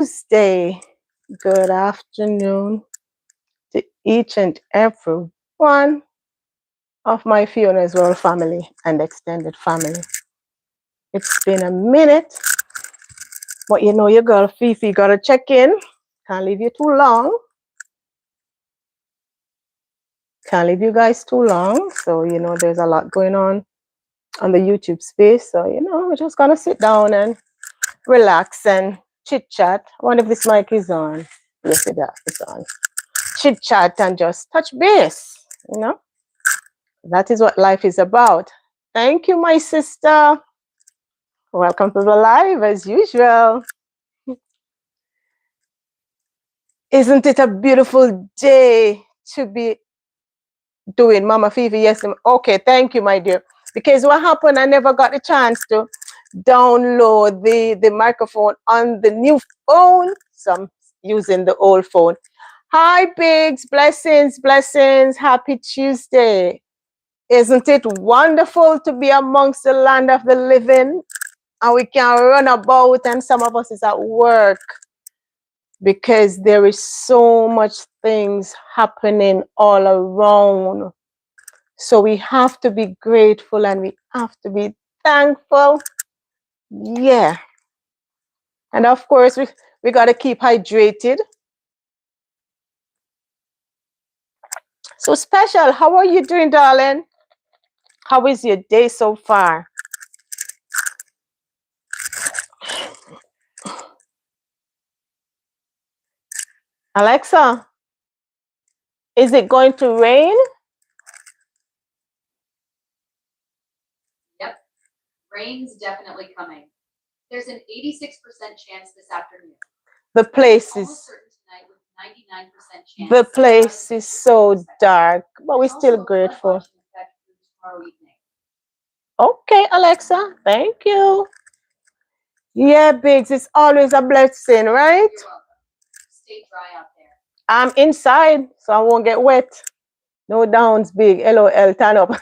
Tuesday. Good afternoon to each and every one of my Fiona's World family and extended family. It's been a minute, but you know your girl Fifi gotta check in. Can't leave you too long. Can't leave you guys too long. So, you know, there's a lot going on the YouTube space. So, you know, we're just gonna sit down and relax and chit chat. I wonder if this mic is on. Yes, it's on. Chit chat and just touch base, you know. That is what life is about. Thank you, my sister. Welcome to the live as usual. Isn't it a beautiful day to be doing Mama Fifi? Yes. Okay, thank you, my dear. Because what happened, I never got the chance to download the microphone on the new phone. So I'm using the old phone. Hi, Biggs. Blessings, blessings. Happy Tuesday. Isn't it wonderful to be amongst the land of the living? And we can run about, and some of us is at work because there is so much things happening all around. So we have to be grateful and we have to be thankful. Yeah. And of course, we got to keep hydrated. So Special, how are you doing, darling? How is your day so far? Alexa, is it going to rain? Yep, rain's definitely coming. There's an 86% chance this afternoon. The place is certain tonight with 99% chance. The place is so dark, but we're still grateful. Okay, Alexa, thank you. Yeah, Biggs, it's always a blessing, right? Stay dry out there. I'm inside, so I won't get wet. No downs, Big. LOL, turn up.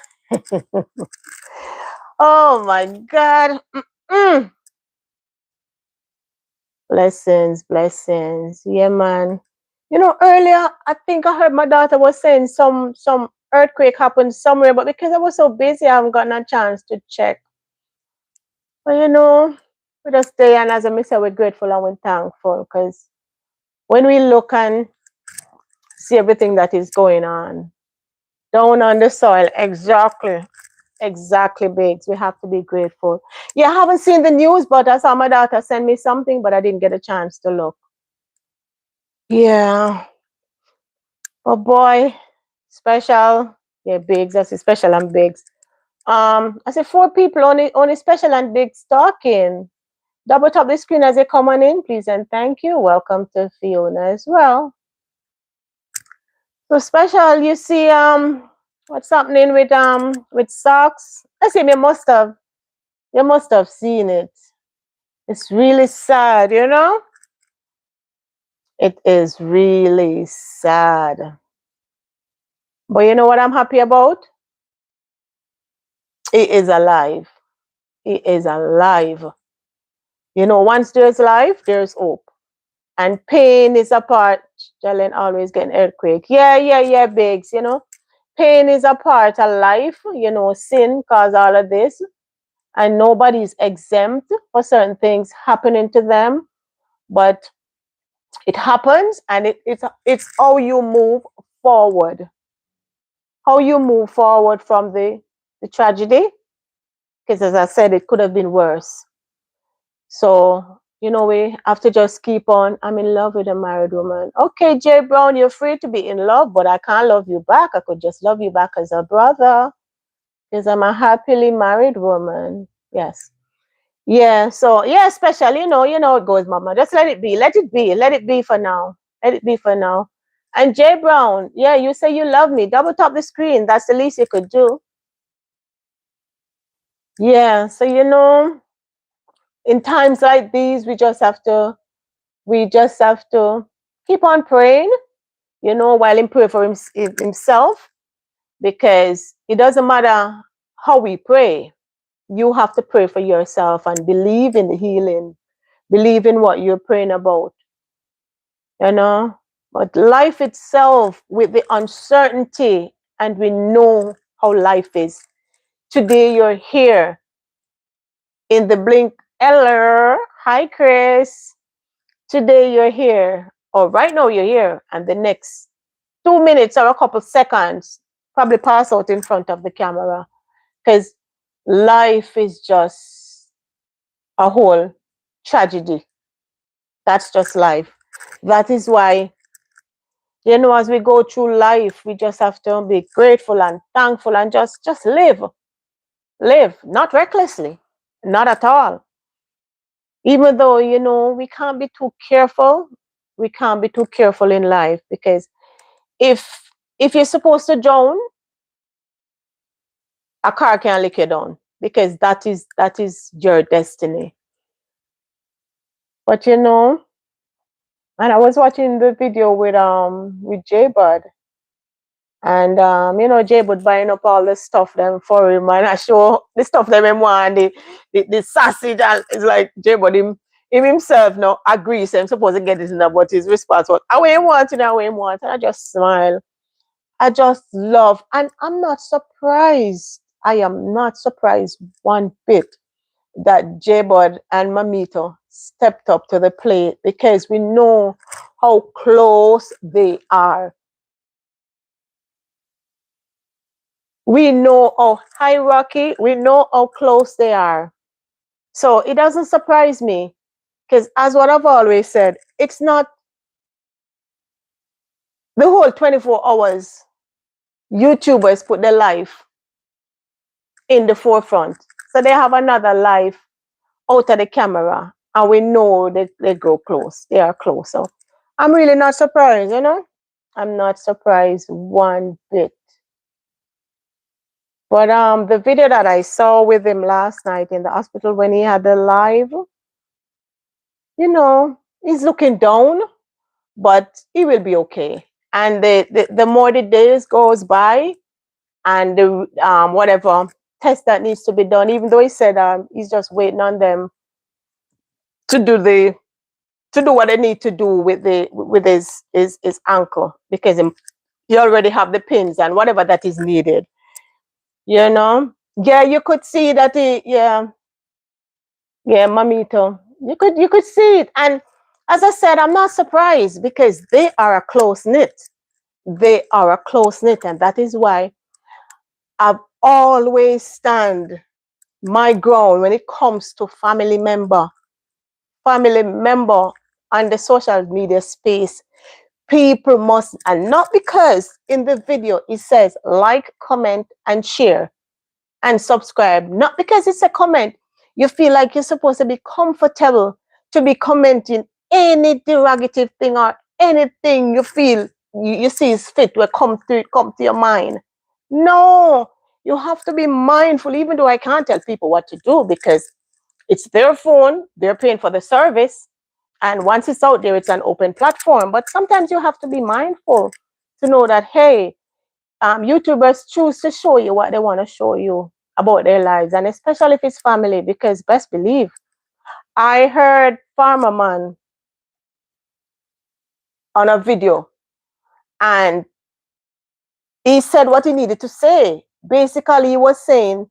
Oh my God. Blessings, blessings. Yeah, man. You know, earlier I think I heard my daughter was saying some earthquake happened somewhere, but because I was so busy, I haven't gotten a chance to check. But you know, we just stay, and as I said, we're grateful and we're thankful, because when we look and see everything that is going on down on the soil, exactly, Biggs, we have to be grateful. Yeah, I haven't seen the news, but I saw my daughter send me something, but I didn't get a chance to look. Yeah. Oh boy, Special. Yeah, Biggs. I say Special and Biggs. I said 4 people only Special and Biggs talking. Double tap the screen as you come on in, please, and thank you. Welcome to Fiona as well. So Special, you see what's happening with socks? I say you must have seen it. It's really sad, you know? It is really sad. But you know what I'm happy about? He is alive. He is alive. You know, once there's life, there's hope. And pain is a part. Jalen always getting earthquake. Yeah, Biggs, you know. Pain is a part of life. You know, sin caused all of this. And nobody's exempt for certain things happening to them. But it happens, and it's how you move forward. How you move forward from the tragedy. Because as I said, it could have been worse. So, you know, we have to just keep on. I'm in love with a married woman. Okay, Jay Brown, you're free to be in love, but I can't love you back. I could just love you back as a brother, because I'm a happily married woman. Yes. Yeah, so yeah, especially, you know it goes, Mama. Just let it be. Let it be. Let it be for now. Let it be for now. And Jay Brown, yeah, you say you love me. Double tap the screen. That's the least you could do. Yeah, so you know, in times like these, we just have to keep on praying, you know, while in prayer for himself, because it doesn't matter how we pray. You have to pray for yourself and believe in the healing, believe in what you're praying about. you know. But life itself, with the uncertainty, and we know how life is. Today you're here in the blink. Hello, hi Chris. Today you're here, or right now you're here, and the next 2 minutes or a couple seconds, probably pass out in front of the camera. Because life is just a whole tragedy. That's just life. That is why, as we go through life, we just have to be grateful and thankful and just live. Live, not recklessly, not at all. Even though, we can't be too careful. We can't be too careful in life, because if if you're supposed to drown, a car can't lick you down, because that is your destiny. But and I was watching the video with J Bud, and J Bud buying up all the stuff them for him, and I show the stuff them him want, the sausage, and it's like J Bud him himself now agrees him supposed to get it in there, but his response was, I ain't want it, I ain't want, and I just smile. I just love, and I'm not surprised. I am not surprised one bit that J-Bud and Mamito stepped up to the plate, because we know how close they are. We know how hierarchy, we know how close they are. So it doesn't surprise me, because as what I've always said, it's not the whole 24 hours. YouTubers put their life in the forefront. So they have another life out of the camera, and we know that they go close. They are close. So I'm really not surprised. I'm not surprised one bit. But the video that I saw with him last night in the hospital when he had the live, he's looking down, but he will be okay. And the more the days goes by, and the whatever test that needs to be done, even though he said he's just waiting on them to do what they need to do with his ankle, because he already have the pins and whatever that is needed. Yeah, you could see that yeah, Mamito, you could see it. And as I said, I'm not surprised, because they are a close knit. They are a close knit, and that is why I've always stand my ground when it comes to family member on the social media space. People must, and not because in the video it says like, comment, and share and subscribe, not because it's a comment, you feel like you're supposed to be comfortable to be commenting any derogative thing or anything you feel you see is fit will come to your mind. No, you have to be mindful, even though I can't tell people what to do, because it's their phone, they're paying for the service, and once it's out there, it's an open platform. But sometimes you have to be mindful to know that, hey, YouTubers choose to show you what they want to show you about their lives, and especially if it's family, because best believe, I heard Farmer Man on a video, and he said what he needed to say. Basically, he was saying,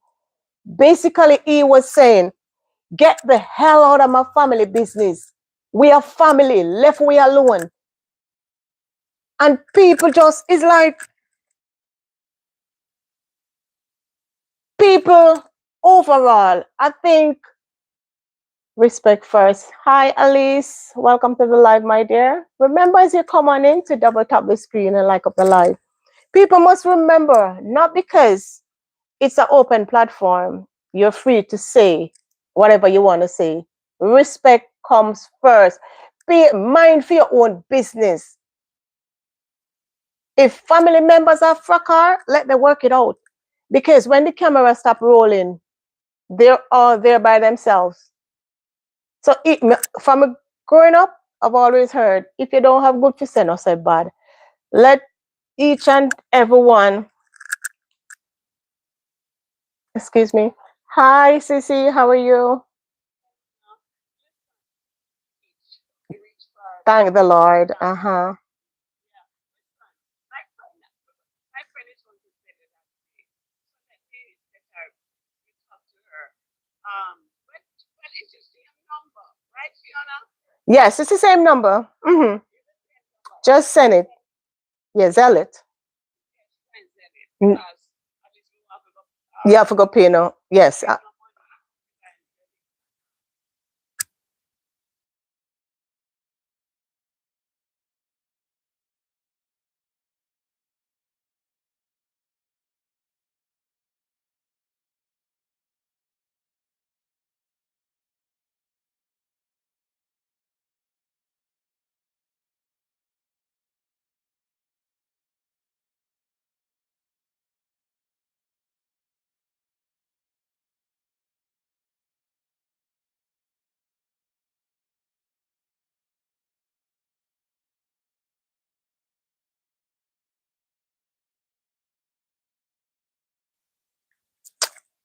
get the hell out of my family business. We are family, left we alone. And people just, it's like, people overall, I think, respect first. Hi, Alice. Welcome to the live, my dear. Remember, as you come on in, to double tap the screen and like up the live. People must remember, not because it's an open platform, you're free to say whatever you want to say. Respect comes first. Be mind for your own business. If family members are fracas, let them work it out. Because when the camera stop rolling, they're all there by themselves. So from growing up, I've always heard, if you don't have good for say, no say bad. Let each and everyone, excuse me. Hi, Sissy, how are you? Thank the Lord. Uh-huh. Yes, it's the same number. Just send it. Yeah, sell it. Mm, yeah, for go pay no. Yes.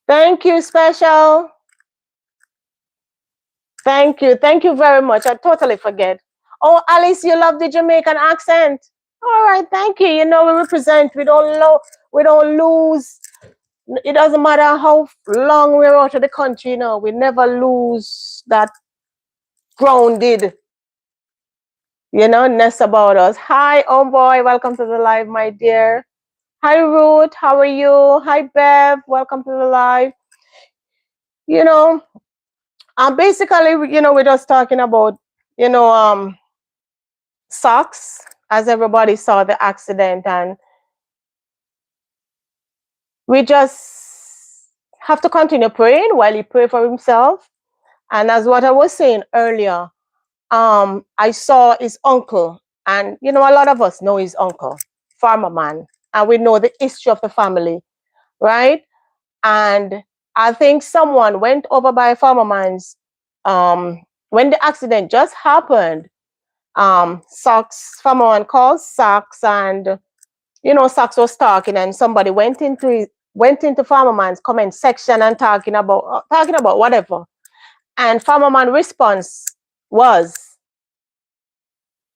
Thank you, special. Thank you. Thank you very much. I totally forget. Oh, Alice, you love the Jamaican accent. All right, thank you. You know, we represent. We don't lose. It doesn't matter how long we're out of the country, you know, we never lose that grounded, ness about us. Hi, oh boy, welcome to the live, my dear. Hi, Ruth, how are you? Hi, Bev, welcome to the live. You know, basically, we're just talking about, you know, socks, as everybody saw the accident, and we just have to continue praying while he pray for himself. And as what I was saying earlier, I saw his uncle, and a lot of us know his uncle, farmer man, and we know the history of the family, right? And I think someone went over by farmer man's when the accident just happened. Socks, farmer man called Socks, and Socks was talking, and somebody went into farmer man's comment section and talking about whatever, and farmer man response was,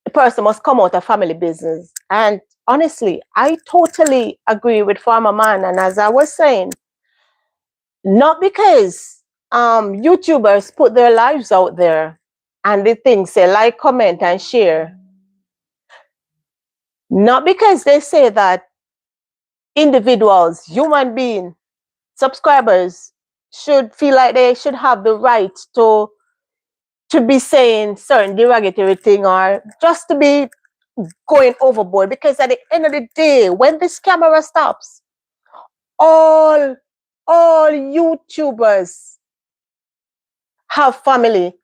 the person must come out of family business. And honestly, I totally agree with Farmer Man. And as I was saying, not because YouTubers put their lives out there and the things say like, comment, and share. Not because they say that individuals, human beings, subscribers should feel like they should have the right to be saying certain derogatory thing, or just to be going overboard, because at the end of the day, when this camera stops, all all YouTubers have family,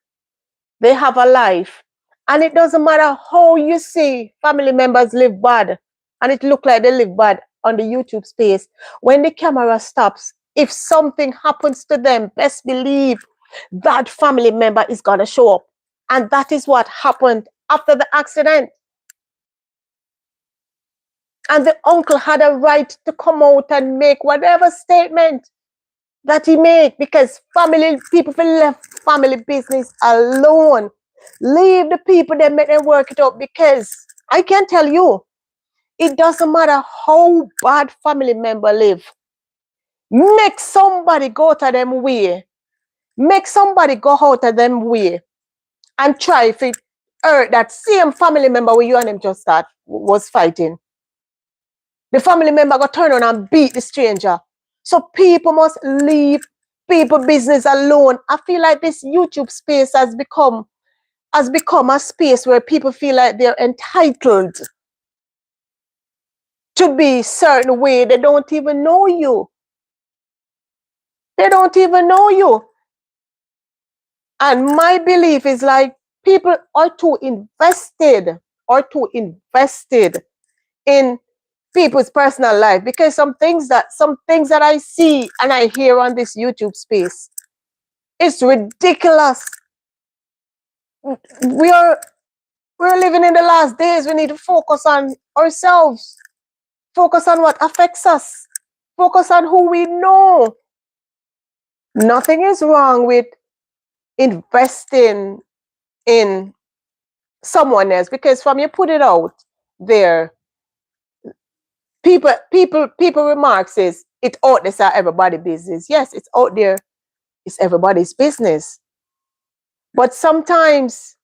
they have a life, and it doesn't matter how you see family members live bad and it look like they live bad on the YouTube space. When the camera stops, if something happens to them, best believe that family member is gonna show up. And that is what happened after the accident. And the uncle had a right to come out and make whatever statement that he made, because family people feel left family business alone. Leave the people that make them work it out, because I can tell you, it doesn't matter how bad family member live. Make somebody go to them way. Make somebody go out of them way and try if it hurt that same family member where you and them just start was fighting. The family member got turn on and beat the stranger. So people must leave people business alone. I feel like this YouTube space has become a space where people feel like they're entitled to be certain way. They don't even know you. They don't even know you. And my belief is like, people are too invested in people's personal life, because some things that I see and I hear on this YouTube space, it's ridiculous. We're living in the last days. We need to focus on ourselves, focus on what affects us, focus on who we know. Nothing is wrong with investing in someone else, because from you put it out there, people remarks is it out there, are everybody business. Yes, it's out there, it's everybody's business. But sometimes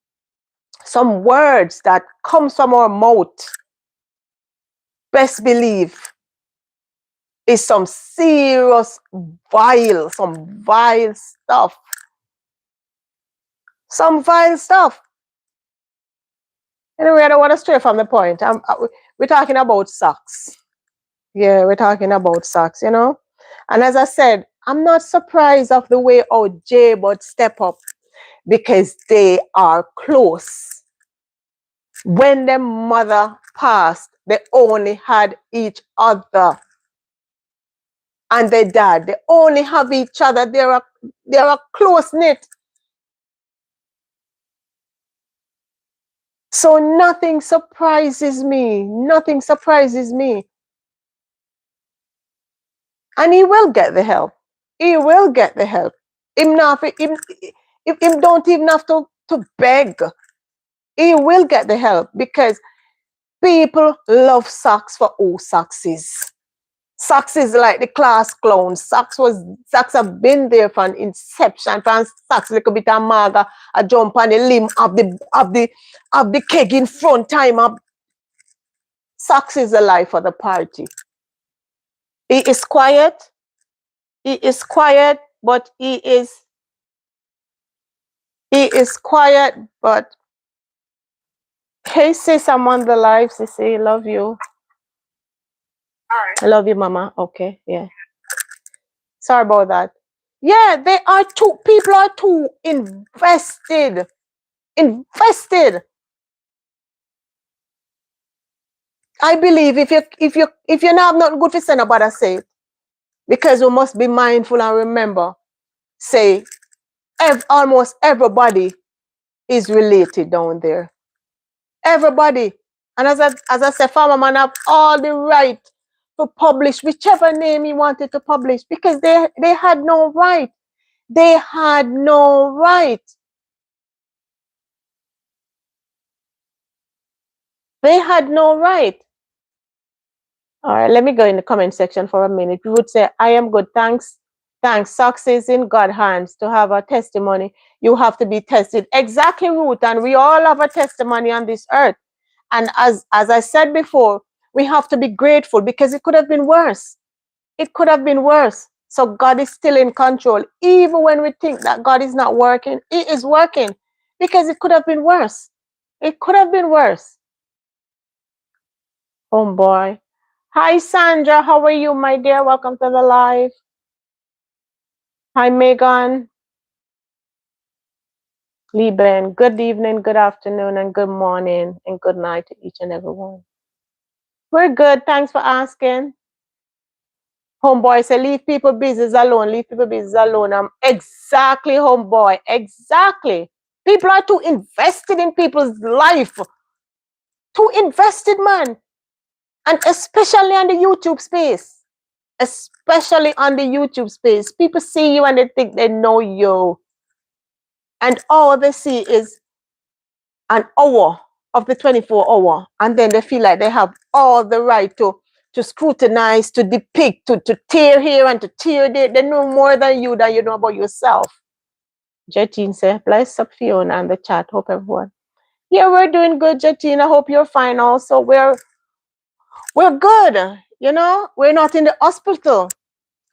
some words that comes from our mouth, best believe, is some serious some vile stuff. Some vile stuff. Anyway, I don't want to stray from the point. We're talking about socks. Yeah, we're talking about socks, you know. And as I said, I'm not surprised of the way how J Bud step up, because they are close. When their mother passed, they only had each other. And their dad, they only have each other. They're a close knit. So nothing surprises me. Nothing surprises me. And he will get the help. He will get the help. Him not, him don't even have to beg. He will get the help, because people love socks for who socks is. Socks is like the class clown. Socks have been there from inception. From socks, little bit of maga, a jump on the limb of the keg in front time up. Socks is the life of the party. He is quiet. He is quiet, but he is quiet, but hey sis, I'm on the live, sissy. Love you. I love you, mama. Okay, yeah. Sorry about that. Yeah, people are too invested. Invested. I believe if you not have nothing good to say about it, say it. Because we must be mindful and remember, say almost everybody is related down there. Everybody. And as I said, Farmer Man have all the right to publish whichever name he wanted to publish, because they had no right. They had no right. They had no right. All right, let me go in the comment section for a minute. We would say, I am good. Thanks. Thanks. Success in God's hands. To have a testimony, you have to be tested. Exactly, Ruth. And we all have a testimony on this earth. And as I said before, we have to be grateful, because it could have been worse. It could have been worse. So God is still in control. Even when we think that God is not working, He is working, because it could have been worse. It could have been worse. Oh boy. Hi, Sandra. How are you, my dear? Welcome to the live. Hi, Megan. Lieben. Good evening, good afternoon, and good morning, and good night to each and every one. We're good. Thanks for asking. Homeboy say, leave people business alone. Leave people business alone. Exactly, homeboy. Exactly. People are too invested in people's life. Too invested, man. And especially on the YouTube space. Especially on the YouTube space. People see you and they think they know you. And all they see is an hour of the 24 hour. And then they feel like they have all the right to scrutinize, to depict, to tear here and to tear there. They know more than you know about yourself. Jetine said, bless up Fiona and the chat. Hope everyone. Yeah, we're doing good, Jetine. I hope you're fine also. We're good. You know, we're not in the hospital.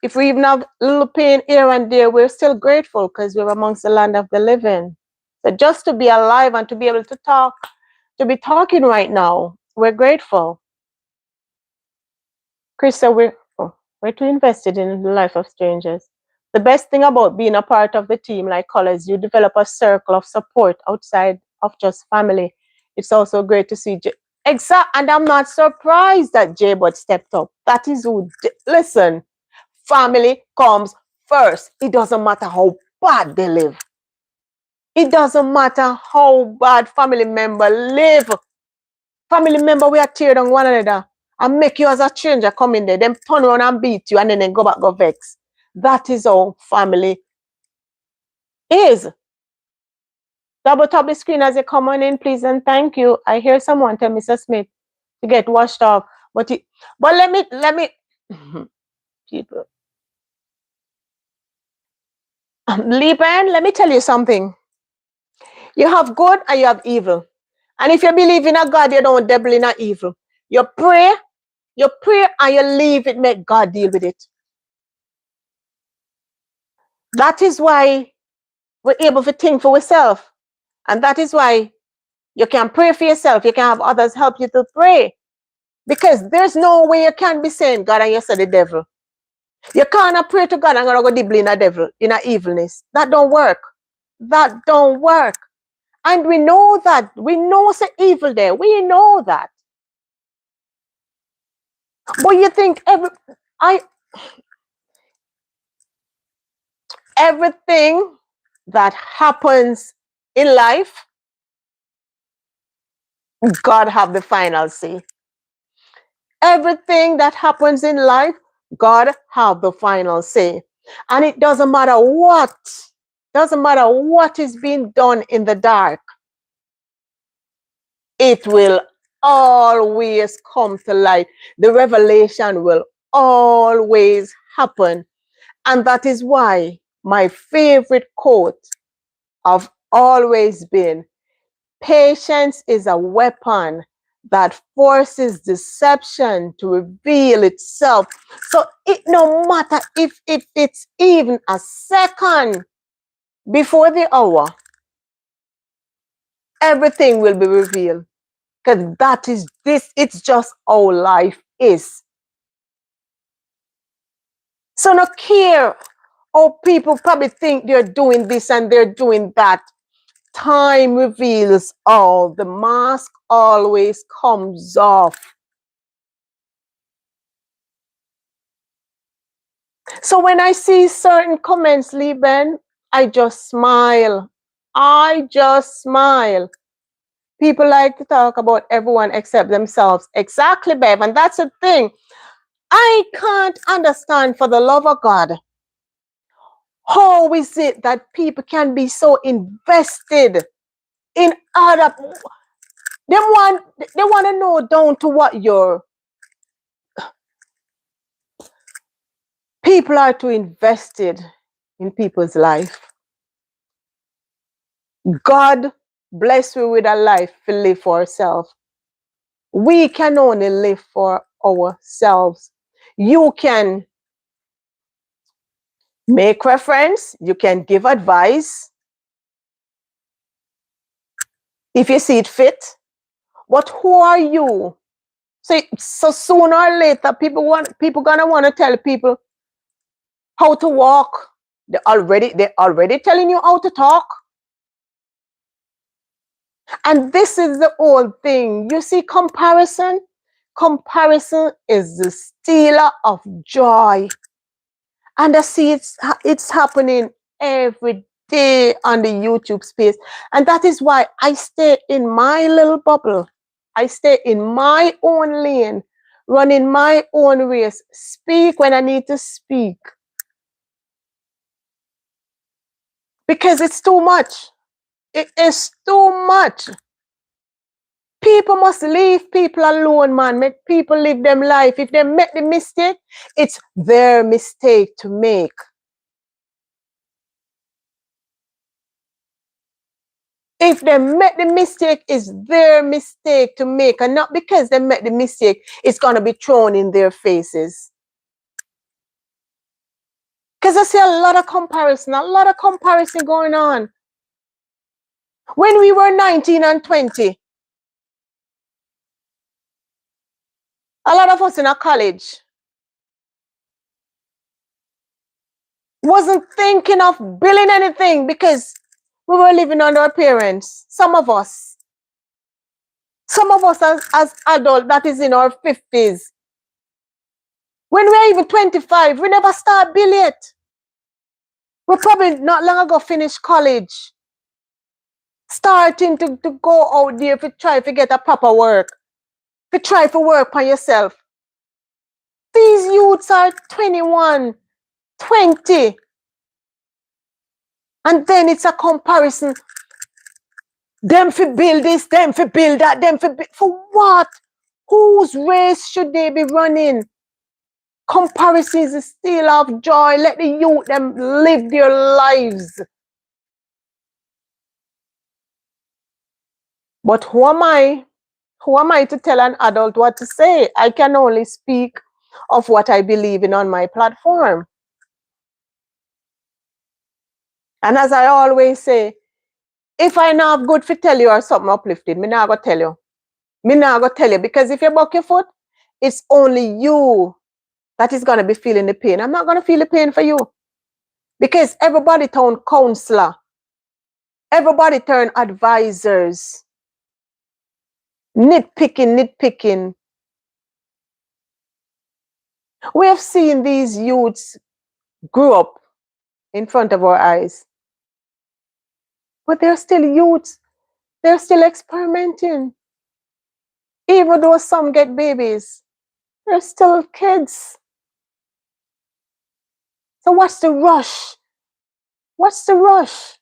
If we even have a little pain here and there, we're still grateful, because we're amongst the land of the living. So just to be alive and to be able to talk, to be talking right now, we're grateful. Chris said, we're too invested in the life of strangers. The best thing about being a part of the team like Colors, you develop a circle of support outside of just family. It's also great to see and I'm not surprised that J Bud stepped up. That is who listen, family comes first. It doesn't matter how bad they live. It doesn't matter how bad family member live. Family member, we are tear down one another and make you as a stranger come in there, then turn around and beat you, and then go back, go vex. That is how family is. Double tap the screen as you come on in, please, and thank you. I hear someone tell Mr. Smith to get washed off, but let me people. Liban, let me tell you something. You have good and you have evil. And if you believe in a God, you don't dabble in a evil. You pray and you leave it, make God deal with it. That is why we're able to think for ourselves. And that is why you can pray for yourself. You can have others help you to pray. Because there's no way you can be saying God and you say the devil. You can't pray to God and gonna go dibble in a devil, in a evilness. That don't work. That don't work. And we know that. We know it's evil there. We know that. But you think everything that happens in life, God have the final say. Everything that happens in life, God have the final say. And it doesn't matter what is being done in the dark, it will always come to light. The revelation will always happen. And that is why my favorite quote have always been, patience is a weapon that forces deception to reveal itself. So it no matter if it's even a second before the hour, everything will be revealed. Because that is this, it's just how life is. So no care how people probably think they're doing this and they're doing that. Time reveals all. The mask always comes off. So when I see certain comments, Lieben, I just smile. I just smile. People like to talk about everyone except themselves. Exactly, Bev. And that's the thing. I can't understand, for the love of God, how is it that people can be so invested in other. They want to know down to what your people are too invested in people's life. God bless we with a life to live for ourselves. We can only live for ourselves. You can make reference, you can give advice if you see it fit, but who are you? So sooner or later, people gonna want to tell people how to walk. They're already telling you how to talk. And this is the old thing. You see, comparison is the stealer of joy. And I see it's happening every day on the YouTube space. And that is why I stay in my little bubble. I stay in my own lane, running my own race, speak when I need to speak. Because it's too much. It is too much. People must leave people alone, man. Make people live them life. If they make the mistake, it's their mistake to make. If they make the mistake, it's their mistake to make. And not because they make the mistake, it's going to be thrown in their faces. Because I see a lot of comparison going on. When we were 19 and 20, a lot of us in a college wasn't thinking of building anything because we were living under our parents. Some of us as adults, that is in our 50s. When we're even 25, we never start build yet. We probably not long ago finished college. Starting to go out there to try to get a proper work. To try to work on yourself. These youths are 21, 20. And then it's a comparison. Them for build this, them for build that, them for what? Whose race should they be running? Comparison is a steal of joy. Let the youth them live their lives. But who am I? Who am I to tell an adult what to say? I can only speak of what I believe in on my platform. And as I always say, if I not have good to tell you or something uplifting, me not go tell you. Me not go tell you, because if you buck your foot, it's only you that is going to be feeling the pain. I'm not going to feel the pain for you, because everybody turn counselor, everybody turn advisors. Nitpicking. We have seen these youths grow up in front of our eyes, but they're still youths. They're still experimenting. Even though some get babies, they're still kids. So what's the rush? What's the rush?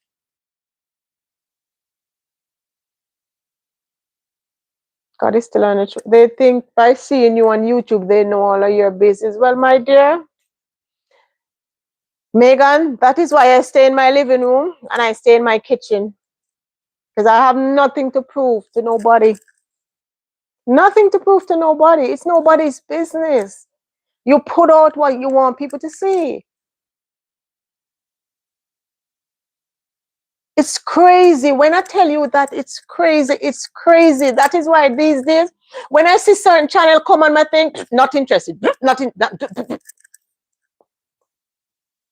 God is still on the truth. They think by seeing you on YouTube, they know all of your business. Well, my dear Megan, that is why I stay in my living room and I stay in my kitchen. Because I have nothing to prove to nobody. Nothing to prove to nobody. It's nobody's business. You put out what you want people to see. It's crazy. When I tell you that it's crazy, it's crazy. That is why these days, when I see certain channel come on my thing, not interested.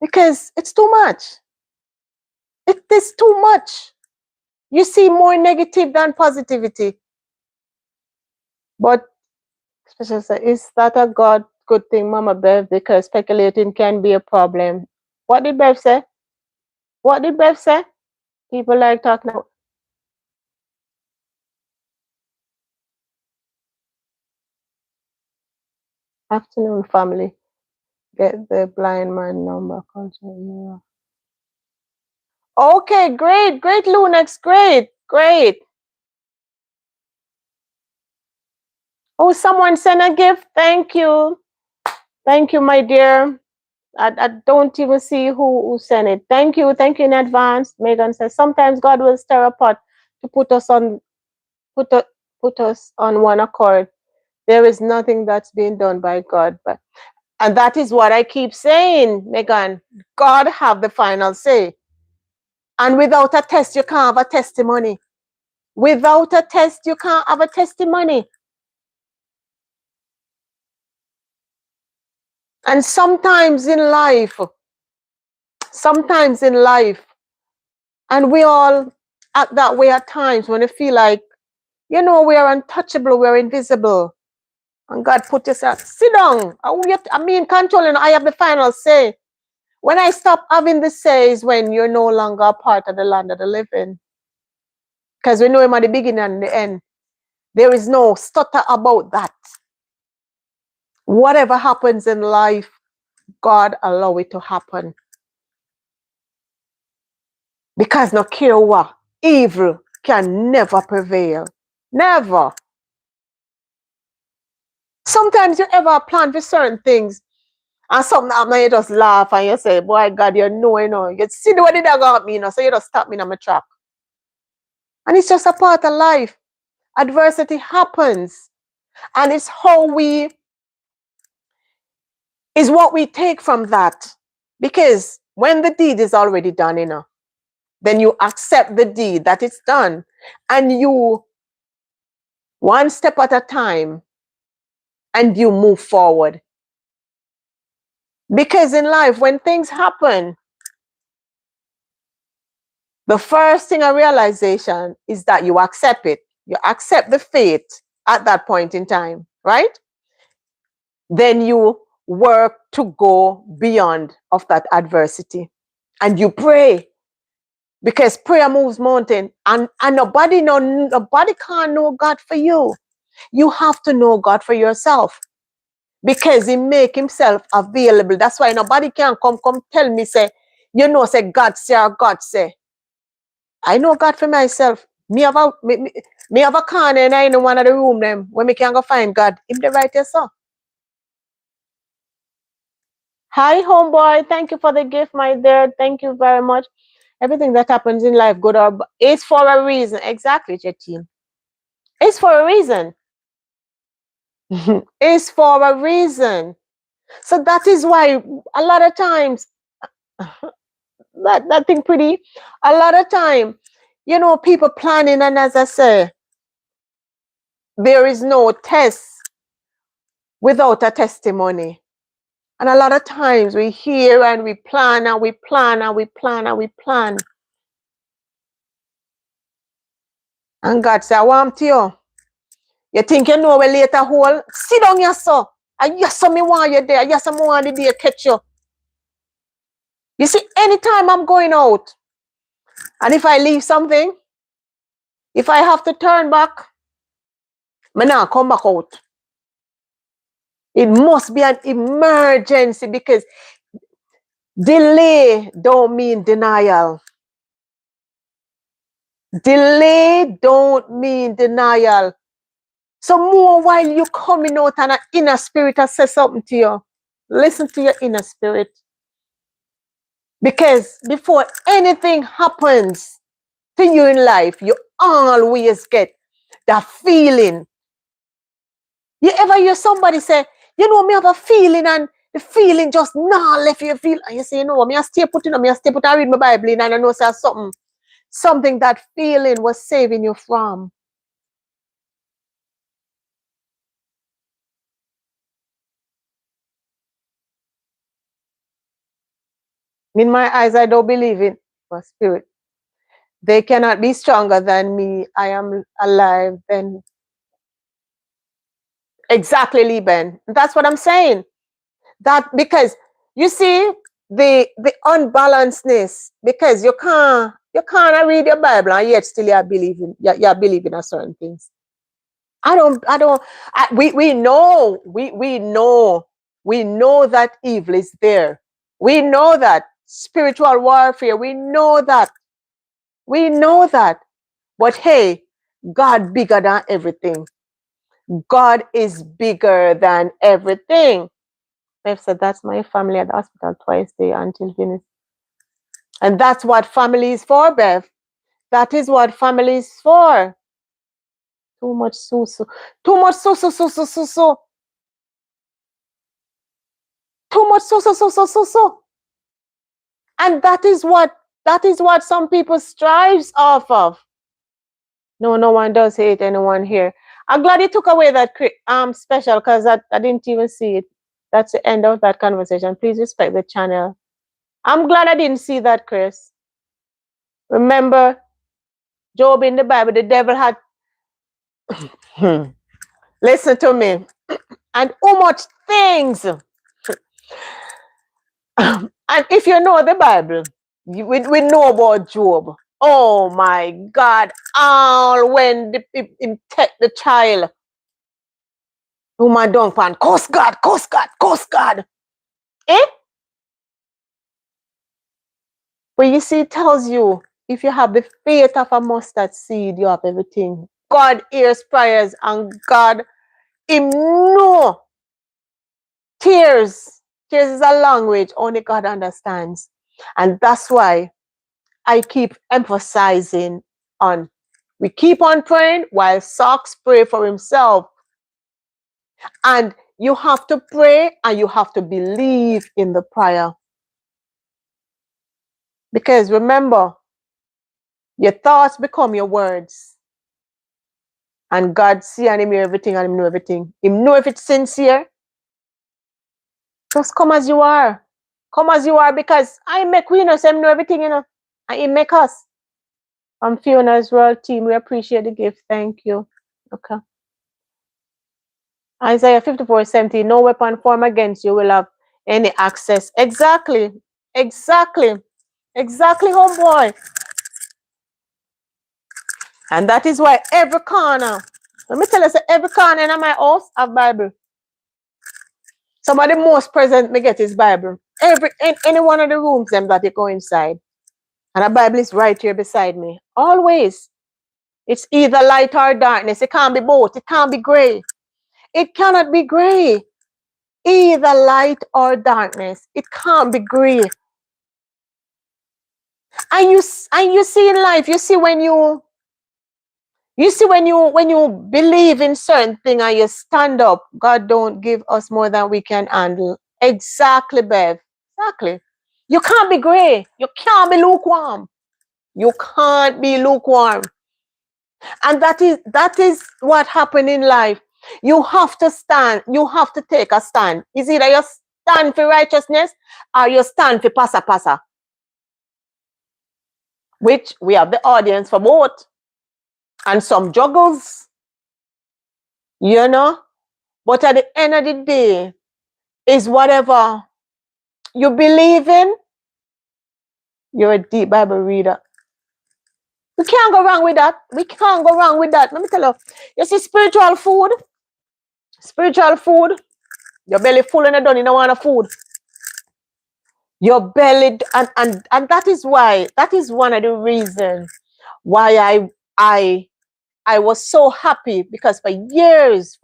Because it's too much. It is too much. You see more negative than positivity. But especially say, is that a good thing, Mama Bev? Because speculating can be a problem. What did Bev say? What did Bev say? People like talking about. Afternoon, family. Get the blind man number. Okay, great, Lunex, great. Oh, someone sent a gift. Thank you, my dear. I don't even see who sent it. Thank you in advance. Megan says sometimes God will stir a pot to put us on one accord. There is nothing that's being done by God, and that is what I keep saying, Megan. God have the final say. And without a test, you can't have a testimony. Without a test, you can't have a testimony. And sometimes in life, and we all act that way at times when we feel like, we are untouchable, we're invisible. And God put us at, sit down. I mean, controlling, I have the final say. When I stop having the say is when you're no longer a part of the land of the living. Because we know him at the beginning and the end. There is no stutter about that. Whatever happens in life, God allow it to happen. Because no care what, evil can never prevail. Never. Sometimes you ever plan for certain things and something happen and you just laugh and you say, boy, God, you know. You see what did that got me, so you just stop me in my track. And it's just a part of life. Adversity happens. And it's what we take from that. Because when the deed is already done, then you accept the deed that it's done. And you, one step at a time, and you move forward. Because in life, when things happen, the first thing a realization is that you accept it. You accept the fate at that point in time, right? Then you work to go beyond of that adversity. And you pray. Because prayer moves mountain. And nobody can't know God for you. You have to know God for yourself. Because he make himself available. That's why nobody can come tell me, say God say or God say. I know God for myself. Me have a corner in one of the room them where me can go find God. Him the right here, so. Hi, homeboy. Thank you for the gift, my dear. Thank you very much. Everything that happens in life, good or bad, it's for a reason. Exactly, Jetine. It's for a reason. It's for a reason. So that is why a lot of times that thing pretty. A lot of time, people planning, and as I say, there is no test without a testimony. And a lot of times we hear and we plan and we plan and we plan and we plan. And God say, I want you. You think you know where later hole? Sit down here, so. And yes, me want you there. Yes, I want the day catch you. You see, anytime I'm going out, and if I leave something, if I have to turn back, I now come back out. It must be an emergency because delay don't mean denial. Delay don't mean denial. So more while you coming out and an inner spirit has said something to you, listen to your inner spirit. Because before anything happens to you in life, you always get that feeling. You ever hear somebody say, me have a feeling and the feeling just nah left you feel. And you say, me I stay put, me I stay put, I read my Bible and I know say something that feeling was saving you from. In my eyes, I don't believe in my spirit. They cannot be stronger than me. I am alive. Then exactly, Lieben. That's what I'm saying. That because you see the unbalancedness, because you can't read your Bible and yet still you believe in a certain things. We know that evil is there. We know that spiritual warfare. We know that. But hey, God bigger than everything. God is bigger than everything. Bev said, that's my family at the hospital twice a day until finished. And that's what family is for, Bev. That is what family is for. Too much so. Too much so. Too much so. And that is what some people strives off of. No one does hate anyone here. I'm glad you took away that special because I didn't even see it. That's the end of that conversation. Please respect the channel. I'm glad I didn't see that, Chris. Remember, Job in the Bible, the devil had... Listen to me. And how much things... And if you know the Bible, we know about Job. Oh my God. All when him take the child. Woman don't pan. Curse God. Eh? But you see, it tells you, if you have the faith of a mustard seed, you have everything. God hears prayers and God, Him know. Tears is a language only God understands. And that's why I keep emphasizing on, we keep on praying while Socks pray for himself. And you have to pray and you have to believe in the prayer. Because remember, your thoughts become your words. And God see and Him hear everything and Him know everything. Him know if it's sincere. Just come as you are. Come as you are, because I make we know, so Him know everything, And He make us. I'm Fiona's Royal Team. We appreciate the gift. Thank you. Okay. Isaiah 54:17. No weapon formed against you will have any access. Exactly, homeboy. And that is why every corner, let me tell you, every corner in my house have Bible. Some of the most present me get is Bible. Any one of the rooms them that you go inside. And a Bible is right here beside me. Always. It's either light or darkness. It can't be both. It can't be gray. It cannot be gray. Either light or darkness. It can't be gray. And you see in life, you see when you believe in certain thing and you stand up, God don't give us more than we can handle. Exactly, Bev. Exactly. You can't be gray. You can't be lukewarm. You can't be lukewarm. And that is what happened in life. You have to stand. You have to take a stand. Is either you stand for righteousness or you stand for passa passa. Which we have the audience for both. And some juggles, you know. But at the end of the day, is whatever you believe in, you're a deep Bible reader. We can't go wrong with that. We can't go wrong with that. Let me tell you. You see, spiritual food, your belly full and you don't want food. Your belly, and that is one of the reasons why I was so happy, because for years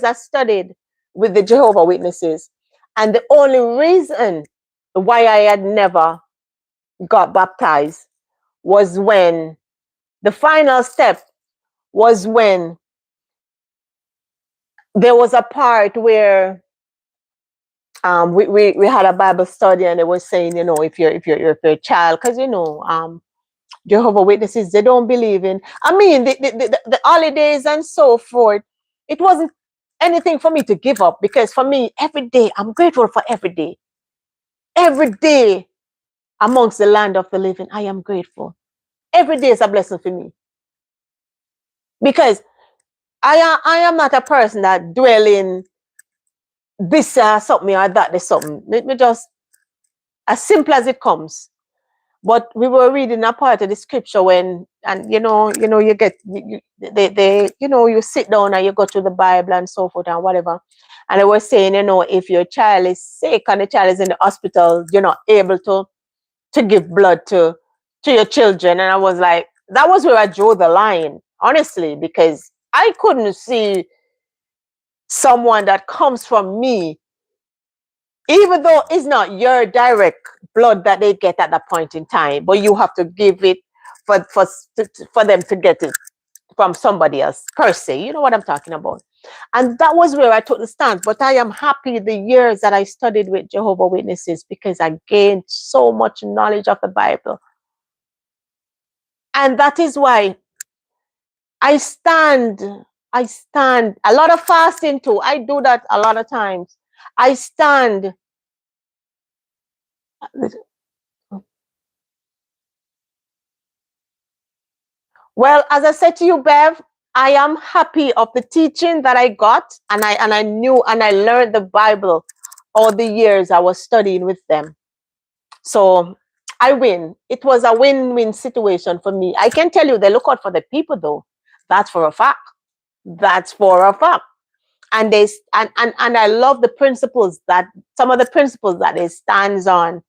I studied with the Jehovah Witnesses. And the only reason why I had never got baptized was when the final step was when there was a part where we had a Bible study, and they were saying, if you're a child, because Jehovah Witnesses, they don't believe in, I mean, the holidays and so forth. It wasn't anything for me to give up, because for me, every day, I'm grateful for every day. Every day amongst the land of the living, I am grateful. Every day is a blessing for me. Because I am not a person that dwell in this something or that there's something. Let me just, as simple as it comes. But we were reading a part of the scripture when, and you get, you sit down and you go through the Bible and so forth and whatever. And they were saying, if your child is sick and the child is in the hospital, you're not able to give blood to your children. And I was like, that was where I drew the line, honestly, because I couldn't see someone that comes from me, even though it's not your direct blood that they get at that point in time, but you have to give it for them to get it from somebody else per se. You know what I'm talking about? And that was where I took the stance. But I am happy the years that I studied with Jehovah Witnesses, because I gained so much knowledge of the Bible. And that is why I stand a lot of fasting too. I do that a lot of times. I stand. Well, as I said to you, Bev, I am happy of the teaching that I got, and I knew and I learned the Bible all the years I was studying with them. So I win. It was a win-win situation for me. I can tell you, they look out for the people though. That's for a fact. That's for a fact. And and I love the principles, that some of the principles that they stands on.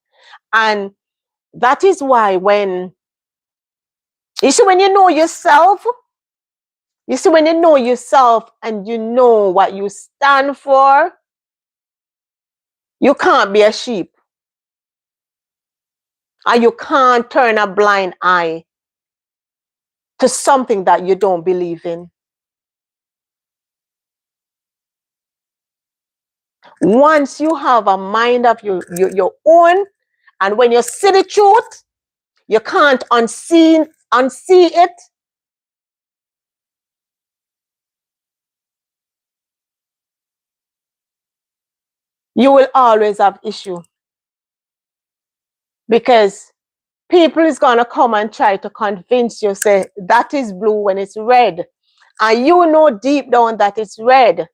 And that is why when you see, when you know yourself, and you know what you stand for, you can't be a sheep. And you can't turn a blind eye to something that you don't believe in. Once you have a mind of your own, and when you see the truth, you can't unsee it. You will always have issue, because people is going to come and try to convince you, say that is blue when it's red, and you know deep down that it's red,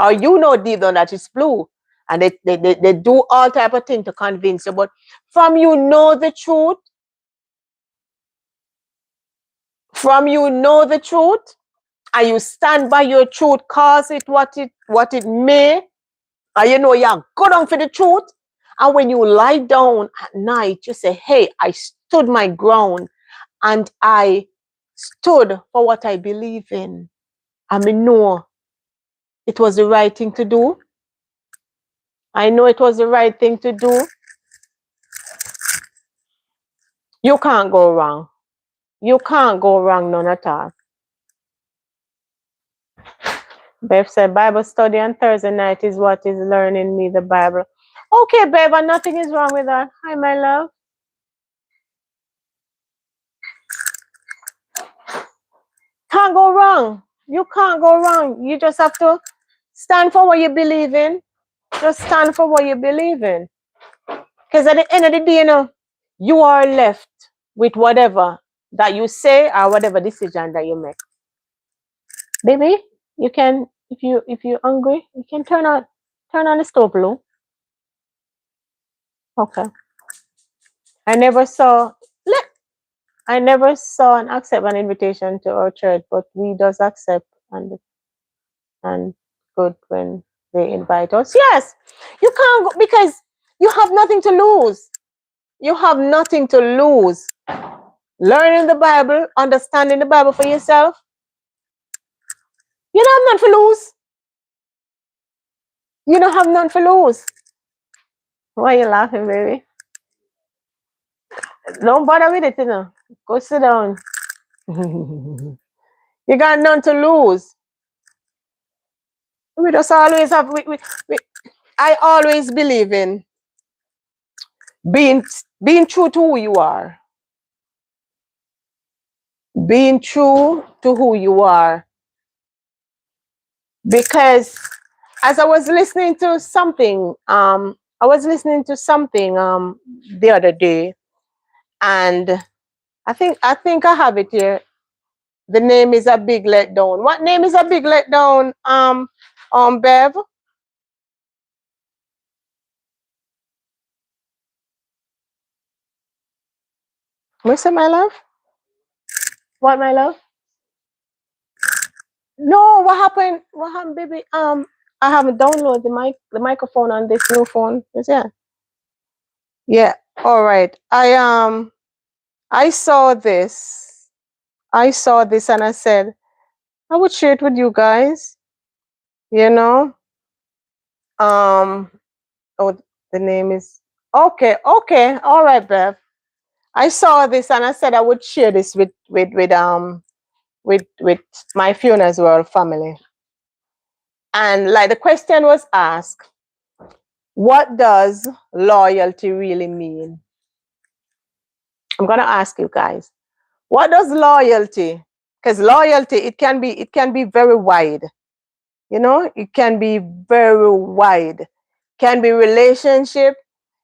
or you know deep down that it's blue, and they do all type of thing to convince you. But from you know the truth, and you stand by your truth, cause it what it may, and you're good on for the truth. And when you lie down at night, you say, hey, I stood my ground, and I stood for what I believe in. I mean, know it was the right thing to do. I know it was the right thing to do. You can't go wrong. You can't go wrong none at all. Bev said Bible study on Thursday night is what is learning me the Bible. Okay, babe, and nothing is wrong with that. Hi, my love. Can't go wrong. You can't go wrong. You just have to stand for what you believe in. Just stand for what you believe in. Because at the end of the day, you are left with whatever that you say or whatever decision that you make. Baby, you can, if you're hungry, you can turn on the stove, Lou. Okay. I never saw I never saw and accept an invitation to our church, but we does accept and good when they invite us. Yes, you can't go because you have nothing to lose. You have nothing to lose. Learning the Bible, understanding the Bible for yourself, you don't have none for lose. You don't have none for lose. Why are you laughing, baby? Don't bother with it. Go sit down. You got none to lose. We just always have. I always believe in being being true to who you are. Being true to who you are. Because as I was listening to something, the other day, and I think I have it here. The name is a big letdown. What name is a big letdown? Bev. Listen, my love. What, my love? No, what happened? What happened, baby? I haven't downloaded the microphone on this new phone. Yeah. Yeah. All right. I saw this. I saw this and I said, I would share it with you guys. You know? Um, oh, the name is okay, okay, all right, Bev. I saw this and I said I would share this with my Fiona as well family. And like the question was asked, what does loyalty really mean? I'm gonna ask you guys, what does loyalty? Because loyalty, it can be very wide. It can be very wide. Can be relationship,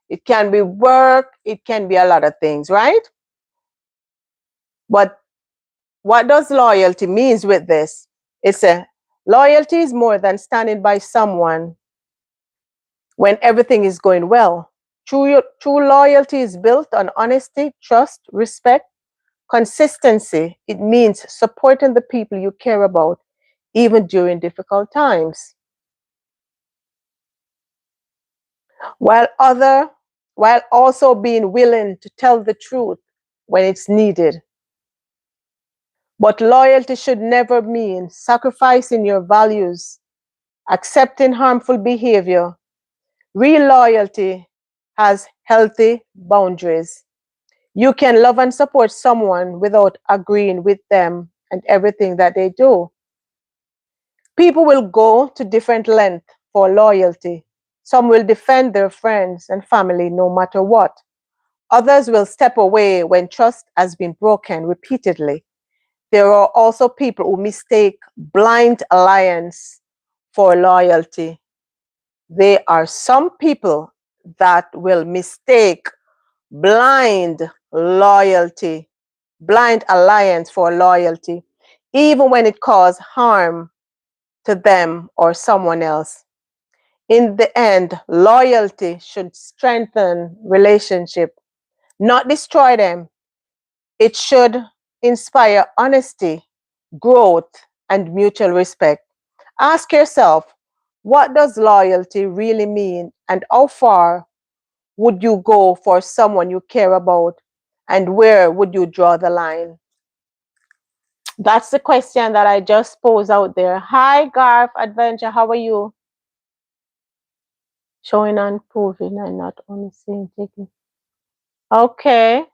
it can be work, it can be a lot of things, right? But what does loyalty means with this? It's a loyalty is more than standing by someone when everything is going well. True loyalty is built on honesty, trust, respect, consistency. It means supporting the people you care about, even during difficult times. While other, while also being willing to tell the truth when it's needed. But loyalty should never mean sacrificing your values, accepting harmful behavior. Real loyalty has healthy boundaries. You can love and support someone without agreeing with them and everything that they do. People will go to different lengths for loyalty. Some will defend their friends and family no matter what. Others will step away when trust has been broken repeatedly. There are also people who mistake blind alliance for loyalty. There are some people that will mistake blind loyalty, blind alliance for loyalty, even when it causes harm to them or someone else. In the end, loyalty should strengthen relationship, not destroy them. It should inspire honesty, growth, and mutual respect. Ask yourself, what does loyalty really mean, and how far would you go for someone you care about, and where would you draw the line? That's the question that I just posed out there. Hi, Garth Adventure. How are you? Showing and proving and not only saying taking. Okay.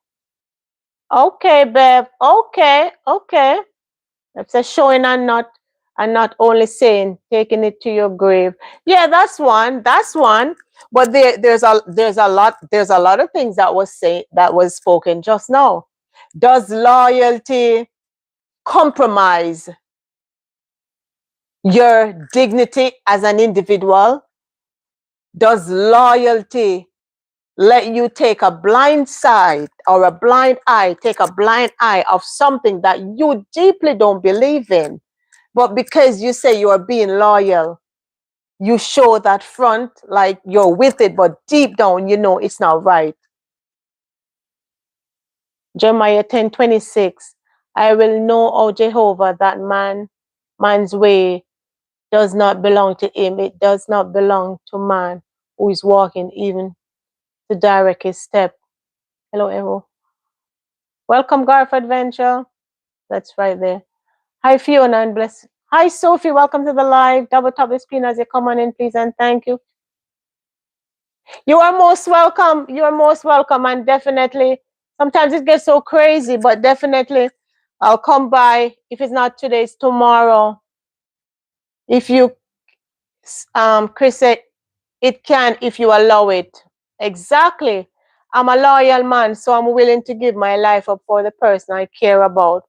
Okay, Bev. Okay. Okay. That's a showing and not only saying taking it to your grave. Yeah, that's one. That's one. But there's a lot of things that was spoken just now. Does loyalty compromise your dignity as an individual? Does loyalty let you take a blind side or a blind eye, take a blind eye of something that you deeply don't believe in? But because you say you are being loyal, you show that front like you're with it, but deep down, you know it's not right. Jeremiah 10:26. I will know, O Jehovah, that man's way does not belong to him. It does not belong to man who is walking even to direct his step. Hello, Ero. Welcome, Garth Adventure. That's right there. Hi, Fiona, and bless. Hi, Sophie. Welcome to the live. Double tap the screen as you come on in, please, and thank you. You are most welcome. You are most welcome, and definitely. Sometimes it gets so crazy, but definitely, I'll come by. If it's not today, it's tomorrow. If you, Chris said, it can if you allow it. Exactly. I'm a loyal man, so I'm willing to give my life up for the person I care about.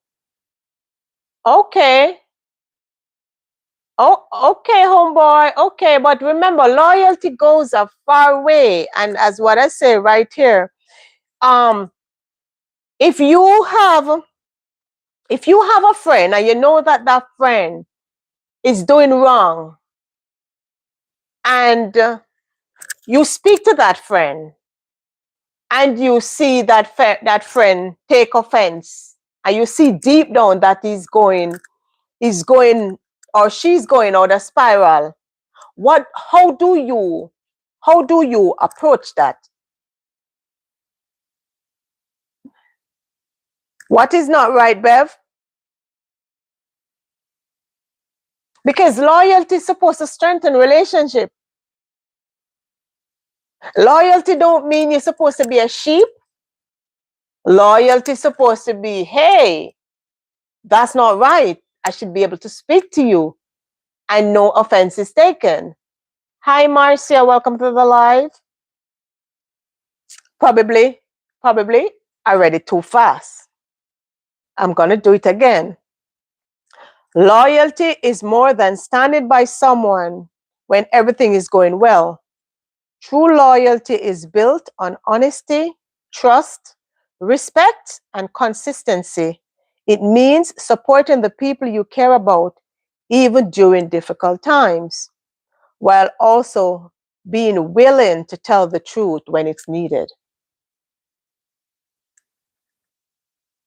Okay. Oh, okay, homeboy. Okay, but remember, loyalty goes a far way. And as what I say right here, um, if you have a friend and you know that that friend is doing wrong, and you speak to that friend, and you see that friend take offense, and you see deep down that he's going or she's going on a spiral, what how do you approach that? What is not right, Bev? Because loyalty is supposed to strengthen relationship. Loyalty don't mean you're supposed to be a sheep. Loyalty is supposed to be, hey, that's not right. I should be able to speak to you and no offense is taken. Hi, Marcia. Welcome to the live. Probably, I read it too fast. I'm going to do it again. Loyalty is more than standing by someone when everything is going well. True loyalty is built on honesty, trust, respect, and consistency. It means supporting the people you care about even during difficult times, while also being willing to tell the truth when it's needed.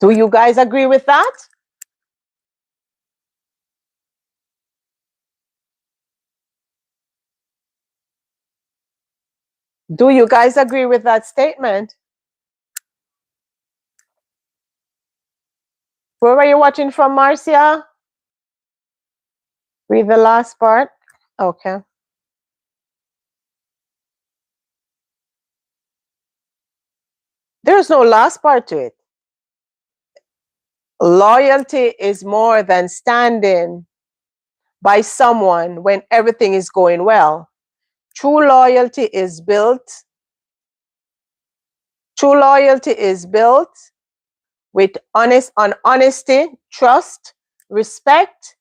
Do you guys agree with that? Do you guys agree with that statement? Where were you watching from, Marcia? Read the last part. Okay. There's no last part to it. Loyalty is more than standing by someone when everything is going well. True loyalty is built. True loyalty is built with honesty, trust, respect,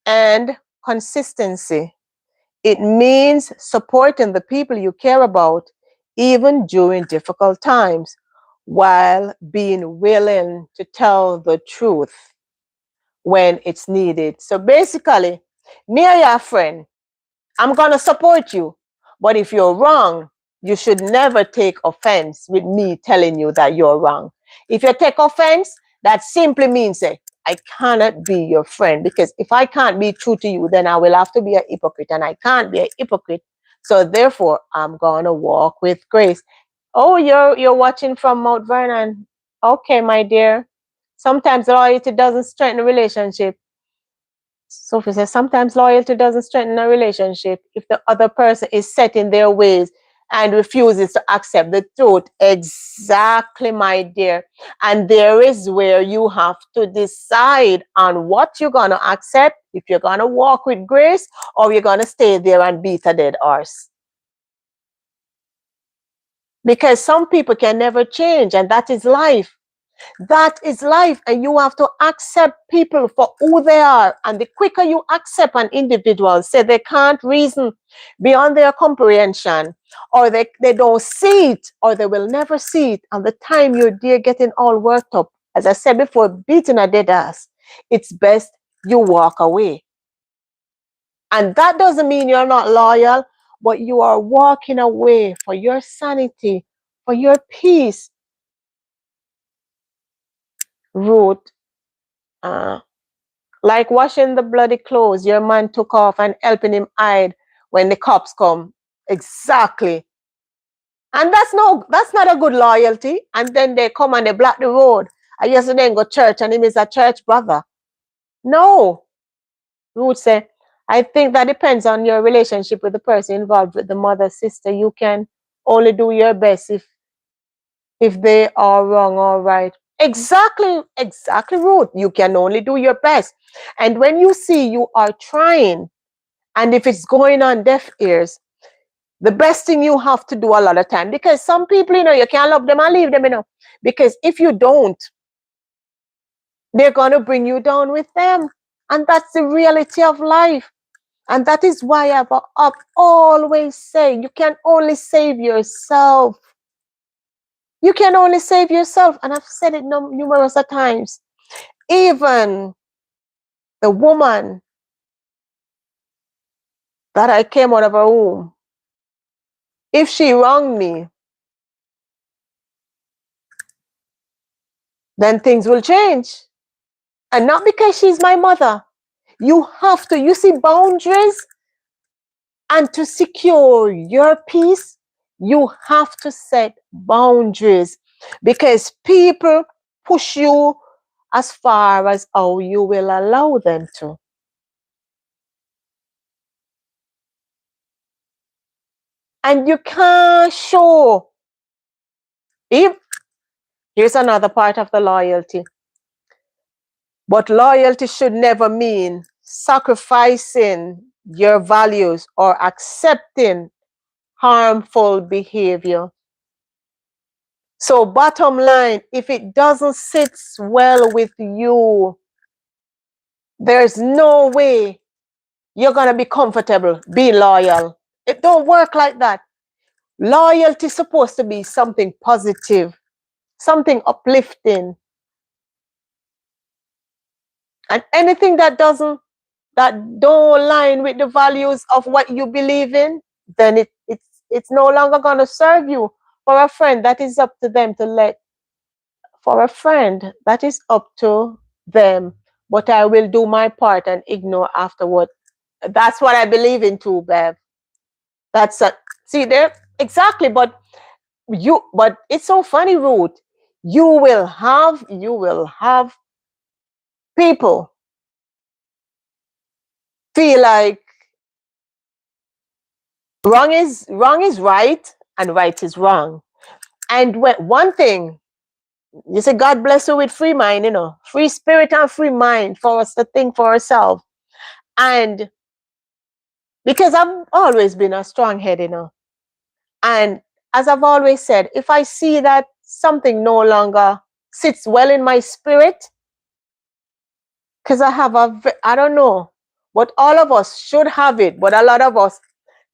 and consistency. It means supporting the people you care about even during difficult times while being willing to tell the truth when it's needed. So basically, me and your friend, I'm going to support you. But if you're wrong, you should never take offense with me telling you that you're wrong. If you take offense, that simply means I cannot be your friend, because if I can't be true to you, then I will have to be a hypocrite, and I can't be a hypocrite. So therefore, I'm going to walk with grace. Oh, you're watching from Mount Vernon. Okay, my dear. Sometimes loyalty doesn't strengthen a relationship. Sophie says sometimes loyalty doesn't strengthen a relationship if the other person is set in their ways and refuses to accept the truth. Exactly, my dear. And there is where you have to decide on what you're going to accept, if you're going to walk with grace or you're going to stay there and beat a dead horse. Because some people can never change, and that is life. That is life, and you have to accept people for who they are. And the quicker you accept an individual, say they can't reason beyond their comprehension, or they don't see it, or they will never see it, and the time you're there getting all worked up, as I said before, beating a dead ass, it's best you walk away. And that doesn't mean you're not loyal, but you are walking away for your sanity, for your peace. Ruth, like washing the bloody clothes your man took off and helping him hide when the cops come. Exactly. And that's not a good loyalty. And then they come and they block the road. I yesterday go to church and him is a church brother. No. Ruth say, I think that depends on your relationship with the person involved, with the mother, sister. You can only do your best if they are wrong or right. Exactly, Ruth. You can only do your best. And when you see you are trying, and if it's going on deaf ears, the best thing you have to do a lot of time, because some people, you can't love them and leave them, because if you don't, they're going to bring you down with them. And that's the reality of life. And that is why I've always say, you can only save yourself. You can only save yourself. And I've said it numerous times. Even the woman that I came out of her womb, if she wronged me, then things will change. And not because she's my mother. You have to, you see, boundaries, and to secure your peace, you have to set boundaries, because people push you as far as how you will allow them to. And you can't show. If here's another part of the loyalty. But loyalty should never mean sacrificing your values or accepting harmful behavior. So bottom line, if it doesn't sit well with you, there's no way you're going to be comfortable being loyal. It don't work like that. Loyalty is supposed to be something positive, something uplifting. And anything that don't align with the values of what you believe in, then it's no longer going to serve you. For a friend, that is up to them to let. For a friend, that is up to them. But I will do my part and ignore afterward. That's what I believe in too, Bev. That's a, see there exactly. But it's so funny, Ruth. You will have people feel like wrong is right and right is wrong. And when one thing, you say God bless you with free mind, free spirit and free mind for us to think for ourselves. And because I've always been a strong head, and as I've always said, if I see that something no longer sits well in my spirit, because I don't know, but all of us should have it, but a lot of us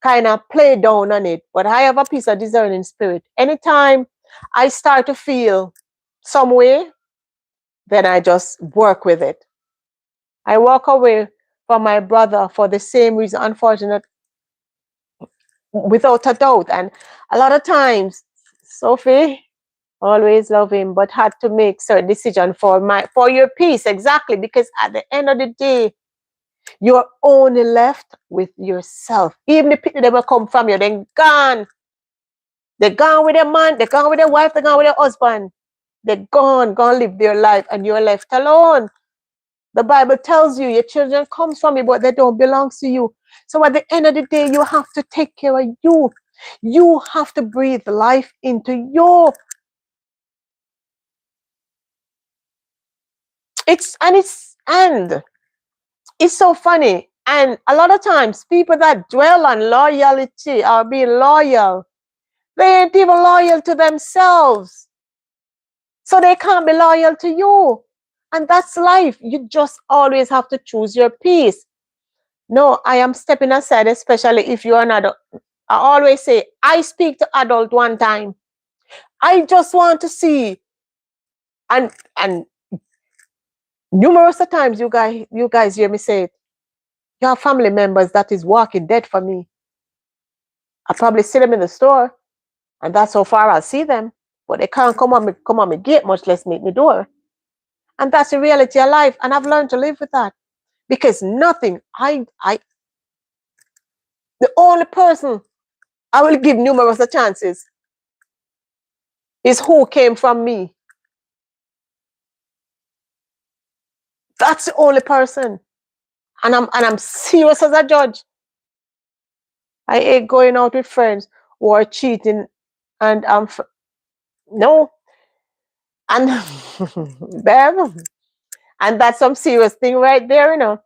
kind of play down on it. But I have a piece of discerning spirit. Anytime I start to feel some way, then I just work with it. I walk away from my brother for the same reason, unfortunate, without a doubt. And a lot of times, Sophie, always love him, but had to make certain decision for your peace. Exactly, because at the end of the day, you're only left with yourself. Even the people that will come from you, then gone. They're gone with their man, they're gone with their wife, they're gone with their husband. They're gone live their life, and you're left alone. The Bible tells you your children comes from you, but they don't belong to you. So at the end of the day, you have to take care of you. You have to breathe life into you. It's so funny. And a lot of times, people that dwell on loyalty or being loyal, they ain't even loyal to themselves. So they can't be loyal to you. And that's life. You just always have to choose your peace. No, I am stepping aside, especially if you're an adult. I always say, I speak to adult one time. I just want to see, and numerous of times you guys hear me say it. You have family members that is walking dead for me. I probably see them in the store, and that's how far I'll see them. But they can't come on my gate, much less meet me door. And that's the reality of life. And I've learned to live with that. Because nothing, the only person I will give numerous of chances is who came from me. That's the only person. And I'm serious as a judge. I hate going out with friends who are cheating, and no. And Bev, and that's some serious thing right there,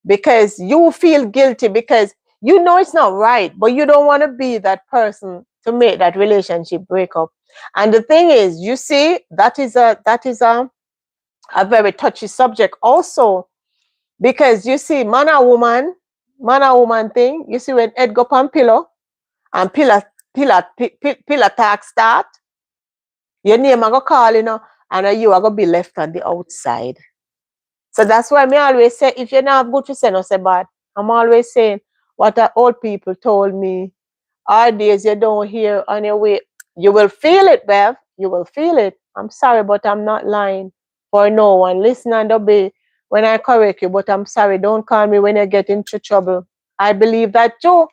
because you feel guilty because you know it's not right, but you don't want to be that person to make that relationship break up. And the thing is, you see, that is a very touchy subject also, because you see, man and woman thing. You see, when Ed go on pillow and pillar talk start, your name I go call, and you are gonna be left on the outside. So that's why me always say, if you're not good to say no say bad. I'm always saying what the old people told me. Our days you don't hear on your way. You will feel it, Bev. You will feel it. I'm sorry, but I'm not lying for no one. Listen and obey when I correct you, but I'm sorry. Don't call me when you get into trouble. I believe that too.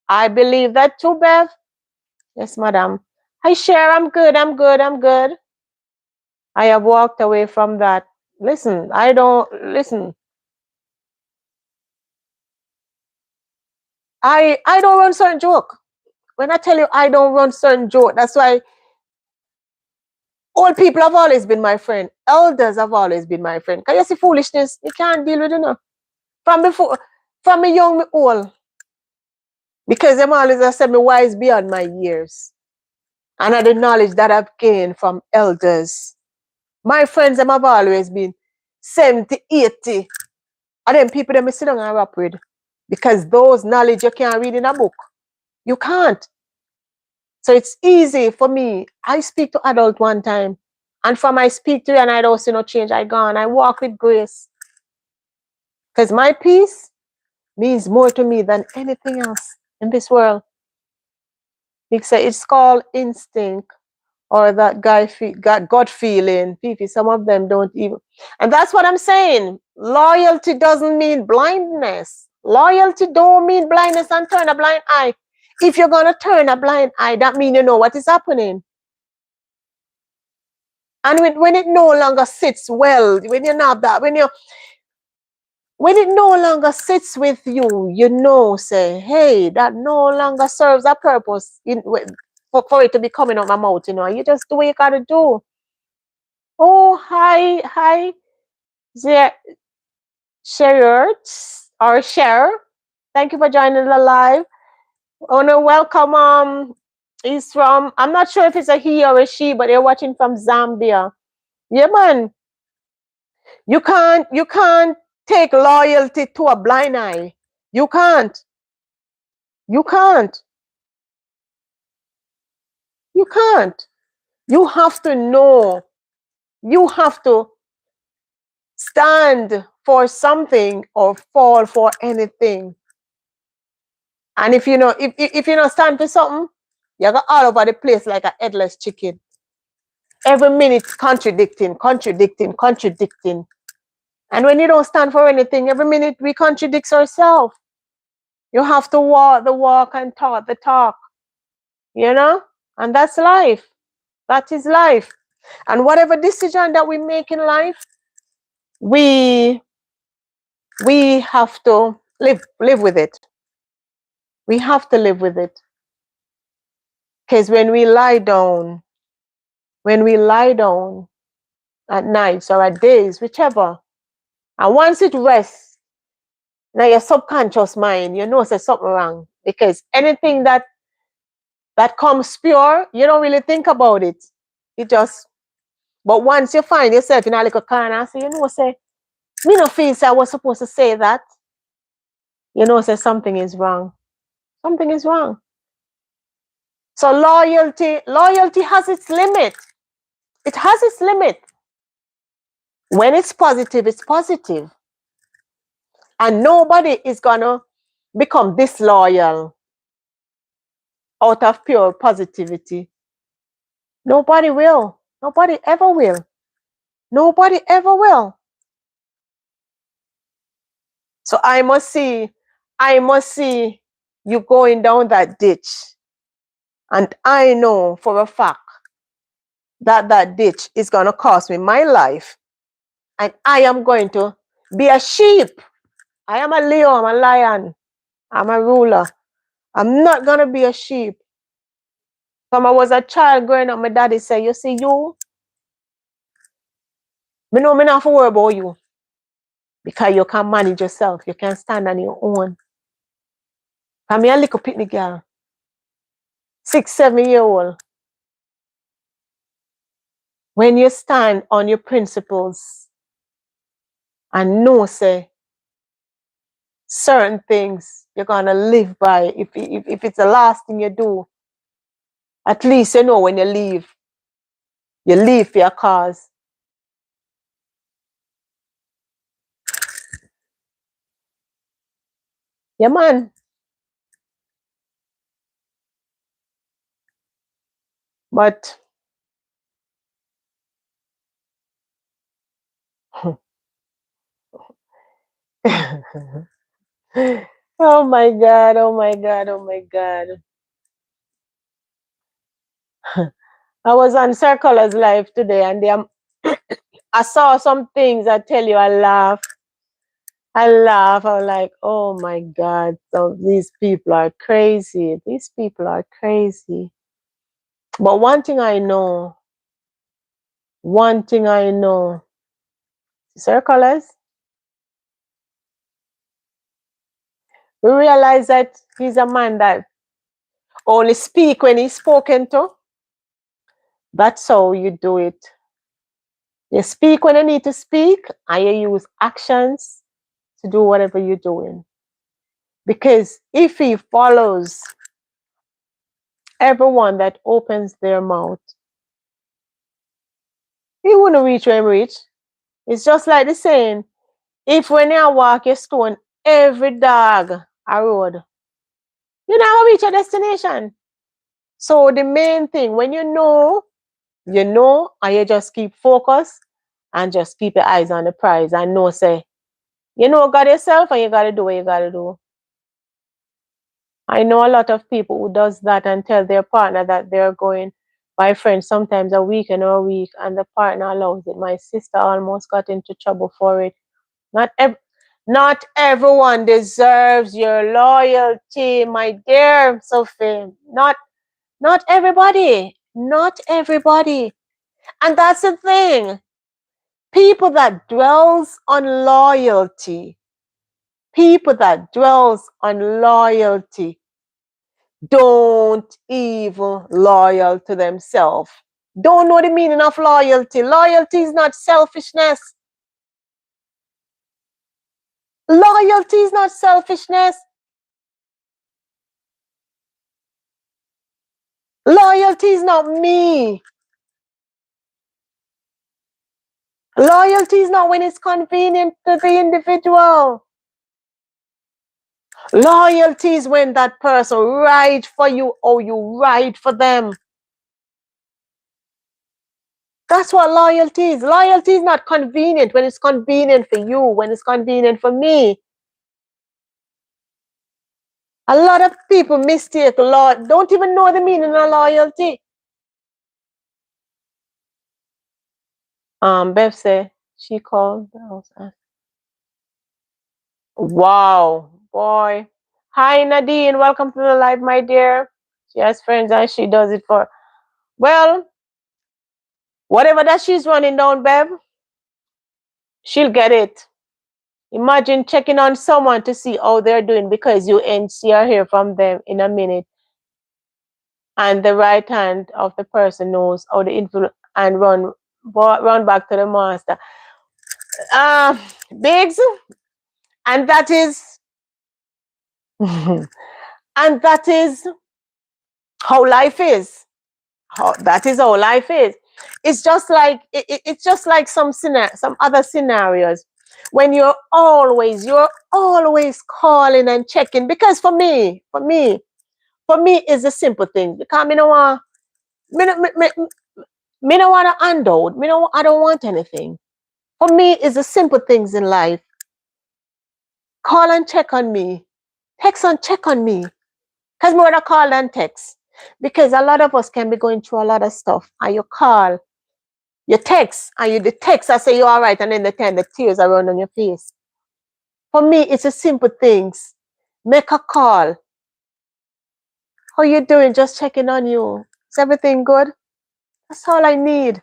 I believe that too, Bev. Yes, madam. Hi, Cher. I'm good. I'm good. I'm good. I have walked away from that. Listen, I don't listen. I don't run certain joke. When I tell you I don't run certain joke, that's why old people have always been my friend. Elders have always been my friend. Cause you see foolishness, you can't deal with it now. From me young, me old. Because them always have said me wise beyond my years. And I the knowledge that I've gained from elders. My friends them have always been 70, 80. And them people that me sit down and rap with. Because those knowledge you can't read in a book. You can't. So it's easy for me. I speak to adult one time. And from I speak to you and I don't see no change, I gone. I walk with grace. Because my peace means more to me than anything else in this world. It's called instinct, or that God feeling. People, some of them don't even. And that's what I'm saying. Loyalty doesn't mean blindness. Loyalty don't mean blindness and turn a blind eye. If you're going to turn a blind eye, that means you know what is happening. And when it no longer sits well, when you have that, when it no longer sits with you, say, hey, that no longer serves a purpose for it to be coming out my mouth, you just do what you gotta do. Oh, hi, there, Sherrod, or Cher. Thank you for joining the live. I want to welcome, he's from, I'm not sure if it's a he or a she, but they're watching from Zambia. Yeah, man. You can't take loyalty to a blind eye. You can't. You can't. You can't. You have to know. You have to stand for something or fall for anything. And if you not stand for something, you go all over the place like a headless chicken. Every minute contradicting, contradicting, contradicting. And when you don't stand for anything, every minute we contradict ourselves. You have to walk the walk and talk the talk. And that's life. That is life. And whatever decision that we make in life, we have to live with it. We have to live with it. Because when we lie down at nights or at days, whichever, and once it rests, now your subconscious mind, you know there's something wrong. Because anything that comes pure, you don't really think about it. It just, but once you find yourself in a little corner, so you know, say, me no feel say I was supposed to say that. You know, say something is wrong. Something is wrong. So loyalty has its limit. It has its limit. When it's positive, it's positive. And nobody is gonna become disloyal out of pure positivity. Nobody will. Nobody ever will. Nobody ever will. So I must see you going down that ditch. And I know for a fact that that ditch is going to cost me my life. And I am going to be a sheep. I am a Leo, I'm a lion, I'm a ruler. I'm not going to be a sheep. When I was a child growing up, my daddy said, you see, me know me not have to worry about you. Because you can manage yourself. You can stand on your own. I'm a little picnic girl. 6, 7 year old. When you stand on your principles and know, say, certain things you're gonna live by. If it's the last thing you do, at least you know when you leave for your cause. Yeah, man. But oh my God, oh my God, oh my God. I was on Circle's live today and I saw some things I tell you I laugh. I laugh. I was like, oh my God, so these people are crazy. These people are crazy. But one thing I know, Circles, we realize that he's a man that only speak when he's spoken to. That's how you do it. You speak when you need to speak, and you use actions to do whatever you're doing. Because if he follows everyone that opens their mouth, he wouldn't reach where he reach. It's just like the saying, if when you walk your stone every dog a road, you never reach your destination. So the main thing, when you know, and you just keep focused and just keep your eyes on the prize and know, say, you know, God yourself and you got to do what you got to do. I know a lot of people who does that and tell their partner that they're going by friends sometimes a weekend or a week and the partner allows it. My sister almost got into trouble for it. Not not everyone deserves your loyalty, my dear Sophie. Not everybody. Not everybody. And that's the thing. People that dwells on loyalty, people that dwells on loyalty don't even loyal to themselves. Don't know the meaning of loyalty. Loyalty is not selfishness. Loyalty is not selfishness. Loyalty is not me. Loyalty is not when it's convenient to the individual. Loyalty is when that person right for you or you right for them. That's what loyalty is. Loyalty is not convenient when it's convenient for you, when it's convenient for me. A lot of people mistake don't even know the meaning of loyalty. Bev said she called. I was asked. Wow, boy. Hi Nadine, welcome to the live, my dear. She has friends and she does it for, well, whatever that she's running down, Bev, she'll get it. Imagine checking on someone to see how they're doing because you ain't see or hear from them in a minute. And the right hand of the person knows how to influence and run back to the master. Uh, Biggs, and that is, and that is how life is. That is how life is. It's just like it's just like some other scenarios when you're always calling and checking. Because for me is a simple thing. Because me no want me, no- me no want to handout. I don't want anything. For me, it's the simple things in life. Call and check on me. Text and check on me. Because more than call than text. Because a lot of us can be going through a lot of stuff. And you call, you text, and you the text, I say you're all right, and then the tears are running on your face. For me, it's the simple things. Make a call. How you doing? Just checking on you. Is everything good? That's all I need.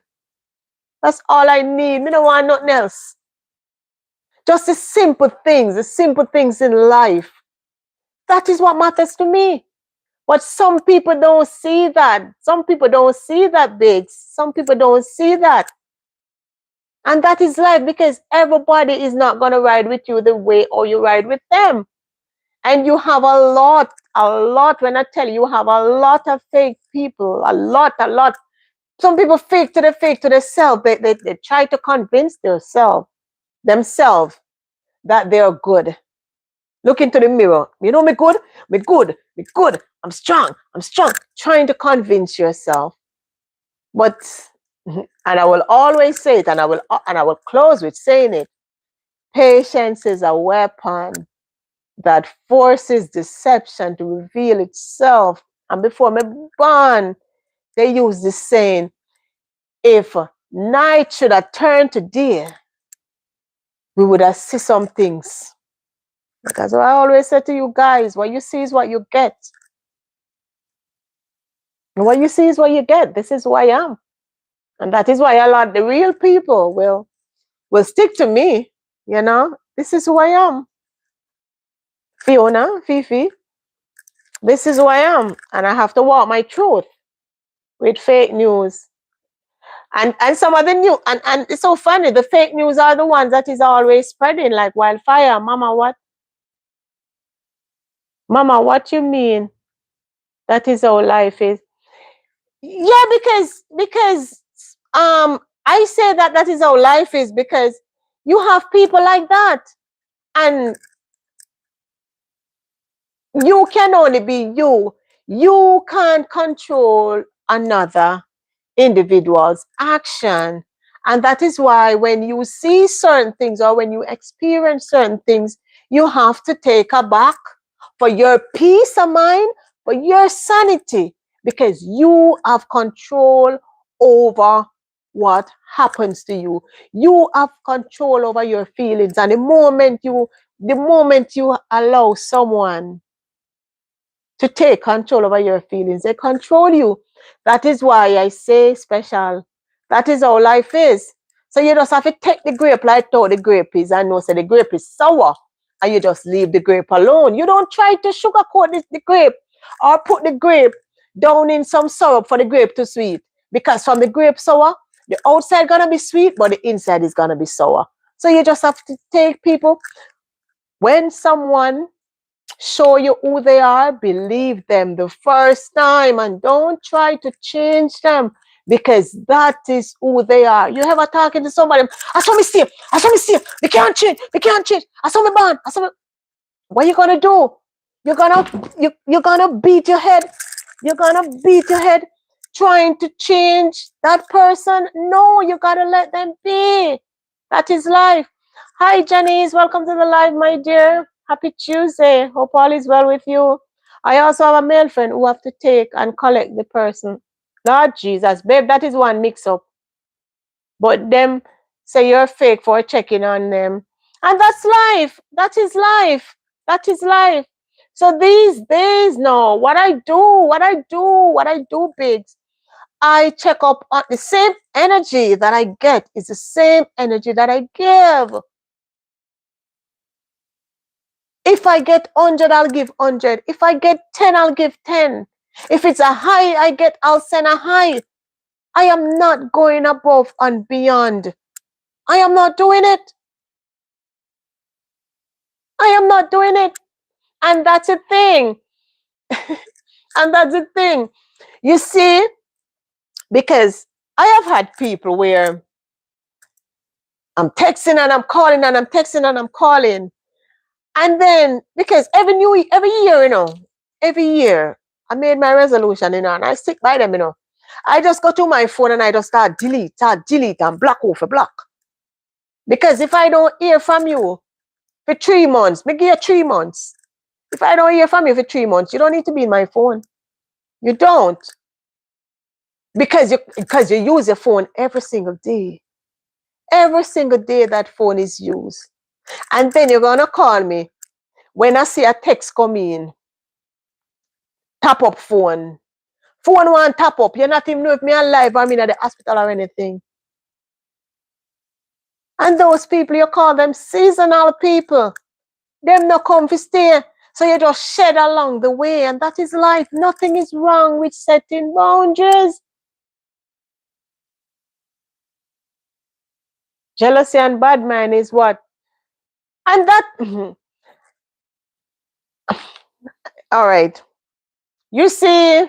That's all I need. Me don't want nothing else. Just the simple things in life. That is what matters to me. But some people don't see that. Some people don't see that, Biggs. Some people don't see that. And that is life because everybody is not going to ride with you the way or you ride with them. And you have a lot. When I tell you, you have a lot of fake people, a lot. Some people fake to themselves. They try to convince themselves that they're good. Look into the mirror. You know me good? Me good. Me good. I'm strong. I'm strong. Trying to convince yourself. But and I will always say it, and I will close with saying it. Patience is a weapon that forces deception to reveal itself. And before me born, they use this saying, if night should have turned to day, we would have seen some things. That's what I always say to you guys, what you see is what you get. And what you see is what you get. This is who I am. And that is why a lot of the real people will stick to me. This is who I am. Fiona, Fifi, this is who I am. And I have to walk my truth with fake news. And some of the new and it's so funny, the fake news are the ones that is always spreading like wildfire. Mama, what you mean? That is how life is. Yeah, because I say that is how life is because you have people like that. And you can only be you. You can't control another individual's action. And that is why when you see certain things or when you experience certain things, you have to take a back for your peace of mind, for your sanity, because you have control over what happens to you. You have control over your feelings. And the moment you allow someone to take control over your feelings, they control you. That is why I say special. That is how life is. So you just have to take the grape like how the grape is and know say the grape is sour and you just leave the grape alone. You don't try to sugarcoat the grape or put the grape down in some syrup for the grape to sweet. Because from the grape sour, the outside gonna be sweet, but the inside is gonna be sour. So you just have to take people. When someone show you who they are, believe them the first time and don't try to change them because that is who they are. You ever talking to somebody, I saw me see, they can't change, I saw me born, what you gonna do? You're gonna beat your head. You're gonna beat your head trying to change that person. No, you gotta let them be. That is life. Hi, Janice. Welcome to the live, my dear. Happy Tuesday. Hope all is well with you. I also have a male friend who have to take and collect the person. Lord Jesus, babe, that is one mix up. But them say you're fake for checking on them. And that's life. That is life. That is life. So these days now, what I do, Biggs, I check up on the same energy that I get is the same energy that I give. If I get 100, I'll give 100. If I get 10, I'll give 10. If it's a high I'll send a high. I am not going above and beyond. I am not doing it. I am not doing it. And that's a thing. And that's the thing. You see, because I have had people where I'm texting and I'm calling and I'm texting and I'm calling. And then, because every year, every year, I made my resolution, and I stick by them, I just go to my phone and I just start delete and block off a block. Because if I don't hear from you for 3 months, maybe 3 months. If I don't hear from you for 3 months, you don't need to be in my phone. You don't. Because you use your phone every single day. Every single day that phone is used. And then you're gonna call me when I see a text come in. Tap up phone. Phone one tap up. You're not even know if me alive or I'm in the hospital or anything. And those people, you call them seasonal people. Them not come to stay. So you just shed along the way. And that is life. Nothing is wrong with setting boundaries. Jealousy and bad mind is what? And that, all right. You see,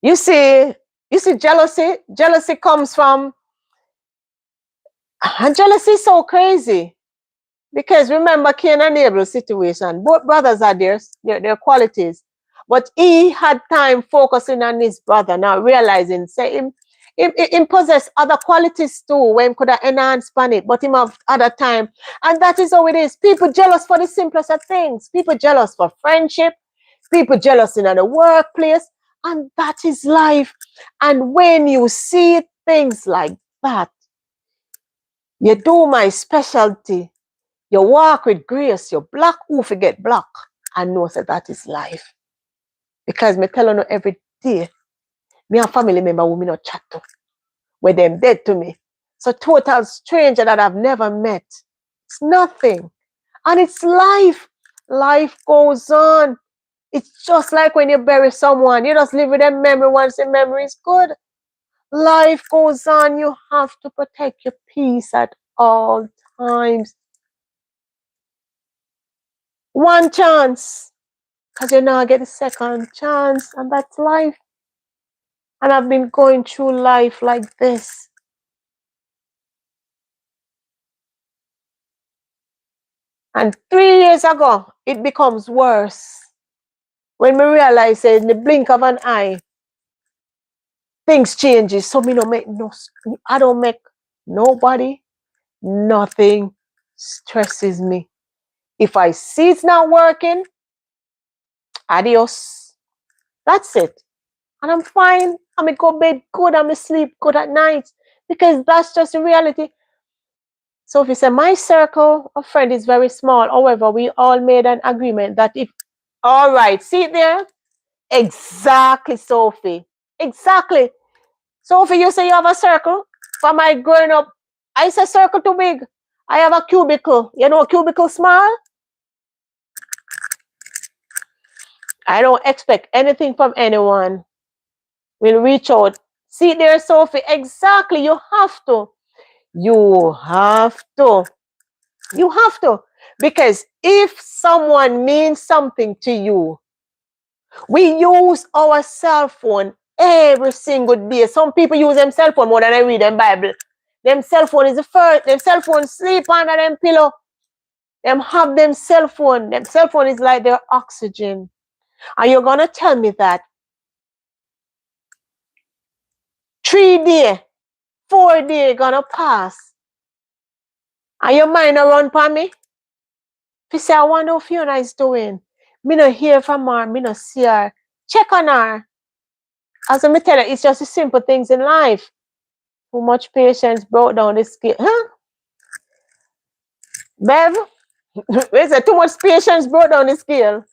you see, jealousy. Jealousy comes from, and jealousy is so crazy. Because remember Cain and Abel's situation, both brothers had their qualities. But he had time focusing on his brother, now realizing, say, him possess other qualities too, when he could have enhanced on it, but him have other time. And that is how it is. People jealous for the simplest of things. People jealous for friendship. People jealous in the workplace. And that is life. And when you see things like that, you do my specialty. You walk with grace, you block who forget block, and know that is life. Because me tell you every day, me and family member who me not chat to, where them dead to me. So total stranger that I've never met. It's nothing. And it's life. Life goes on. It's just like when you bury someone, you just live with them memory once the memory is good. Life goes on. You have to protect your peace at all times. One chance. Because you now get a second chance, and that's life. And I've been going through life like this. And 3 years ago, it becomes worse. When we realize in the blink of an eye, things changes. So I don't make nobody, nothing stresses me. If I see it's not working, adios. That's it. And I'm fine. I'm going to go bed good. I'm going to sleep good at night. Because that's just the reality. So if you say my circle of friends is very small, however, we all made an agreement that if, all right, see it there? Exactly, Sophie. Exactly. Sophie, you say you have a circle? For my growing up, I say circle too big. I have a cubicle. You know, a cubicle small? I don't expect anything from anyone. We'll reach out. See there, Sophie? Exactly. You have to. You have to. You have to. Because if someone means something to you, we use our cell phone every single day. Some people use them cell phone more than I read them Bible. Them cell phone is the first. Them cell phone sleep under them pillow. Them have them cell phone. Them cell phone is like their oxygen. And you're going to tell me that 3 day, 4 day gonna pass. And your mind a run for me? If you say, I wonder how Fiona is doing. Me no hear from her, me no see her. Check on her. As I tell you, it's just the simple things in life. Too much patience brought down the scale. Huh? Bev, they say too much patience brought down the scale.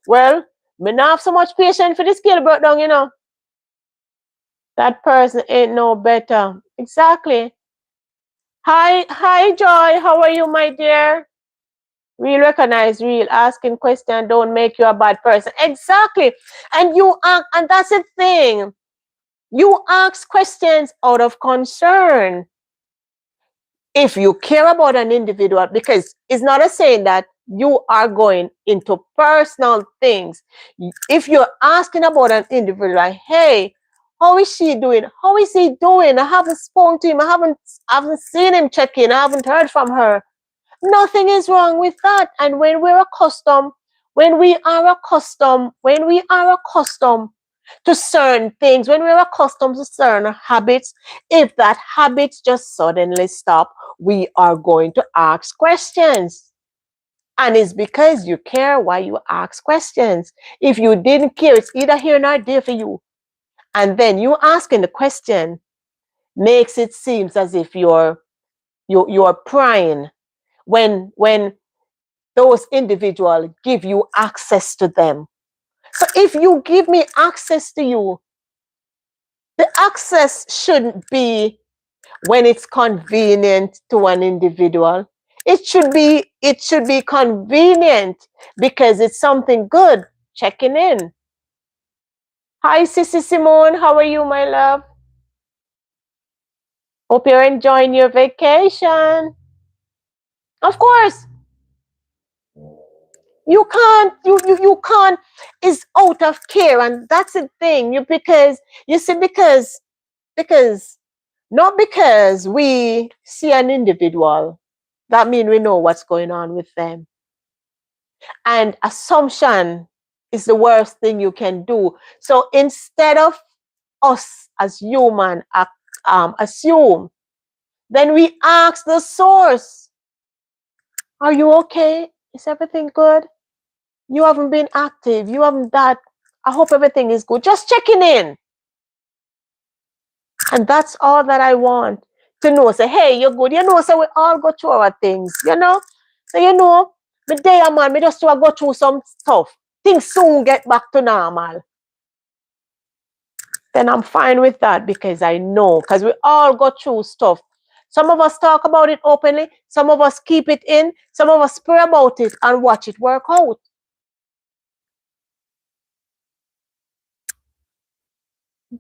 Well, me not have so much patience for the scale brought down, you know. That person ain't no better. Exactly. Hi, Joy. How are you, my dear? Real recognize real. Asking question don't make you a bad person. Exactly. And that's the thing. You ask questions out of concern. If you care about an individual, because it's not a saying that you are going into personal things. If you're asking about an individual, like, hey, how is she doing? How is he doing? I haven't spoken to him. I haven't seen him check in. I haven't heard from her. Nothing is wrong with that. And when we are accustomed to certain things, when we're accustomed to certain habits, if that habits just suddenly stop, we are going to ask questions. And it's because you care why you ask questions. If you didn't care, it's either here or there for you. And then you asking the question makes it seem as if you're prying when those individuals give you access to them. So if you give me access to you, the access shouldn't be when it's convenient to an individual. It should be convenient because it's something good. Checking in. Hi, Sissy Simone. How are you, my love? Hope you're enjoying your vacation. Of course, you can't. It's out of care, and that's the thing. Because not because we see an individual, that means we know what's going on with them. And assumption is the worst thing you can do. So instead of us as human assume, then we ask the source, are you okay? Is everything good? You haven't been active. You haven't that. I hope everything is good. Just checking in. And that's all that I want to know. Say, hey, you're good. So we all go through our things. So me day a man, me just to go through some stuff. Things soon get back to normal. Then I'm fine with that because I know, because we all go through stuff. Some of us talk about it openly, some of us keep it in, some of us pray about it and watch it work out.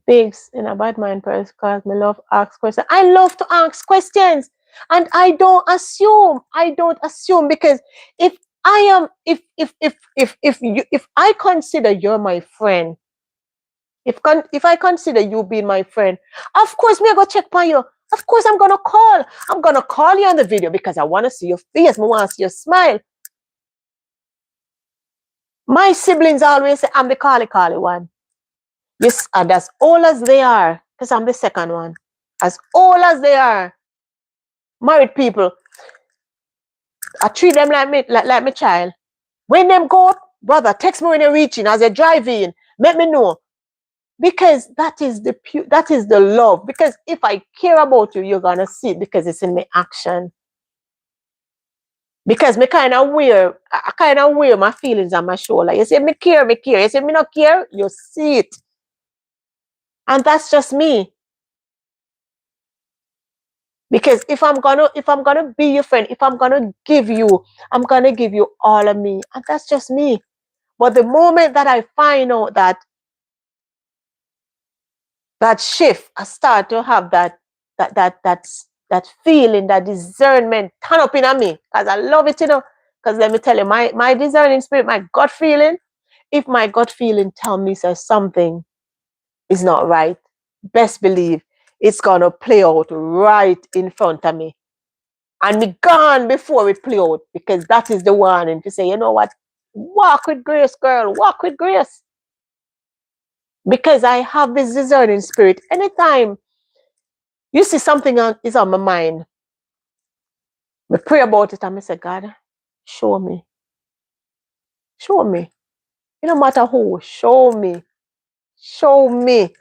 Bigs in a bad mind person because me love ask questions. I love to ask questions and I don't assume. I don't assume because if I am if I consider you're my friend, if I consider you being my friend, of course me I go check on you. Of course I'm gonna call. I'm gonna call you on the video because I want to see your face. I want to see your smile. My siblings always say I'm the cally one. Yes, and as old as they are, because I'm the second one. As old as they are, married people, I treat them like my child. When them go, brother, text me when you're reaching as you're driving. Let me know. Because that is the love. Because if I care about you, you're gonna see it because it's in my action. Because me I kind of wear my feelings on my shoulder. You say me care, me care. You say me not care, you see it. And that's just me. Because if I'm gonna be your friend, if I'm gonna give you all of me. And that's just me. But the moment that I find out that shift, I start to have that feeling, that discernment turn up in me. Because I love it. Because let me tell you, my discerning spirit, my gut feeling, if my gut feeling tell me says something is not right, best believe it's gonna play out right in front of me. And me gone before it play out because that is the warning to say, you know what? Walk with grace, girl. Walk with grace. Because I have this discerning spirit. Anytime you see something is on my mind, I pray about it and I say, God, show me. Show me. It no matter who, show me. Show me.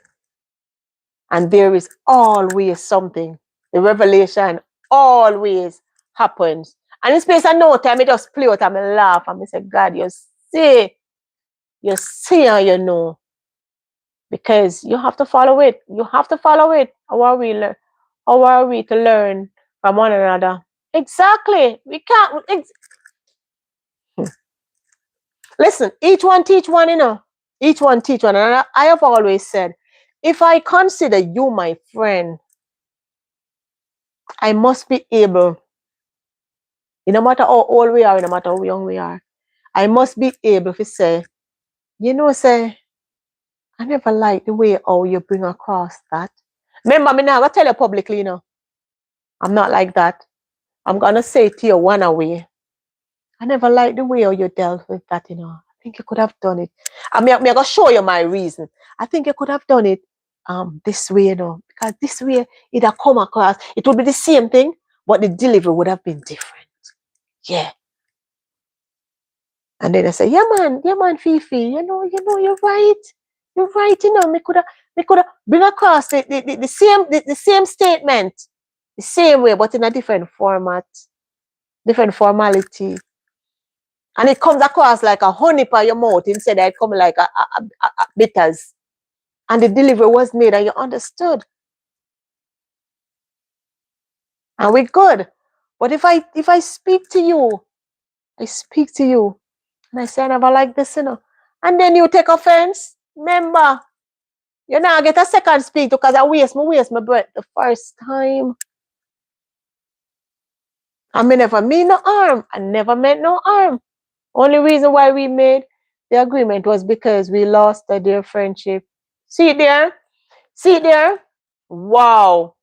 And there is always something. The revelation always happens. And in space of no time, I just play out and I laugh and I say, God, you see and you know. Because you have to follow it. You have to follow it. How are we to learn from one another? Exactly. We can't. Listen, each one teach one, you know. Each one teach one. And I have always said, if I consider you my friend, I must be able, no matter how old we are, no matter how young we are, I must be able to say, say, I never like the way how you bring across that. Remember, me now, I tell you publicly, I'm not like that. I'm gonna say to you one away. I never liked the way how you dealt with that, I think you could have done it. I'm gonna show you my reason. I think you could have done it this way, because this way it have come across. It would be the same thing, but the delivery would have been different. Yeah. And then I say, yeah, man, Fifi, you're right. You're right, me could have bring across the same statement, the same way, but in a different format, different formality. And it comes across like a honey by your mouth instead of it coming like a bitters. And the delivery was made and you understood. And we're good. But if I speak to you, and I say I never like this, and then you take offense, remember, you now get a second speak because I waste my breath the first time. I never mean no harm. I never meant no harm. Only reason why we made the agreement was because we lost a dear friendship. See it there? See it there? Wow.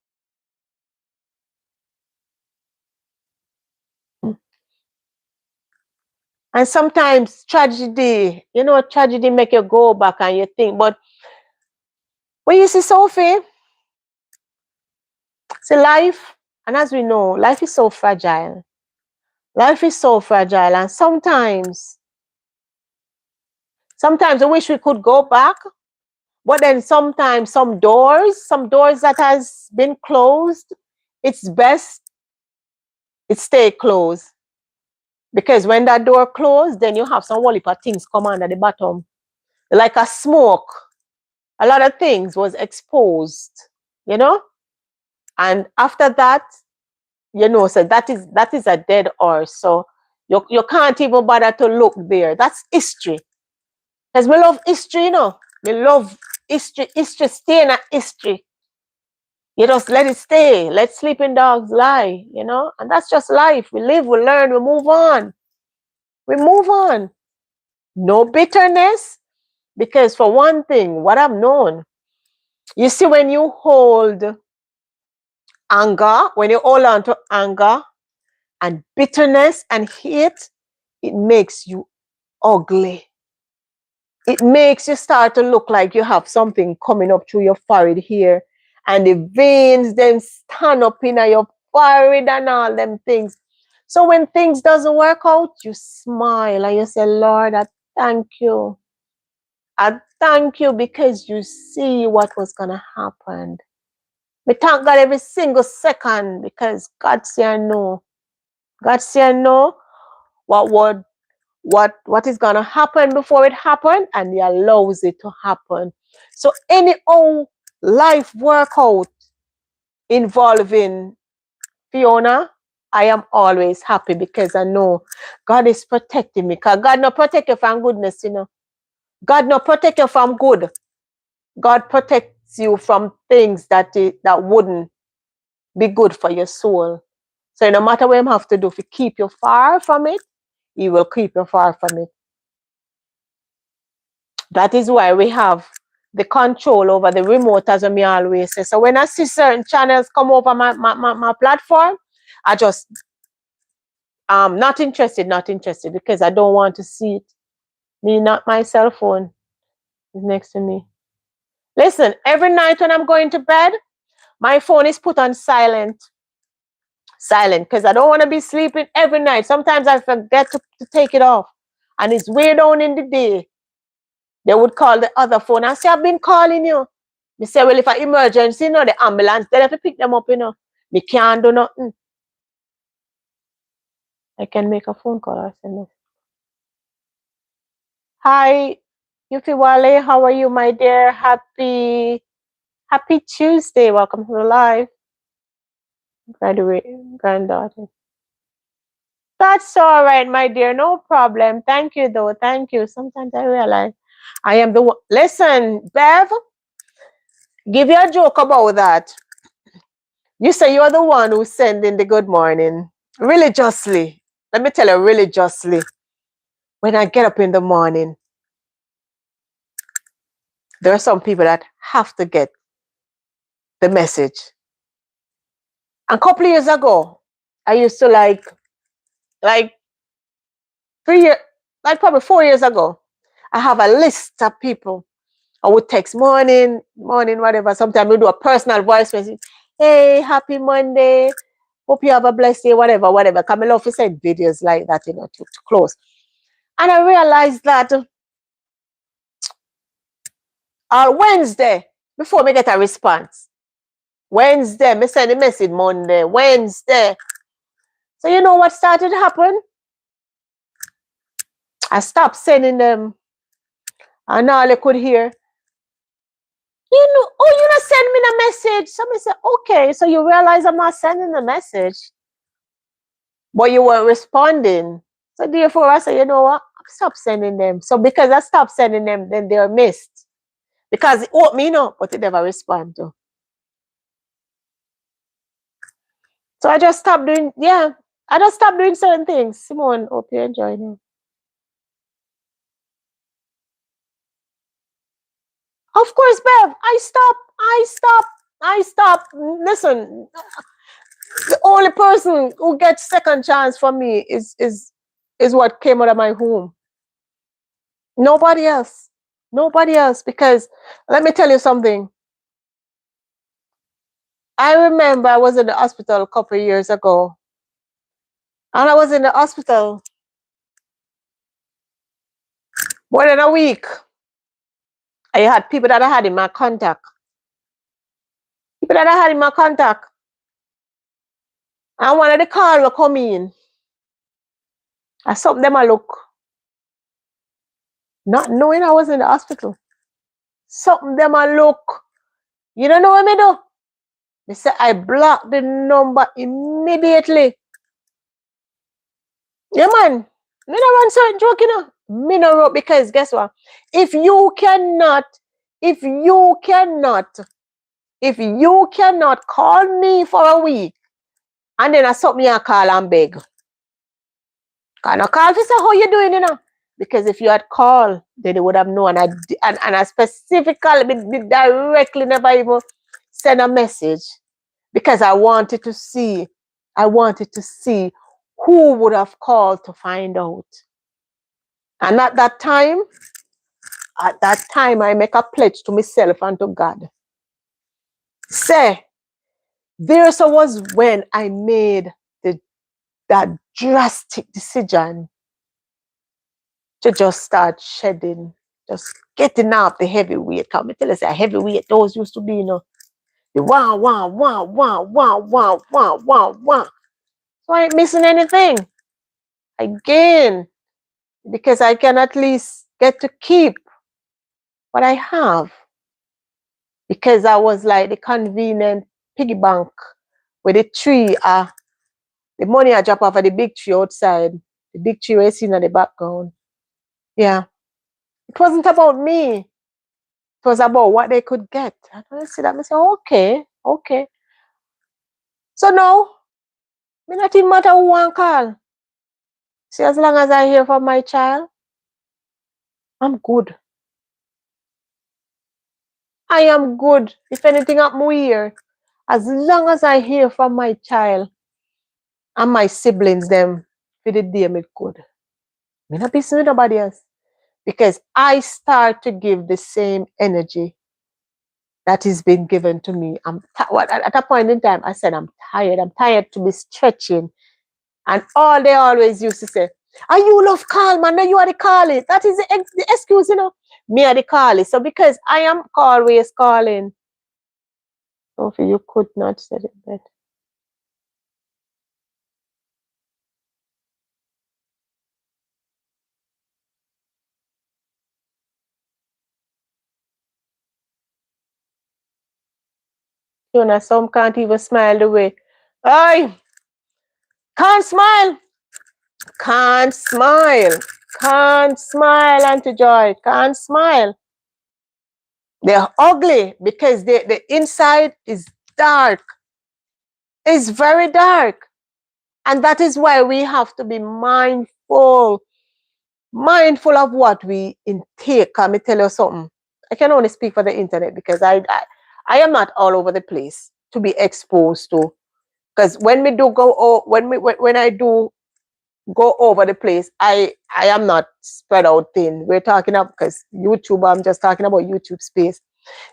And sometimes tragedy, tragedy make you go back and you think. But when you see Sophie, see life, and as we know, life is so fragile. Life is so fragile. And sometimes I wish we could go back. But then sometimes some doors that has been closed, it's best it stay closed. Because when that door closed, then you have some whole heap of things come under the bottom. Like a smoke. A lot of things was exposed, And after that, so that is a dead horse. So you can't even bother to look there. That's history. Because we love history, We love history. History, stay in a history. You just let it stay. Let sleeping dogs lie, And that's just life. We live, we learn, we move on. We move on. No bitterness. Because for one thing, what I've known, you see, when you hold anger, when you hold on to anger and bitterness and hate, it makes you ugly. It makes you start to look like you have something coming up through your forehead here. And the veins then stand up in your forehead and all them things. So when things doesn't work out, you smile and you say, Lord, I thank you. I thank you because you see what was going to happen. We thank God every single second because God say no. God say no. What is going to happen before it happens, and He allows it to happen. So any old life workout involving Fiona, I am always happy because I know God is protecting me. Because God not protect you from goodness, God not protect you from good. God protects you from things that wouldn't be good for your soul. So no matter what you have to do to keep you far from it, He will keep you far from it. That is why we have the control over the remote, as I always say. So when I see certain channels come over my platform, I just not interested because I don't want to see it. Not my cell phone is next to me. Listen, every night when I'm going to bed, my phone is put on silent. Silent, because I don't want to be sleeping every night. Sometimes I forget to take it off. And it's way down in the day. They would call the other phone. I say, I've been calling you. Me say, well, if an emergency, the ambulance, they have to pick them up, Me can't do nothing. I can make a phone call or send it. Hi, Yufiwale, how are you, my dear? Happy Tuesday. Welcome to the live. Granddaughter. That's all right, my dear. No problem. Thank you, though. Thank you. Sometimes I realize I am the one. Listen, Bev, give you a joke about that. You say you're the one who's sending the good morning religiously. Let me tell you, religiously. When I get up in the morning, there are some people that have to get the message. And a couple of years ago, I used to like 3 years, like probably 4 years ago, I have a list of people. I would text morning, whatever. Sometimes we do a personal voice message. Hey, happy Monday. Hope you have a blessed day, whatever. Come I love to send videos like that, to close. And I realized that on Wednesday, before me get a response, Wednesday, me send a message Monday, Wednesday. So you know what started to happen? I stopped sending them. And all I could hear, oh, you not send me the message. Somebody said, okay, so you realize I'm not sending the message. But you weren't responding. So therefore I said, you know what? Stop sending them. So because I stopped sending them, then they're missed. Because it opened me up, but it never respond to. So I just stopped doing, I just stopped doing certain things. Simone, hope you enjoyed it. Of course, Bev, I stop. Listen, the only person who gets second chance from me is what came out of my womb. Nobody else. Nobody else. Because let me tell you something. I remember I was in the hospital a couple of years ago. And I was in the hospital more than a week. I had people that I had in my contact. And one of the call will come in. I saw them a look. Not knowing I was in the hospital. Something them a look. You don't know what me do? They say I blocked the number immediately. Yeah, man. Me no run certain joke, Me no wrote because guess what? If you cannot call me for a week, and then I saw me a call and beg. Can I call to say how you doing, Because if you had called, then they would have known. And I specifically directly never even send a message because I wanted to see who would have called to find out. And at that time, I make a pledge to myself and to God. Say, this was when I made that drastic decision to just start shedding, just getting out the heavy weight. Come me tell you, say heavy weight, those used to be, the wow. So I ain't missing anything. Again, because I can at least get to keep what I have. Because I was like the convenient piggy bank with the tree, the money I drop off of the big tree outside, the big tree we're seeing in the background. Yeah. It wasn't about me. It was about what they could get. And I see that, I say, okay. So now, me not even matter who one call. See, as long as I hear from my child, I'm good. I am good. If anything happen here, as long as I hear from my child and my siblings, them, for the day, me good. Me not busy with nobody else. Because I start to give the same energy that is being given to me. At a point in time, I said, I'm tired. I'm tired to be stretching. And all they always used to say, are you love call, man? No, you are the calling. That is the excuse, Me are the calling. So because I am always calling, Sophie, you could not say it better. Fiona, some can't even smile the way. I can't smile. Can't smile. Can't smile, Auntie Joy. Can't smile. They're ugly because the inside is dark. It's very dark. And that is why we have to be mindful of what we intake. Let me tell you something. I can only speak for the internet because I am not all over the place to be exposed to. Because when we do go, when I do go over the place, I am not spread out thin. We're talking about, because YouTube, I'm just talking about YouTube space.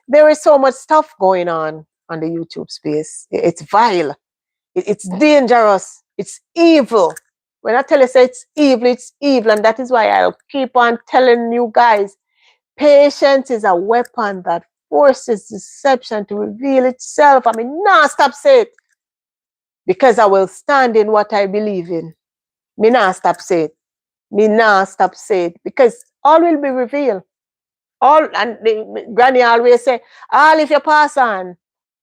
There is so much stuff going on the YouTube space. It's vile. It's dangerous. It's evil. When I tell you say it's evil, and that is why I'll keep on telling you guys, patience is a weapon that forces deception to reveal itself. I mean, nah, stop say it. Because I will stand in what I believe in. Me nah stop say it. Me nah stop say it. Because all will be revealed. All, and Granny always say, all if you pass on,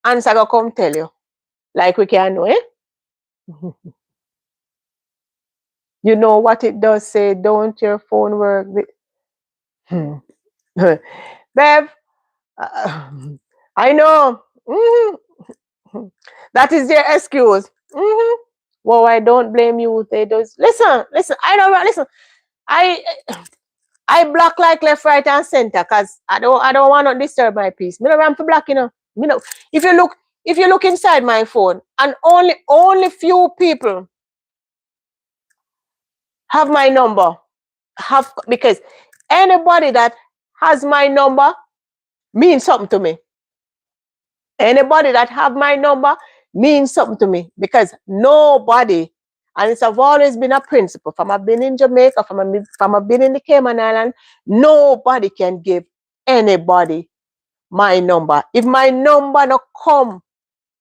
answer go come tell you. Like we can know, eh? You know what it does say, don't your phone work? Bev, uh, I know. That is their excuse. Well, I don't blame you. They just listen. I don't listen. I I block like left, right, and center because I don't want to disturb my peace. Me no ram for block, you know. Me no. If you look inside my phone, and only few people have my number. Have, because anybody that has my number means something to me. Anybody that have my number means something to me, because nobody, and it's have always been a principle from I've been in Jamaica, from I've been in the Cayman Island, nobody can give anybody my number. If my number not come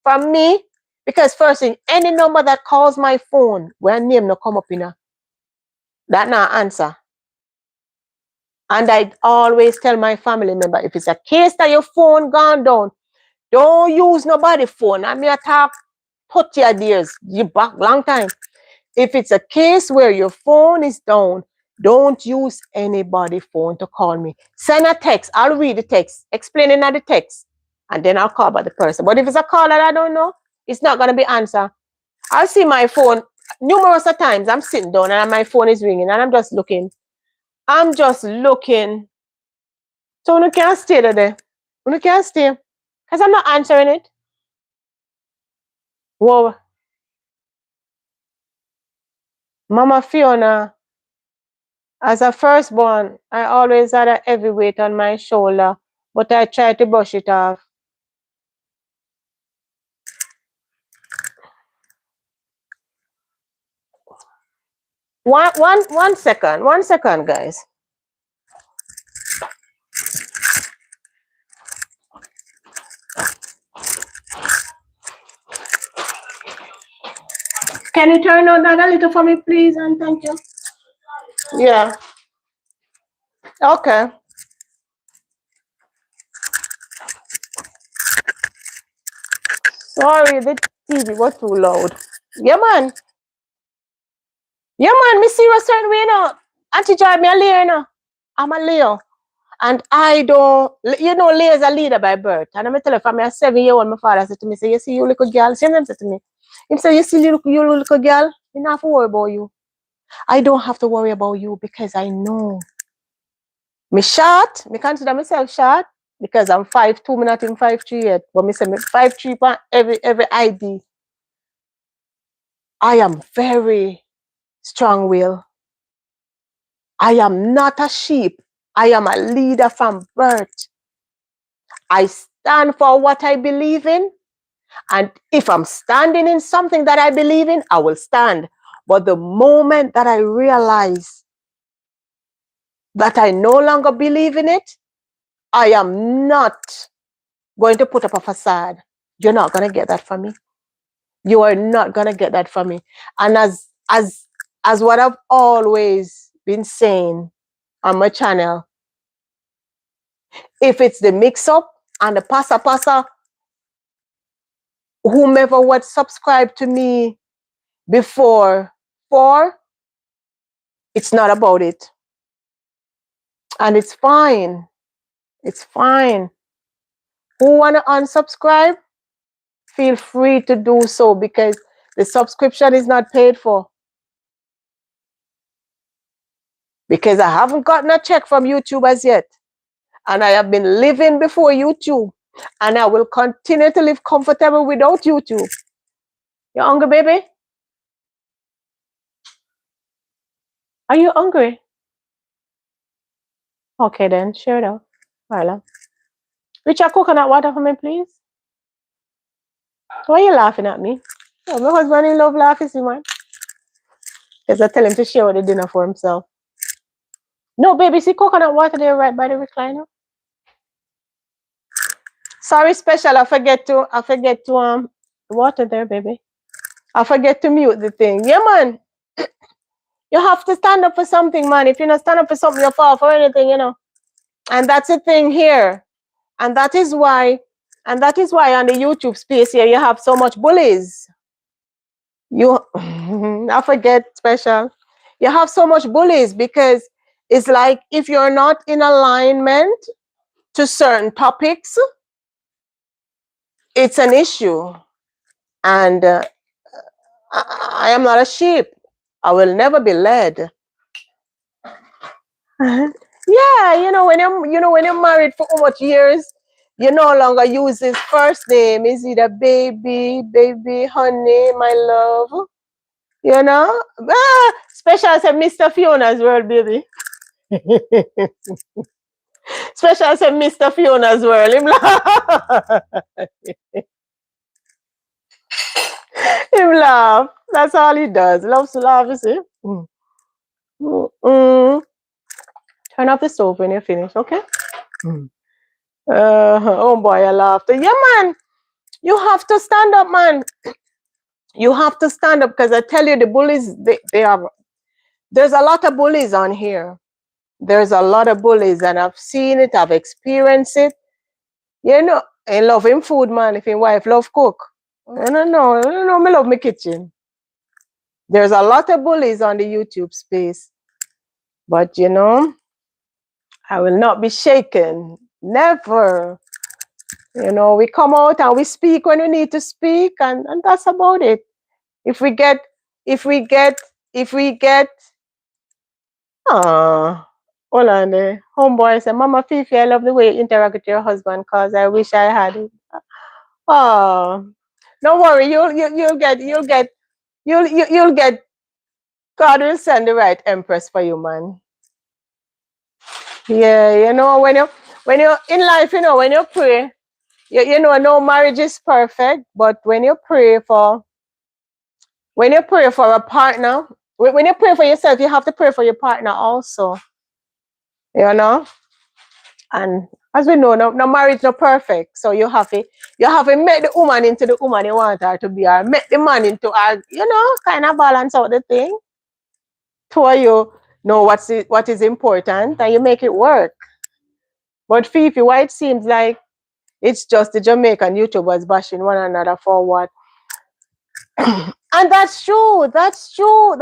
from me, because first thing, any number that calls my phone, where name not come up in that not answer. And I always tell my family member, if it's a case that your phone gone down, don't use nobody phone. I mean, I talk 30 years, you back long time. If it's a case where your phone is down, don't use anybody phone to call me. Send a text. I'll read the text, explaining the text, and then I'll call back the person. But if it's a call that I don't know, it's not going to be answered. I'll see my phone numerous of times. I'm sitting down and my phone is ringing and I'm just looking. I'm just looking. So you can't stay there. You can't stay. Because I'm not answering it. Whoa. Mama Fiona, as a firstborn, I always had a heavy weight on my shoulder, but I tried to brush it off. One second, guys. Can you turn on that a little for me, please, and thank you? Yeah. Okay. Sorry, the TV was too loud. Yeah, man. Yeah, man. Me serious certain way, you know. Auntie Joy, me a Leo, you know. I'm a Leo. And I don't, Leo is a leader by birth. And I'm tell you, from a 7-year-old, my father said to me, say, you see, you little girl. Same them said to me. He said, you see, you little girl, you don't have to worry about you. I don't have to worry about you because I know. Me short, me consider myself short because I'm 5'2", me not even 5'3" yet. But me say me 5'3" on every ID. I am very strong-willed. I am not a sheep. I am a leader from birth. I stand for what I believe in. And if I'm standing in something that I believe in, I will stand. But the moment that I realize that I no longer believe in it, I am not going to put up a facade. You're not gonna get that from me. You are not gonna get that from me. And as what I've always been saying on my channel, if it's the mix up and the pasa, whomever would subscribe to me before 4, it's not about it. And it's fine. It's fine. Who wanna unsubscribe? Feel free to do so because the subscription is not paid for. Because I haven't gotten a check from YouTube as yet. And I have been living before YouTube. And I will continue to live comfortable without YouTube. You hungry, baby? Are you hungry? Okay then, share it out. All right, love. Richard, coconut water for me, please. Why are you laughing at me? Oh, my husband in love laughing, see, man. Because I tell him to share the dinner for himself. No, baby, see coconut water there right by the recliner. Sorry, special. I forget to water there, baby. I forget to mute the thing. Yeah, man. You have to stand up for something, man. If you not stand up for something, you fall for anything, you know. And that's the thing here. And that is why on the YouTube space here you have so much bullies. You I forget special. You have so much bullies because it's like if you're not in alignment to certain topics, it's an issue. And I am not a sheep. I will never be led. Yeah, when you're married for how much years, you no longer use his first name. Is either baby, honey, my love. You know? Special as Mr. Fiona's world, baby. Special as Mr. Fiona's world. Him laugh. Him laugh. That's all he does. Loves to laugh, you see. Mm. Turn off the stove when you're finished, okay? Oh boy, I laughed. Yeah, man. You have to stand up, man. You have to stand up because I tell you, the bullies, they are. There's a lot of bullies on here. There's a lot of bullies, and I've seen it. I've experienced it. You know, I love him food, man. If your wife love cook, I don't know. Me love my kitchen. There's a lot of bullies on the YouTube space, but I will not be shaken. Never. We come out and we speak when we need to speak, and that's about it. If we get, hold on there. Homeboy said, Mama Fifi, I love the way you interact with your husband because I wish I had it. Oh, don't worry, you'll get, God will send the right empress for you, man. Yeah, when you're in life, when you pray, no marriage is perfect, but when you pray for a partner, when you pray for yourself, you have to pray for your partner also. And as we know, no marriage no perfect. So you have to make the woman into the woman you want her to be, or make the man into her, kind of balance out the thing. To you know what is important and you make it work. But Fifi, why it seems like it's just the Jamaican YouTubers bashing one another for what? And that's true. That's true,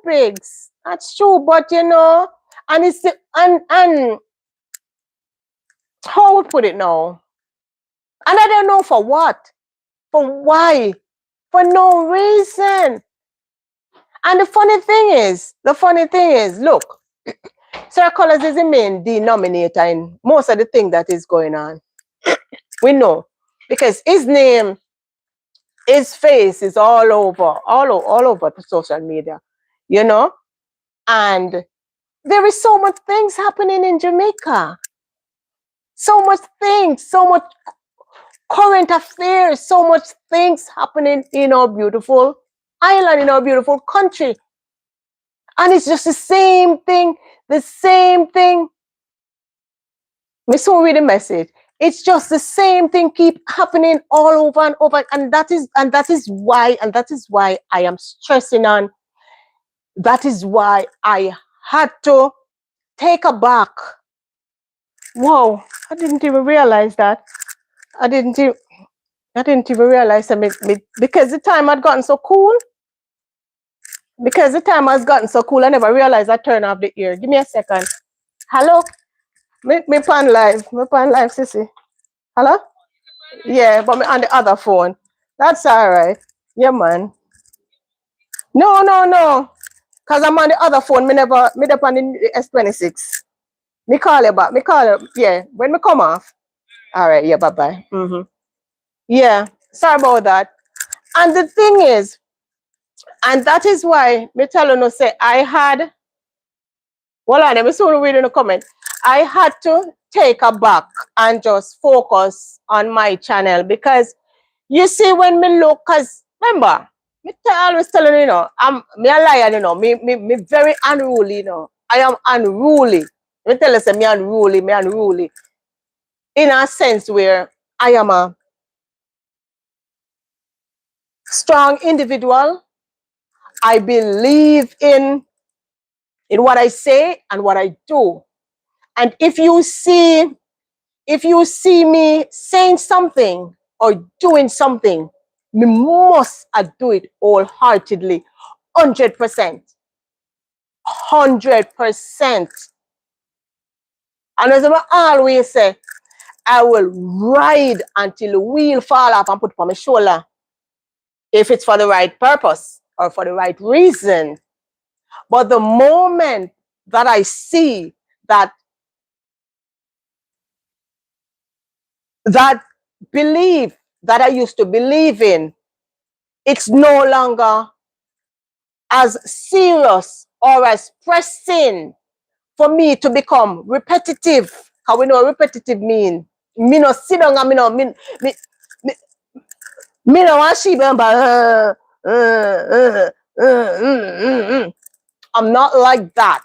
pigs. That's true. But and it's and how would put it now? And I don't know for what. For why? For no reason. And the funny thing is, look, Sir Colors is the main denominator in most of the thing that is going on. We know. Because his name, his face is all over the social media, And there is so much things happening in Jamaica. So much things, so much current affairs, so much things happening in our beautiful island, in our beautiful country. And it's just the same thing. Me so read the message. It's just the same thing keep happening all over and over. And that is why I am stressing on. That is why I had to take a back. Whoa, I didn't even realize that. I didn't even I didn't even realize that because the time had gotten so cool. Because the time has gotten so cool, I never realized I turned off the ear. Give me a second. Hello? Me pan live. Me pan live, sissy. Hello? Yeah, but me on the other phone. That's all right. Yeah, man. No, no, no. Because I'm on the other phone. Me up on the S26. Me call you back. Me call you. Yeah, when me come off. All right, yeah, bye-bye. Yeah, sorry about that. And the thing is, and that is why me tell you no say I had, well, let me soon read in the comment. I had to take a back and just focus on my channel because you see when me look, cause remember, always telling you, I'm me a liar, me very unruly, I am unruly. Me tell you say me unruly. In a sense where I am a strong individual. I believe in what I say and what I do. And if you see me saying something or doing something, me must do it wholeheartedly, 100%. 100%. And as I always say, I will ride until the wheel fall off and put it on my shoulder. If it's for the right purpose or for the right reason. But the moment that I see that belief that I used to believe in, it's no longer as serious or as pressing for me to become repetitive. How we know what repetitive mean? Me no sit down and me no want she remember. I'm not like that.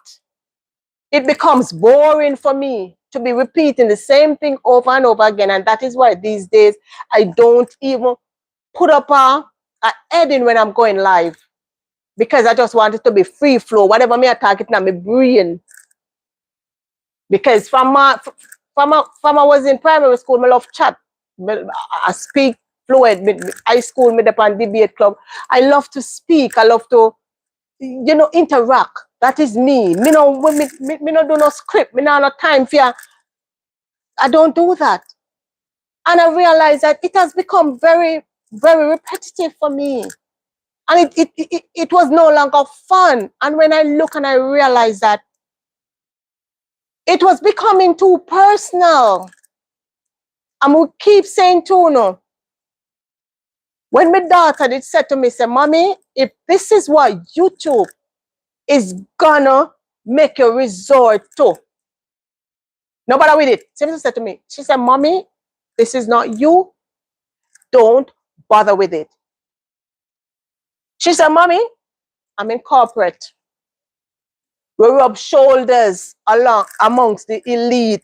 It becomes boring for me to be repeating the same thing over and over again. And that is why these days I don't even put up a heading when I'm going live. Because I just want it to be free flow. Whatever me attack it now, me brain. Because from I was in primary school, I love chat. I speak fluent. High school, me on debate club. I love to speak. I love to, interact. That is me. Me no do no script. Me no time for. I don't do that. And I realized that it has become very, very repetitive for me. And it was no longer fun. And when I look and I realize that it was becoming too personal. And we keep saying too, no. When my daughter did say to me, say, Mommy, if this is what YouTube is gonna make you resort to, nobody with it. She said to me, she said, Mommy, this is not you. Don't bother with it. She said, Mommy, I'm in corporate. We rub shoulders along amongst the elite.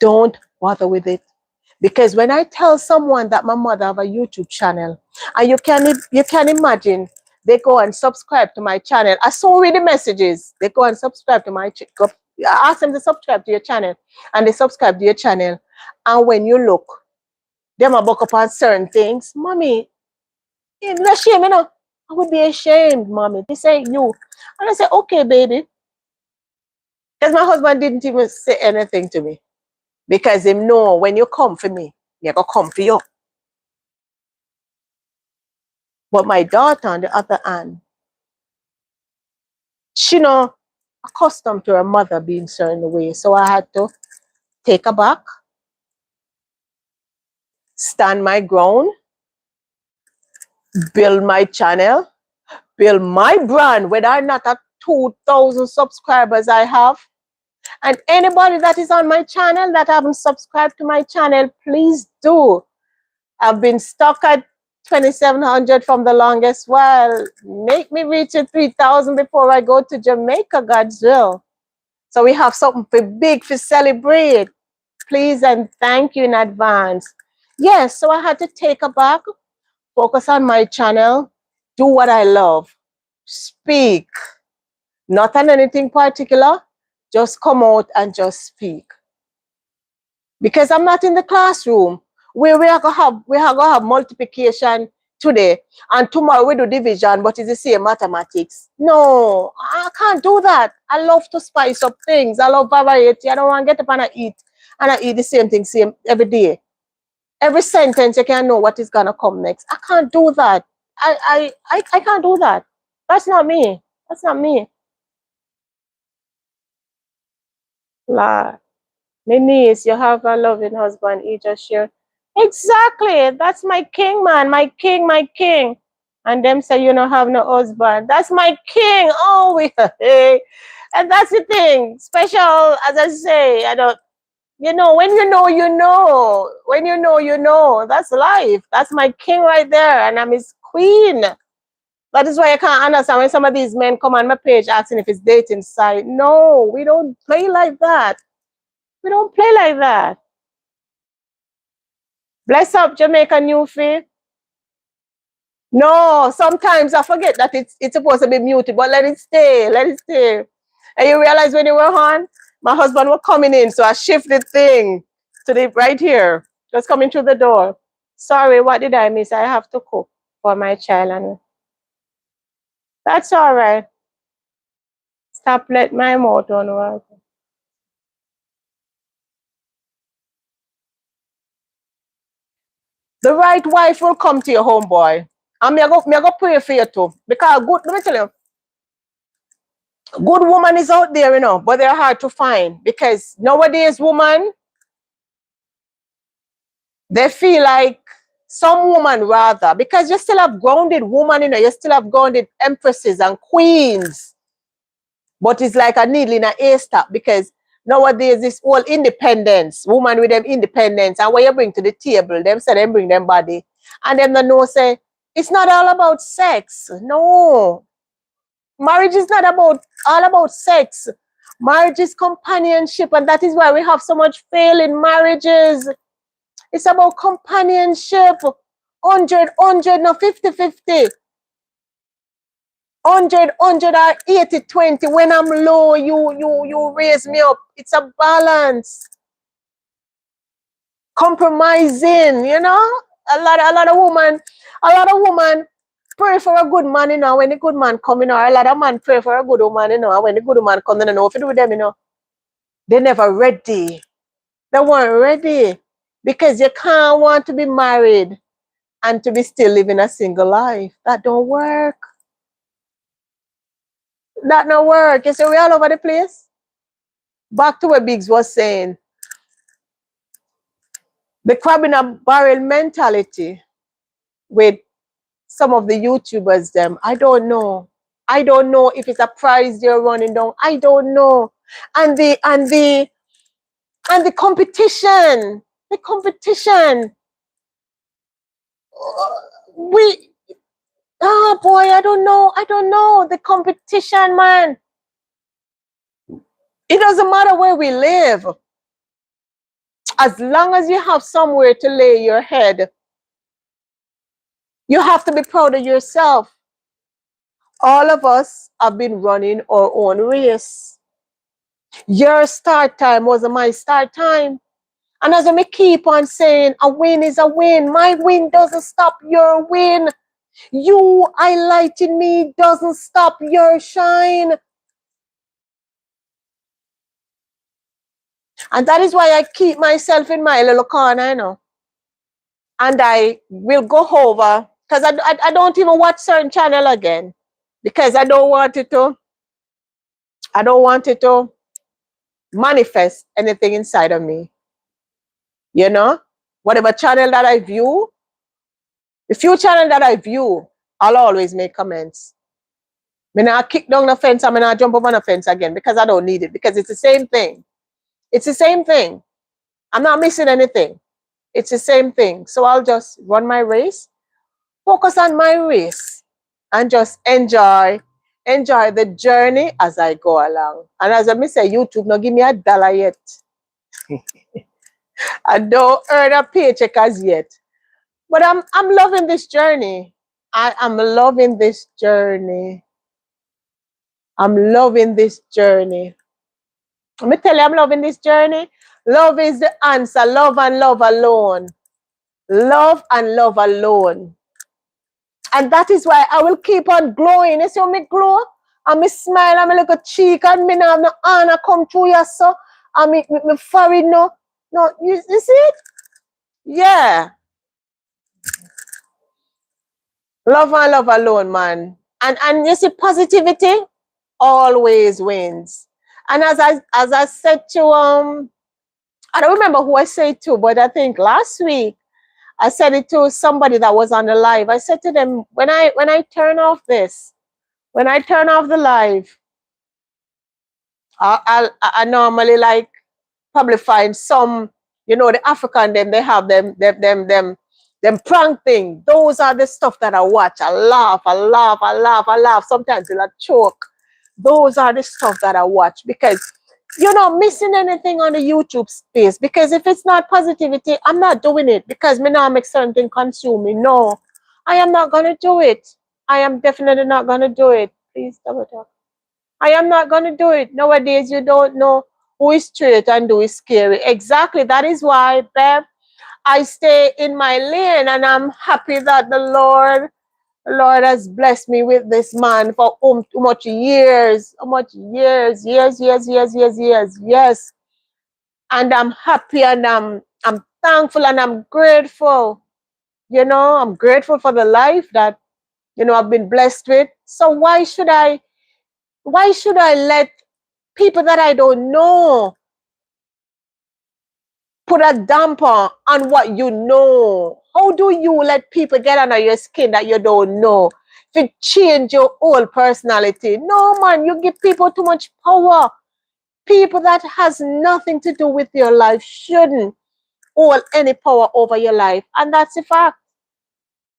Don't bother with it. Because when I tell someone that my mother have a YouTube channel, and you can imagine, they go and subscribe to my channel. I saw read the messages. They go and subscribe to my channel. I ask them to subscribe to your channel, and they subscribe to your channel. And when you look, them a book up on certain things. Mommy, it's no shame, I would be ashamed, Mommy. This ain't you. And I say, okay, baby. Because my husband didn't even say anything to me. Because him know when you come for me, you go come for you. But my daughter, on the other hand, she not accustomed to her mother being certain way. So I had to take her back, stand my ground, build my channel, build my brand, whether or not at 2,000 subscribers I have. And anybody that is on my channel that haven't subscribed to my channel, please do. I've been stuck at 2,700 from the longest while. Make me reach 3,000 before I go to Jamaica, God's will. So we have something for big to celebrate. Please and thank you in advance. Yes, so I had to take a back, focus on my channel, do what I love, speak, not on anything particular, just come out and just speak. Because I'm not in the classroom where we are gonna have multiplication today and tomorrow we do division, but it's the same mathematics. No, I can't do that. I love to spice up things. I love variety. I don't want to get up and I eat the same thing same every day. Every sentence you can know what is gonna come next. I can't do that. I can't do that. That's not me. That's not me. La. My niece, you have a loving husband. He just shared. Exactly. That's my king, man. My king, my king. And them say you don't have no husband. That's my king. Oh, we hey. And that's the thing. Special, as I say, I don't when you know, you know. When you know, you know. That's life. That's my king right there. And I'm his queen. That is why I can't understand when some of these men come on my page asking if it's dating site. No, we don't play like that. We don't play like that. Bless up Jamaica New Faith. No, sometimes I forget that it's supposed to be muted, but let it stay. Let it stay. And you realize when you were on, my husband was coming in, so I shifted thing to the right here. Just coming through the door. Sorry, what did I miss? I have to cook for my child, and that's all right. Stop let my mouth on work. The right wife will come to your homeboy. And me I go pray for you too. Because good, let me tell you, good woman is out there, but they're hard to find because nowadays woman, they feel like some woman rather, because you still have grounded woman, you still have grounded empresses and queens, but it's like a needle in a haystack because nowadays this whole independence, woman with them independence, and what you bring to the table, them say them bring them body, and them no say it's not all about sex. No, marriage is not about all about sex. Marriage is companionship, and that is why we have so much failing marriages. It's about companionship. 100, no 50-50. 100 or 80-20. When I'm low, you raise me up. It's a balance. Compromising, a lot of woman pray for a good man, when the good man come, a lot of man pray for a good woman, and when the good woman come, if you do with them, they never ready. They weren't ready. Because you can't want to be married and to be still living a single life. That don't work. That don't work. You see, we all over the place. Back to what Biggs was saying. The crab in a barrel mentality with some of the YouTubers, them. I don't know. I don't know if it's a prize they're running down. I don't know. And the competition. The competition. We Oh boy, I don't know. I don't know. The competition, man. It doesn't matter where we live. As long as you have somewhere to lay your head, you have to be proud of yourself. All of us have been running our own race. Your start time wasn't my start time. And as I keep on saying, a win is a win. My win doesn't stop your win. You highlighting me doesn't stop your shine. And that is why I keep myself in my little corner, And I will go over, because I don't even watch certain channel again. Because I don't want it to manifest anything inside of me. Whatever channel that I view, the few channel that I view, I'll always make comments. I mean, I kick down the fence, I mean, I jump over the fence again because I don't need it. Because it's the same thing. It's the same thing. I'm not missing anything. It's the same thing. So I'll just run my race, focus on my race, and just enjoy enjoy the journey as I go along. And as I say, YouTube, no give me $1 yet. I don't earn a paycheck as yet. But I'm loving this journey. I am loving this journey. I'm loving this journey. Let me tell you, I'm loving this journey. Love is the answer. Love and love alone. Love and love alone. And that is why I will keep on glowing. You see how me glow? And me smile and me look at cheek and me now have no honor come through you so. And me forehead no. No, you see it? Yeah. Love and love alone, man. And you see, positivity always wins. And as I said to I don't remember who I said it to, but I think last week I said it to somebody that was on the live. I said to them, when I turn off this, when I turn off the live, I normally like probably find some, the African them, they have them prank thing. Those are the stuff that I watch. I laugh, I laugh, I laugh, I laugh. Sometimes I choke. Those are the stuff that I watch because you're not missing anything on the YouTube space. Because if it's not positivity, I'm not doing it because me now make certain thing consume me. No, I am not gonna do it. I am definitely not gonna do it. Please double tap. I am not gonna do it. Nowadays you don't know who is straight and who is scary. Exactly. That is why, Bev, I stay in my lane and I'm happy that the Lord has blessed me with this man for too much years. How much years? Years. Yes. And I'm happy and I'm thankful and I'm grateful. I'm grateful for the life that, I've been blessed with. So why should I let people that I don't know put a damper on what you know? How do you let people get under your skin that you don't know? If it change your whole personality. No, man, you give people too much power. People that has nothing to do with your life shouldn't hold any power over your life. And that's a fact.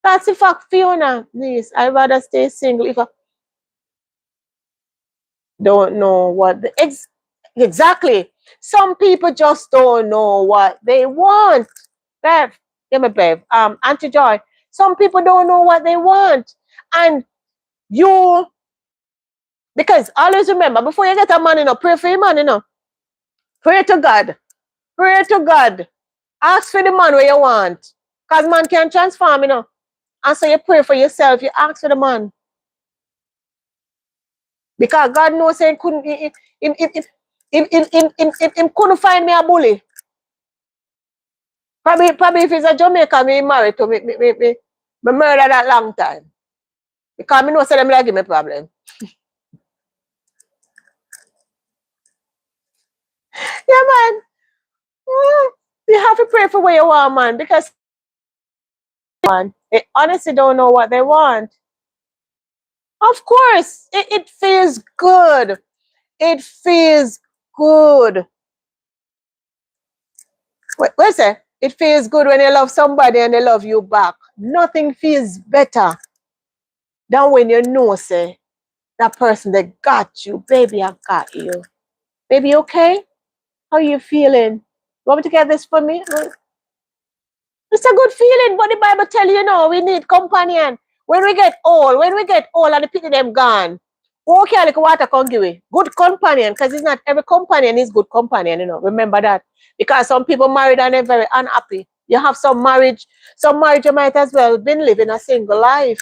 That's a fact, Fiona. Please, I'd rather stay single if I don't know what exactly. Some people just don't know what they want. Bev, give me Bev. Auntie Joy. Some people don't know what they want. And you, because always remember, before you get a man, pray for your man, Pray to God. Pray to God. Ask for the man where you want. Because man can transform, And so you pray for yourself. You ask for the man. Because God knows he couldn't, he couldn't find me a bully. Probably if he's a Jamaican, me married to me murder that long time. Because I know say them like give me problem. Yeah, man. You have to pray for what you want, man. Because they honestly don't know what they want. Of course, it feels good. It feels good. What's that? It feels good when you love somebody and they love you back. Nothing feels better than when you know, say, that person that got you. Baby, I got you. Baby, okay? How you feeling? You want me to get this for me? It's a good feeling, but the Bible tell you, we need companion. When we get old and the people them gone, okay, like water can give we. Good companion, because it's not every companion is good companion, Remember that. Because some people married and they're very unhappy. You have some marriage you might as well been living a single life.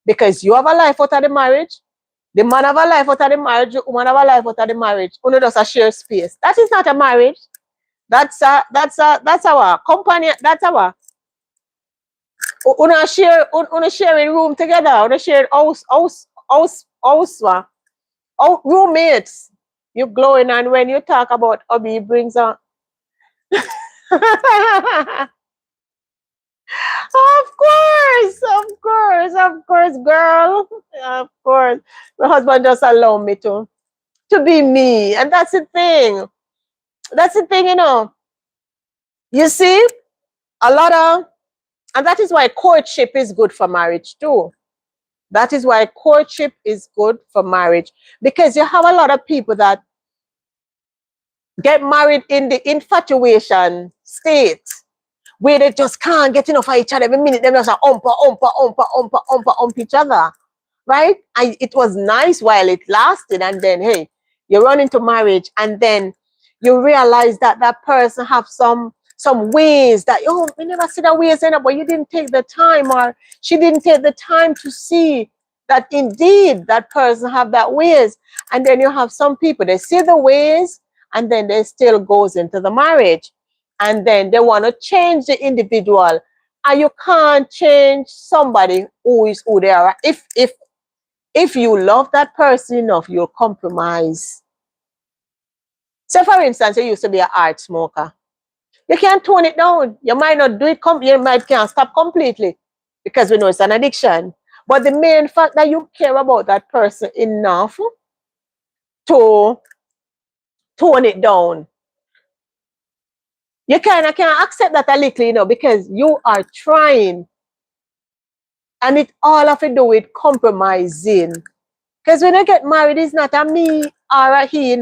Because you have a life out of the marriage, the man have a life out of the marriage, the woman have a life out of the marriage. Only does a share space. That is not a marriage. That's our companion. That's our una sharing room together. Una share roommates. You glowing, and when you talk about hubby, it brings on. Of course, girl. Of course. My husband just allow me to be me. And that's the thing. That's the thing, You see, a lot of, and that is why courtship is good for marriage too. That is why courtship is good for marriage, because you have a lot of people that get married in the infatuation state where they just can't get enough of each other. Every minute they just ump each other, right? And it was nice while it lasted, and then hey, you run into marriage, and then you realize that that person have some ways that, oh, we never see that ways in it, but you didn't take the time, or she didn't take the time to see that indeed that person have that ways. And then you have some people, they see the ways, and then they still goes into the marriage, and then they want to change the individual, and you can't change somebody who is who they are. If you love that person enough, you'll compromise. So for instance, you used to be an art smoker. You can't tone it down. You might not do it, you might can't stop completely, because we know it's an addiction. But the main fact that you care about that person enough to tone it down, you kind of can accept that a little, because you are trying, and it all have to do with compromising. Because when you get married, it's not a me or a he,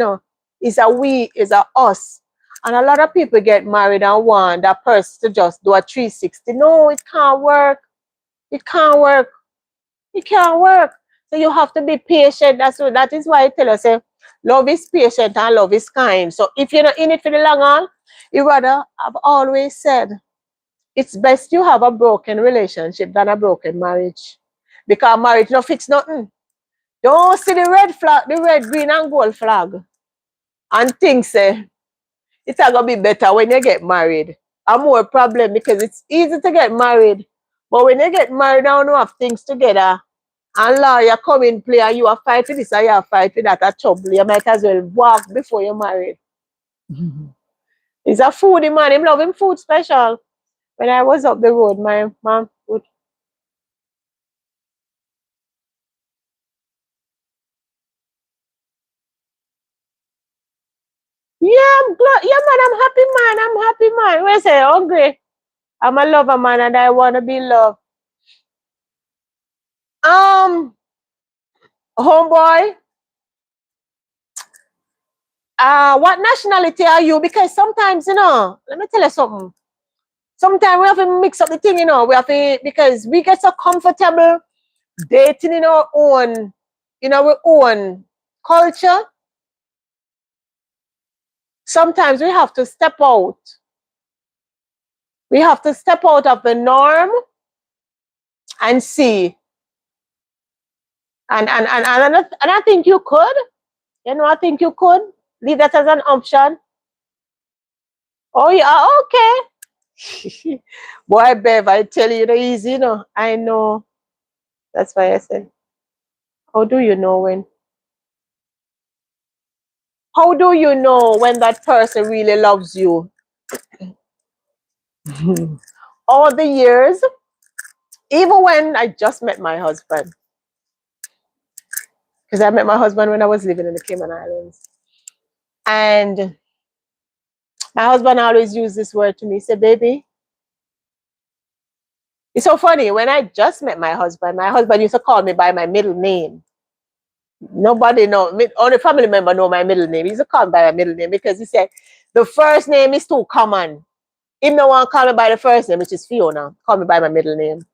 it's a we, it's a us. And a lot of people get married and want that person to just do a 360. No, it can't work. It can't work. It can't work. So you have to be patient. That is why I tell us, love is patient and love is kind. So if you're not in it for the long haul, you rather, I've always said, it's best you have a broken relationship than a broken marriage. Because marriage no fix nothing. Don't see the red flag, the red, green, and gold flag, and think say it's gonna be better when you get married. A more problem, because it's easy to get married, but when you get married and you have things together, and lawyer come in play, and you are fight for this and you are fight for that, a trouble. You might as well walk before you're married. He's a foodie man. Him love him food special. When I was up the road, my mom would. Yeah, yeah, man, I'm happy, man. I'm happy, man. When I say hungry, I'm a lover, man, and I want to be loved. Um, Homeboy, what nationality are you? Because sometimes, let me tell you something. Sometimes we have to mix up the thing, we have to, because we get so comfortable dating in our own culture. Sometimes we have to step out. We have to step out of the norm and see. And I think you could. I think you could leave that as an option. Oh, yeah, okay. Boy, Bev, I tell you, the easy, I know. That's why I said, how do you know when? How do you know when that person really loves you? All the years, even when I just met my husband, because I met my husband when I was living in the Cayman Islands. And my husband always used this word to me. He said, baby, it's so funny. When I just met my husband used to call me by my middle name. Nobody know, only family member know my middle name. He used to call me by my middle name because he said, the first name is too common. If no one call me by the first name, which is Fiona, call me by my middle name.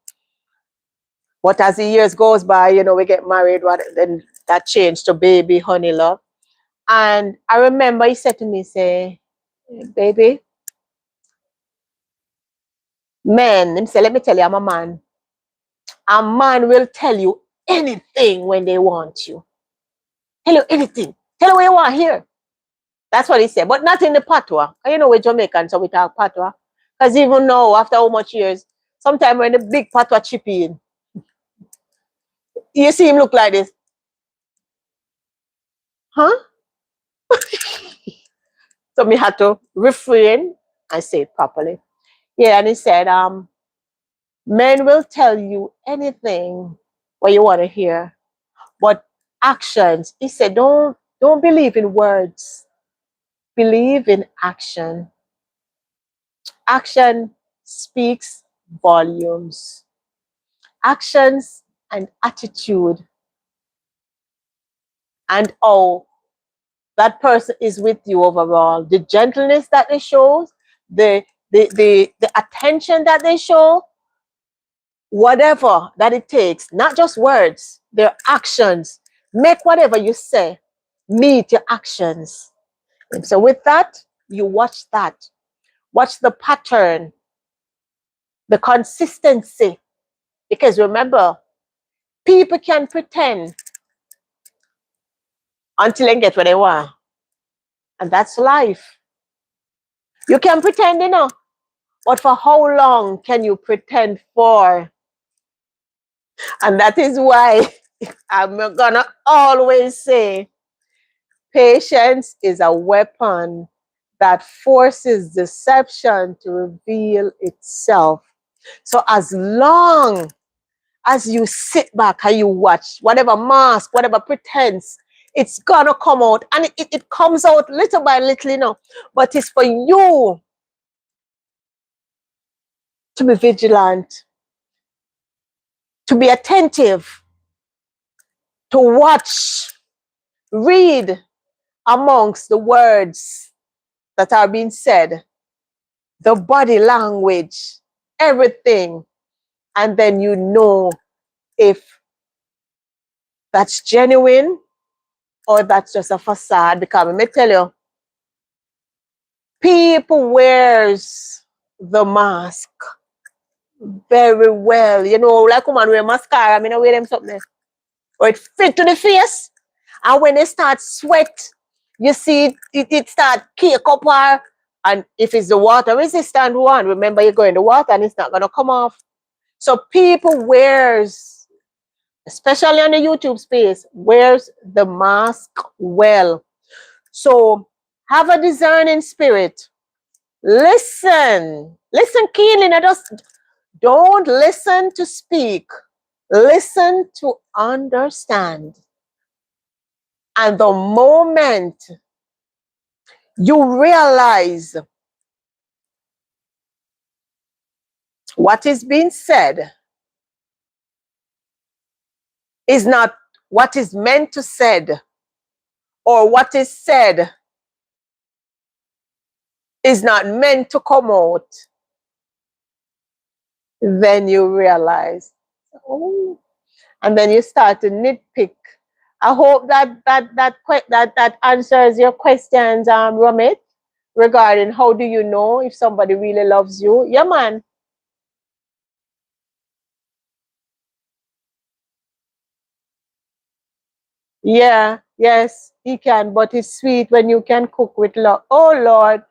But as the years goes by, we get married, then that changed to baby, honey, love. And I remember he said to me, say, baby, men, him say, let me tell you, I'm a man. A man will tell you anything when they want you. Tell you anything. Tell you what you want to hear. That's what he said. But not in the patois. We're Jamaican, so we talk patois. Because even now, after how much years, sometimes when the big patois chip in, you see him look like this. Huh? So me had to refrain and say it properly. Yeah, and he said, men will tell you anything what you want to hear, but actions, he said, don't believe in words. Believe in action. Action speaks volumes. Actions and attitude and how that person is with you overall. The gentleness that they show, the the attention that they show, whatever that it takes, not just words, their actions. Make whatever you say meet your actions. And so with that, you watch that. Watch the pattern, the consistency. Because remember, people can pretend until they get what they want. And that's life. You can pretend, but for how long can you pretend for? And that is why I'm gonna always say patience is a weapon that forces deception to reveal itself. So as long as you sit back and you watch whatever mask, whatever pretense, it's gonna come out. And it comes out little by little, but it's for you to be vigilant, to be attentive, to watch, read amongst the words that are being said, the body language, everything. And then you know if that's genuine or that's just a facade. Because let me tell you, people wears the mask very well. Like woman wear mascara, I mean, I wear them something. Or it fit to the face. And when they start sweat, you see it start cake up her. And if it's the water resistant one, remember you go in the water and it's not gonna come off. So people wears, especially on the YouTube space, wears the mask well. So have a discerning spirit. Listen keenly. Don't listen to speak. Listen to understand. And the moment you realize what is being said is not what is meant to said, or what is said is not meant to come out, then you realize, oh, and then you start to nitpick. I hope that answers your questions, Ramit, regarding how do you know if somebody really loves you. Yeah, man. Yeah, yes, he can, but it's sweet when you can cook with love. Oh Lord,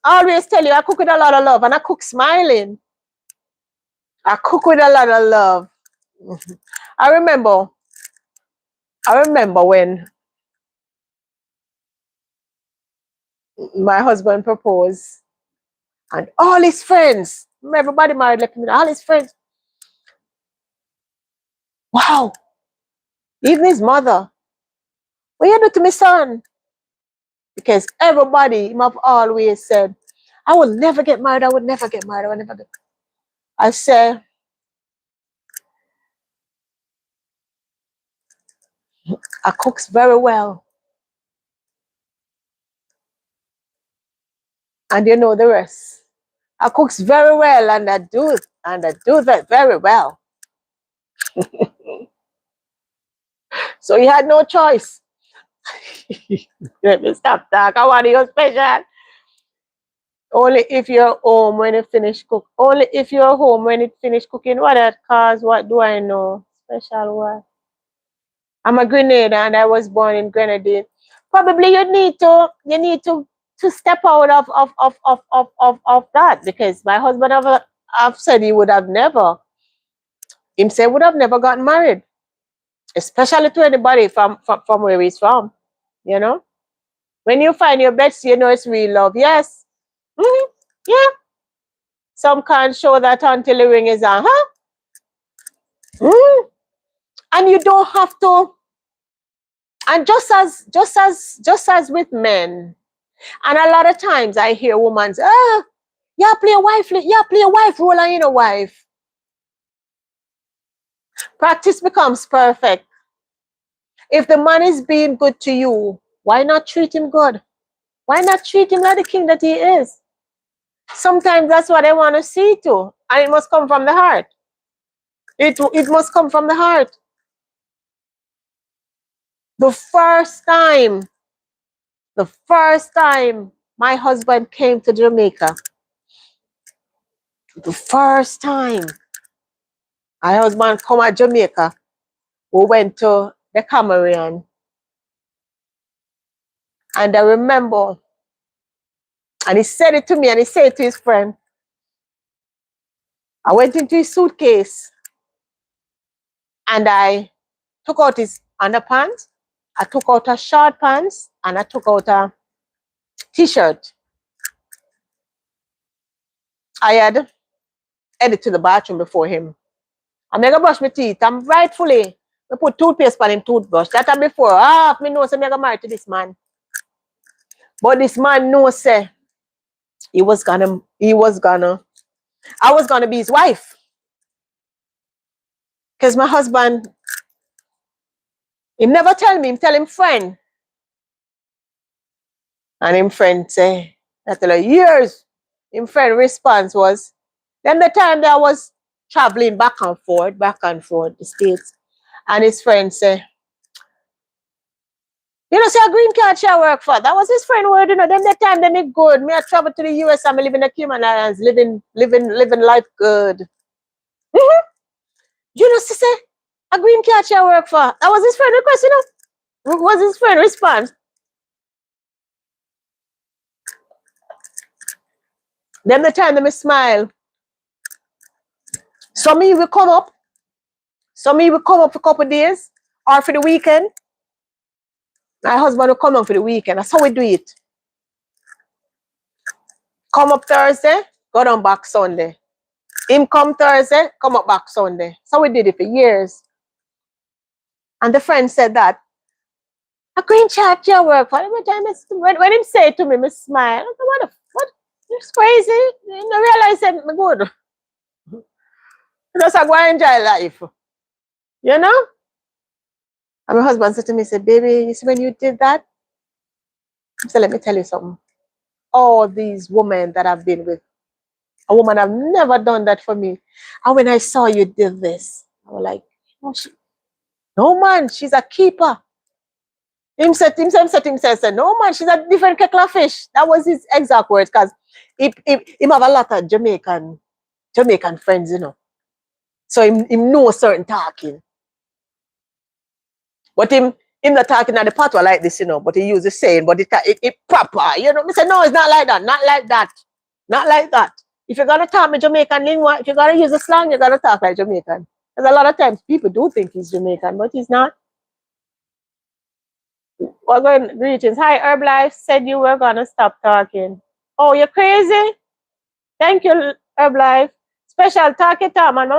I always tell you, I cook with a lot of love, and I cook smiling. I cook with a lot of love. I remember, when my husband proposed, and all his friends, everybody married like me, all his friends, wow, even his mother, what you do to my son? Because everybody him have always said, I will never get married, I would never get married, I would never get. I say, I cooks very well. And you know the rest. I cooks very well, and I do that very well. So he had no choice. Let me stop talk. I want you special. Only if you're home when it finish cook. Only if you're home when it finish cooking. What that cause? What do I know? Special what? I'm a Grenadian and I was born in Grenada. Probably you need to step out of that, because my husband have said he would have never, himself would have never gotten married, especially to anybody from where he's from. You know, when you find your best, you know it's real love. Yes, yeah. Some can't show that until the ring is on, huh? And you don't have to. And just as with men, and a lot of times I hear women say, yeah, play a wife role, and you know wife. Practice becomes perfect. If the man is being good to you, why not treat him good? Why not treat him like the king that he is? Sometimes that's what I want to see too. And it must come from the heart. It must come from the heart. The first time, the first time my husband came to Jamaica, the first time my husband come to Jamaica, we went to the Cameroon. And I remember, and he said it to me and he said it to his friend. I went into his suitcase and I took out his underpants, I took out a short pants, and I took out a t-shirt. I had headed to the bathroom before him. I'm gonna brush my teeth. I'm rightfully I put toothpaste on him toothbrush. That time before, me know say me gonna marry to this man. But this man knows say I was gonna be his wife. Because my husband, he never tell me, he tell him friend. And him friend say, I tell her years. Him friend response was, then the time that I was traveling back and forth, the States. And his friend say, you know, say a green card shall work for. That was his friend word, you know. Then the time they make good. Me I travel to the US and I live in the Cayman Islands, living life good. Mm-hmm. You know, she say, a green card shall work for. That was his friend request, you know. Was his friend response. Then the time they me smile. Some of you will come up. Some of you will come up for a couple of days or for the weekend. My husband will come up for the weekend. That's how we do it. Come up Thursday, go down back Sunday. Him come Thursday, come up back Sunday. So we did it for years. And the friend said that, a green chat your work for him. When him say it to me, I smile. I said, what? It's crazy. I realize I'm good. Just I go and enjoy life. You know? And my husband said to me, he said, baby, you see when you did that? I said, let me tell you something. All these women that I've been with, a woman have never done that for me. And when I saw you did this, I was like, oh, no man, she's a keeper. Him said, no man, she's a different kettle of fish. That was his exact words, because him have a lot of Jamaican friends, you know. So him know certain talking. But him not talking at the patois like this, you know, but he use the saying, but it proper, you know. I said, no, it's not like that, not like that, not like that. If you're gonna talk with Jamaican lingua, if you're gonna use the slang, you're gonna talk like Jamaican. Because a lot of times people do think he's Jamaican, but he's not. We're going greetings. Hi, Herbalife said you were gonna stop talking. Oh, you're crazy? Thank you, Herbalife. Special talk it up, man.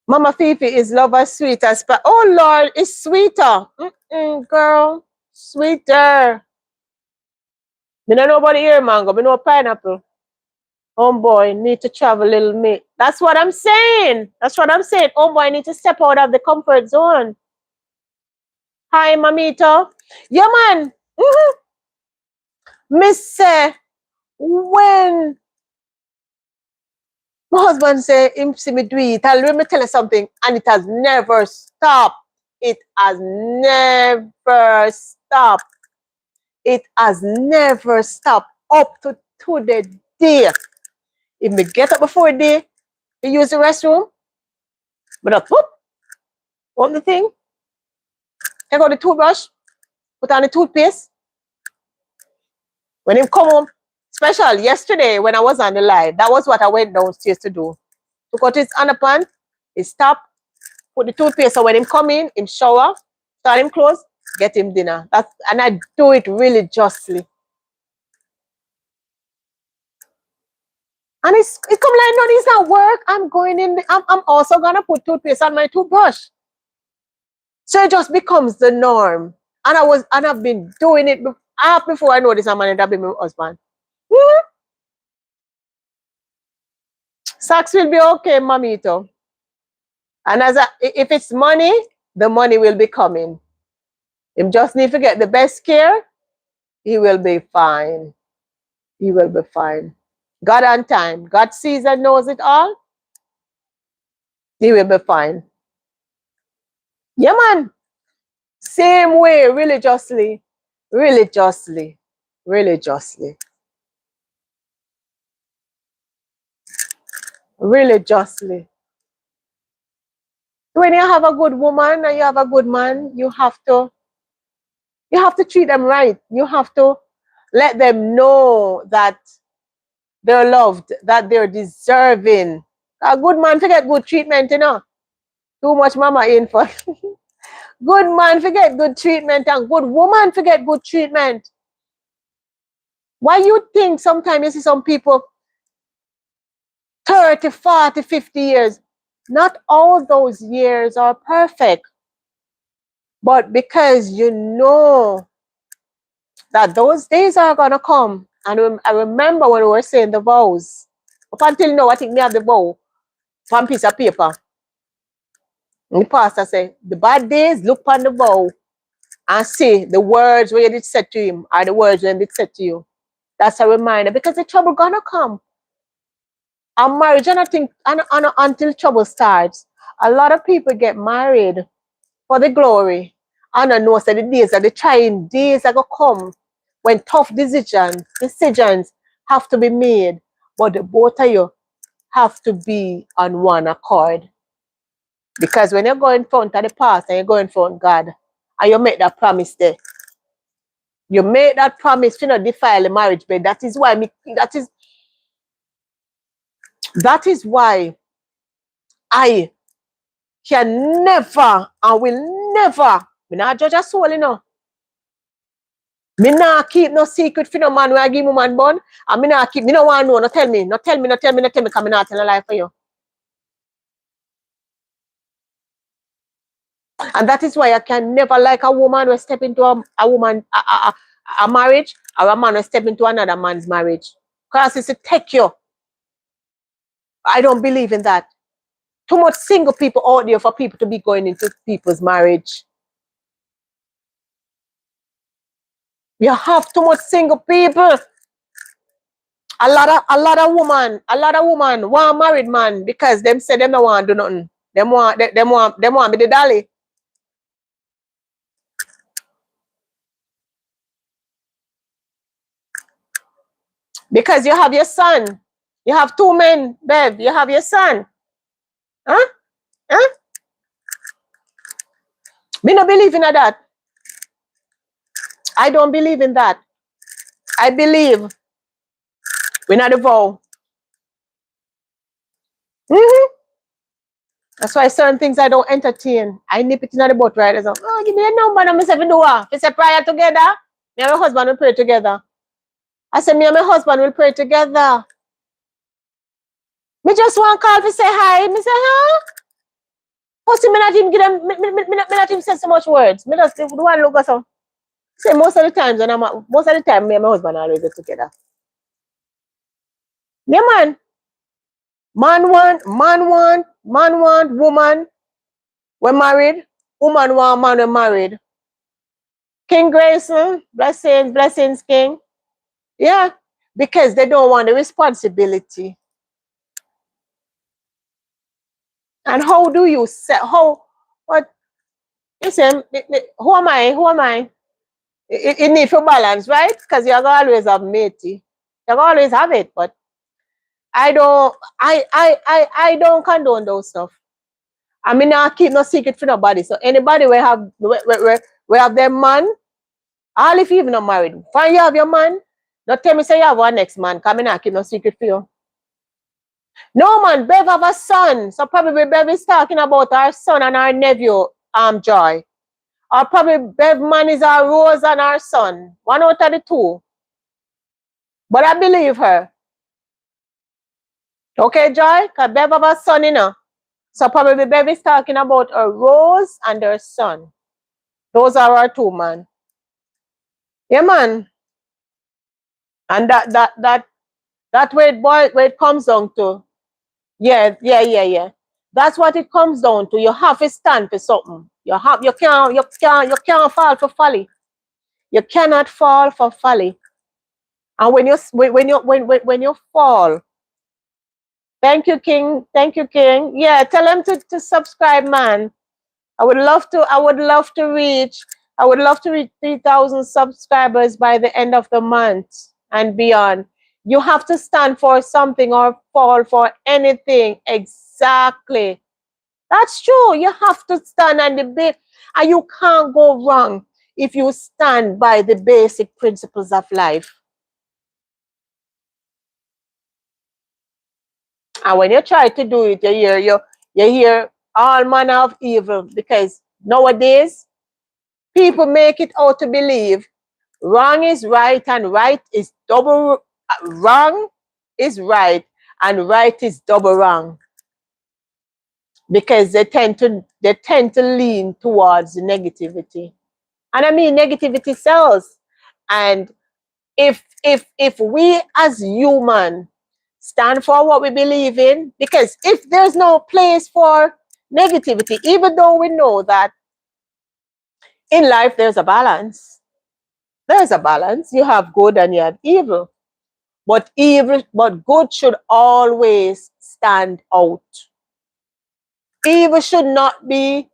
Mama Fifi is lover sweet as oh Lord, it's sweeter. Girl, sweeter. Me know nobody here mango, me know pineapple. Homeboy need to travel a little bit. That's what I'm saying. That's what I'm saying. Homeboy need to step out of the comfort zone. Hi, Mamito. Yeah, man. Miss say, when my husband say him see me do it, let me tell you something, and it has never stopped. It has never stopped. It has never stopped up to the day. If me get up before a day, to use the restroom, but not whoop, on the thing, take out the toothbrush, put on the toothpaste. When him come home, special yesterday when I was on the live, that was what I went downstairs to do. Took out his underpants, he stop, put the toothpaste. So when him come in, him shower, start him clothes, get him dinner. And I do it really justly. And it come like, no, this not work. I'm going in. I'm also gonna put toothpaste on my toothbrush. So it just becomes the norm. And I've been doing it before I know this. I'm gonna be my husband. Socks will be okay, Mamito. And if it's money, the money will be coming. Him just need to get the best care, he will be fine. He will be fine. God on time. God sees and knows it all. He will be fine. Yeah, man. Same way, religiously, religiously, religiously, religiously. When you have a good woman and you have a good man, you have to treat them right. You have to let them know that they're loved, that they're deserving. A good man forget good treatment, you know. Too much mama in for. Good man forget good treatment and good woman forget good treatment. Why you think sometimes you see some people 30, 40, 50 years? Not all those years are perfect. But because you know that those days are gonna come. And I remember when we were saying the vows. Up until now, I think me have the vow on piece of paper. And the pastor said, the bad days, look on the vow and see the words where you did say to him are the words when did say to you. That's a reminder because the trouble gonna come. And marriage, and I think until trouble starts, a lot of people get married for the glory. And I know that the days are the trying days are gonna come when tough decisions have to be made. But the both of you have to be on one accord. Because when you go in front of the past and you go in front of God and you make that promise there, you make that promise to not defile the marriage bed. That is why I can never and will never, me not judge a soul, you know. Me not keep no secret for no man when I give me man bun. And me not keep, me no want to know, no tell me, because me not tell a lie for you. And that is why I can never like a woman who step into a marriage, or a man who step into another man's marriage. Because it's a take you. I don't believe in that. Too much single people out there for people to be going into people's marriage. You have too much single people. A lot of woman want married man because them say them don't want to do nothing. Them want be the dolly. Because you have your son. You have two men, babe. You have your son. Huh? Huh? Me no believe in that. I don't believe in that. I believe we're not the vow. Mm-hmm. That's why certain things I don't entertain. I nip it in the butt right. So, oh, give me a number and I say we do what? We say prayer together. Me and my husband will pray together. I say me and my husband will pray together. Me just want call to say hi. Me say, huh? Oh, see, me not even give them, me not even say so much words. Me just do one look or so. Say most of the times when most of the time me and my husband always get together. Yeah, man. Man want, woman, we're married. Woman want, man, we're married. King Grayson, blessings, King. Yeah, because they don't want the responsibility. And how do you say, what, you say, who am I? Who am I? It need for balance, right? Because you're gonna always have matey. You're gonna always have it, but I don't condone those stuff. I mean, I keep no secret for nobody. So anybody we have their man, all if you even not married, fine you have your man. Don't tell me say you have one next man. Come in, I keep no secret for you. No man, Bev have a son. So probably Bev is talking about our son and our nephew, Joy. Or probably Bev man is our Rose and our son. One out of the two. But I believe her. Okay, Joy? Because Bev have a son, you know. So probably Bev is talking about her Rose and her son. Those are our two, man. Yeah, man. And that where it comes down to. Yeah. That's what it comes down to. You have to stand for something. You can't fall for folly. You cannot fall for folly. And when you fall, thank you, King. Thank you, King. Yeah, tell them to subscribe, man. I would love to reach 3,000 subscribers by the end of the month and beyond. You have to stand for something or fall for anything. Exactly. That's true. You have to stand and debate, and you can't go wrong if you stand by the basic principles of life. And when you try to do it, you hear all manner of evil, because nowadays people make it out to believe wrong is right and right is double wrong is right and right is double wrong, because they tend to lean towards negativity. And I mean, negativity sells. And if we as human stand for what we believe in, because if there's no place for negativity, even though we know that in life there's a balance, you have good and you have evil, but good should always stand out. Evil should not be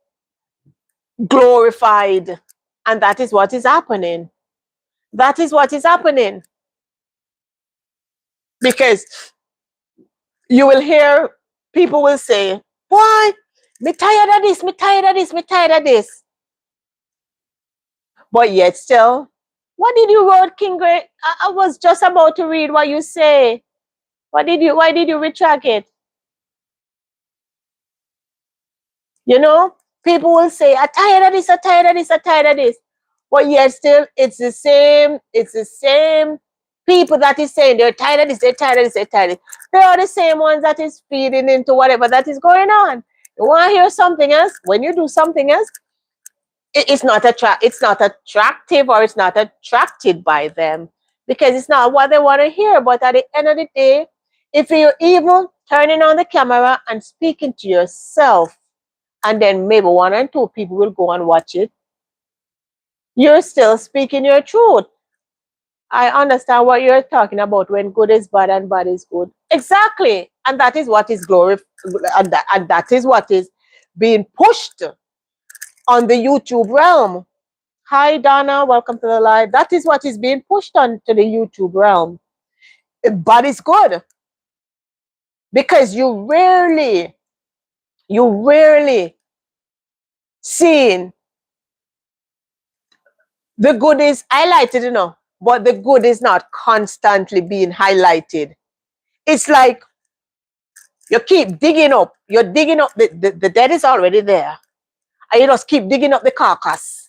glorified. And that is what is happening. That is what is happening. Because you will hear people will say, why? Me tired of this, me tired of this, me tired of this. But yet still, what did you wrote, King Gray? I was just about to read what you say. Why did you retract it? You know, people will say, I'm tired of this, I'm tired of this, I'm tired of this. But yet still, it's the same people that is saying they're tired of this, they're tired of this, they're tired of this. They are the same ones that is feeding into whatever that is going on. You want to hear something else? When you do something else, it's not attractive, or it's not attracted by them, because it's not what they want to hear. But at the end of the day, if you're evil, turning on the camera and speaking to yourself, and then maybe one and two people will go and watch it, you're still speaking your truth. I understand what you're talking about, when good is bad and bad is good. Exactly. And that is what is and that is what is being pushed on the YouTube realm. Hi, Donna. Welcome to the live. That is what is being pushed on to the YouTube realm. But it's good, because you rarely seen the good is highlighted, but the good is not constantly being highlighted. It's like you keep digging up. You're digging up, the dead is already there. And you just keep digging up the carcass.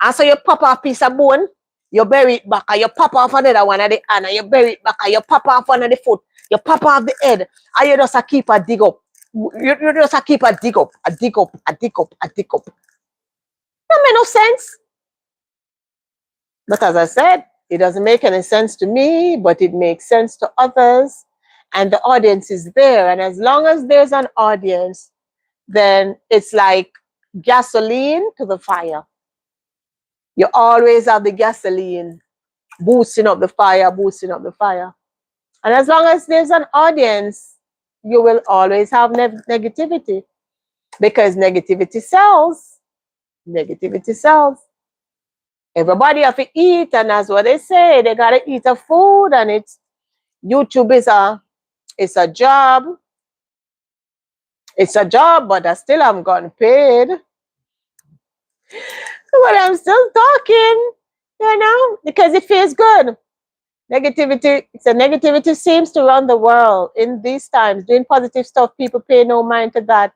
And so you pop off a piece of bone, you bury it back, and you pop off another one at the hand, and you bury it back, and you pop off one of the foot, you pop off the head, and you just keep a dig up. You just keep a dig up, a dig up, a dig up, a dig up. That make no sense. But as I said, it doesn't make any sense to me, but it makes sense to others. And the audience is there. And as long as there's an audience, then it's like gasoline to the fire. You always have the gasoline boosting up the fire, boosting up the fire. And as long as there's an audience, you will always have negativity, because negativity sells. Negativity sells. Everybody have to eat, and that's what they say. They gotta eat a food, and YouTube it's a job. It's a job, but I still haven't gotten paid. But I'm still talking, because it feels good. Negativity seems to run the world in these times. Doing positive stuff, people pay no mind to that.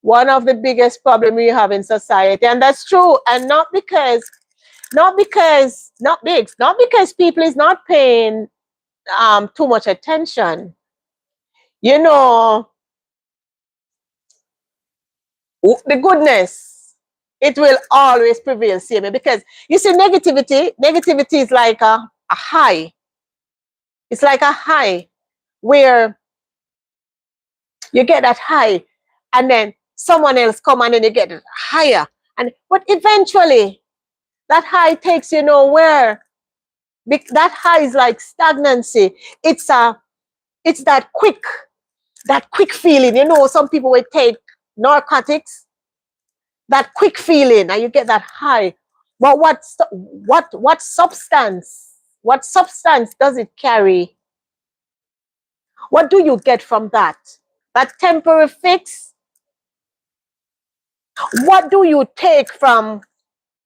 One of the biggest problems we have in society, and that's true, and not because people is not paying too much attention. The goodness, it will always prevail, see me, because you see, negativity is like a high. It's like a high, where you get that high, and then someone else come and then you get higher. And but eventually that high takes you nowhere. That high is like stagnancy. It's that quick feeling. You know, some people will take narcotics, that quick feeling, and you get that high. But what substance? What substance does it carry? What do you get from that? That temporary fix? What do you take from?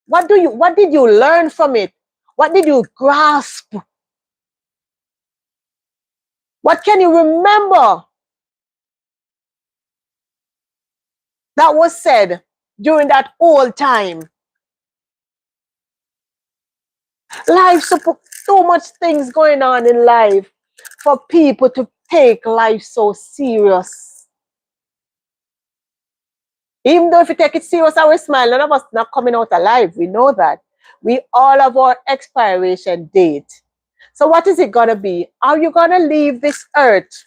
What did you learn from it? What did you grasp? What can you remember that was said during that old time? Life, so much things going on in life for people to take life so serious. Even though if you take it serious and we smile, none of us not coming out alive. We know that. We all have our expiration date. So what is it going to be? Are you going to leave this earth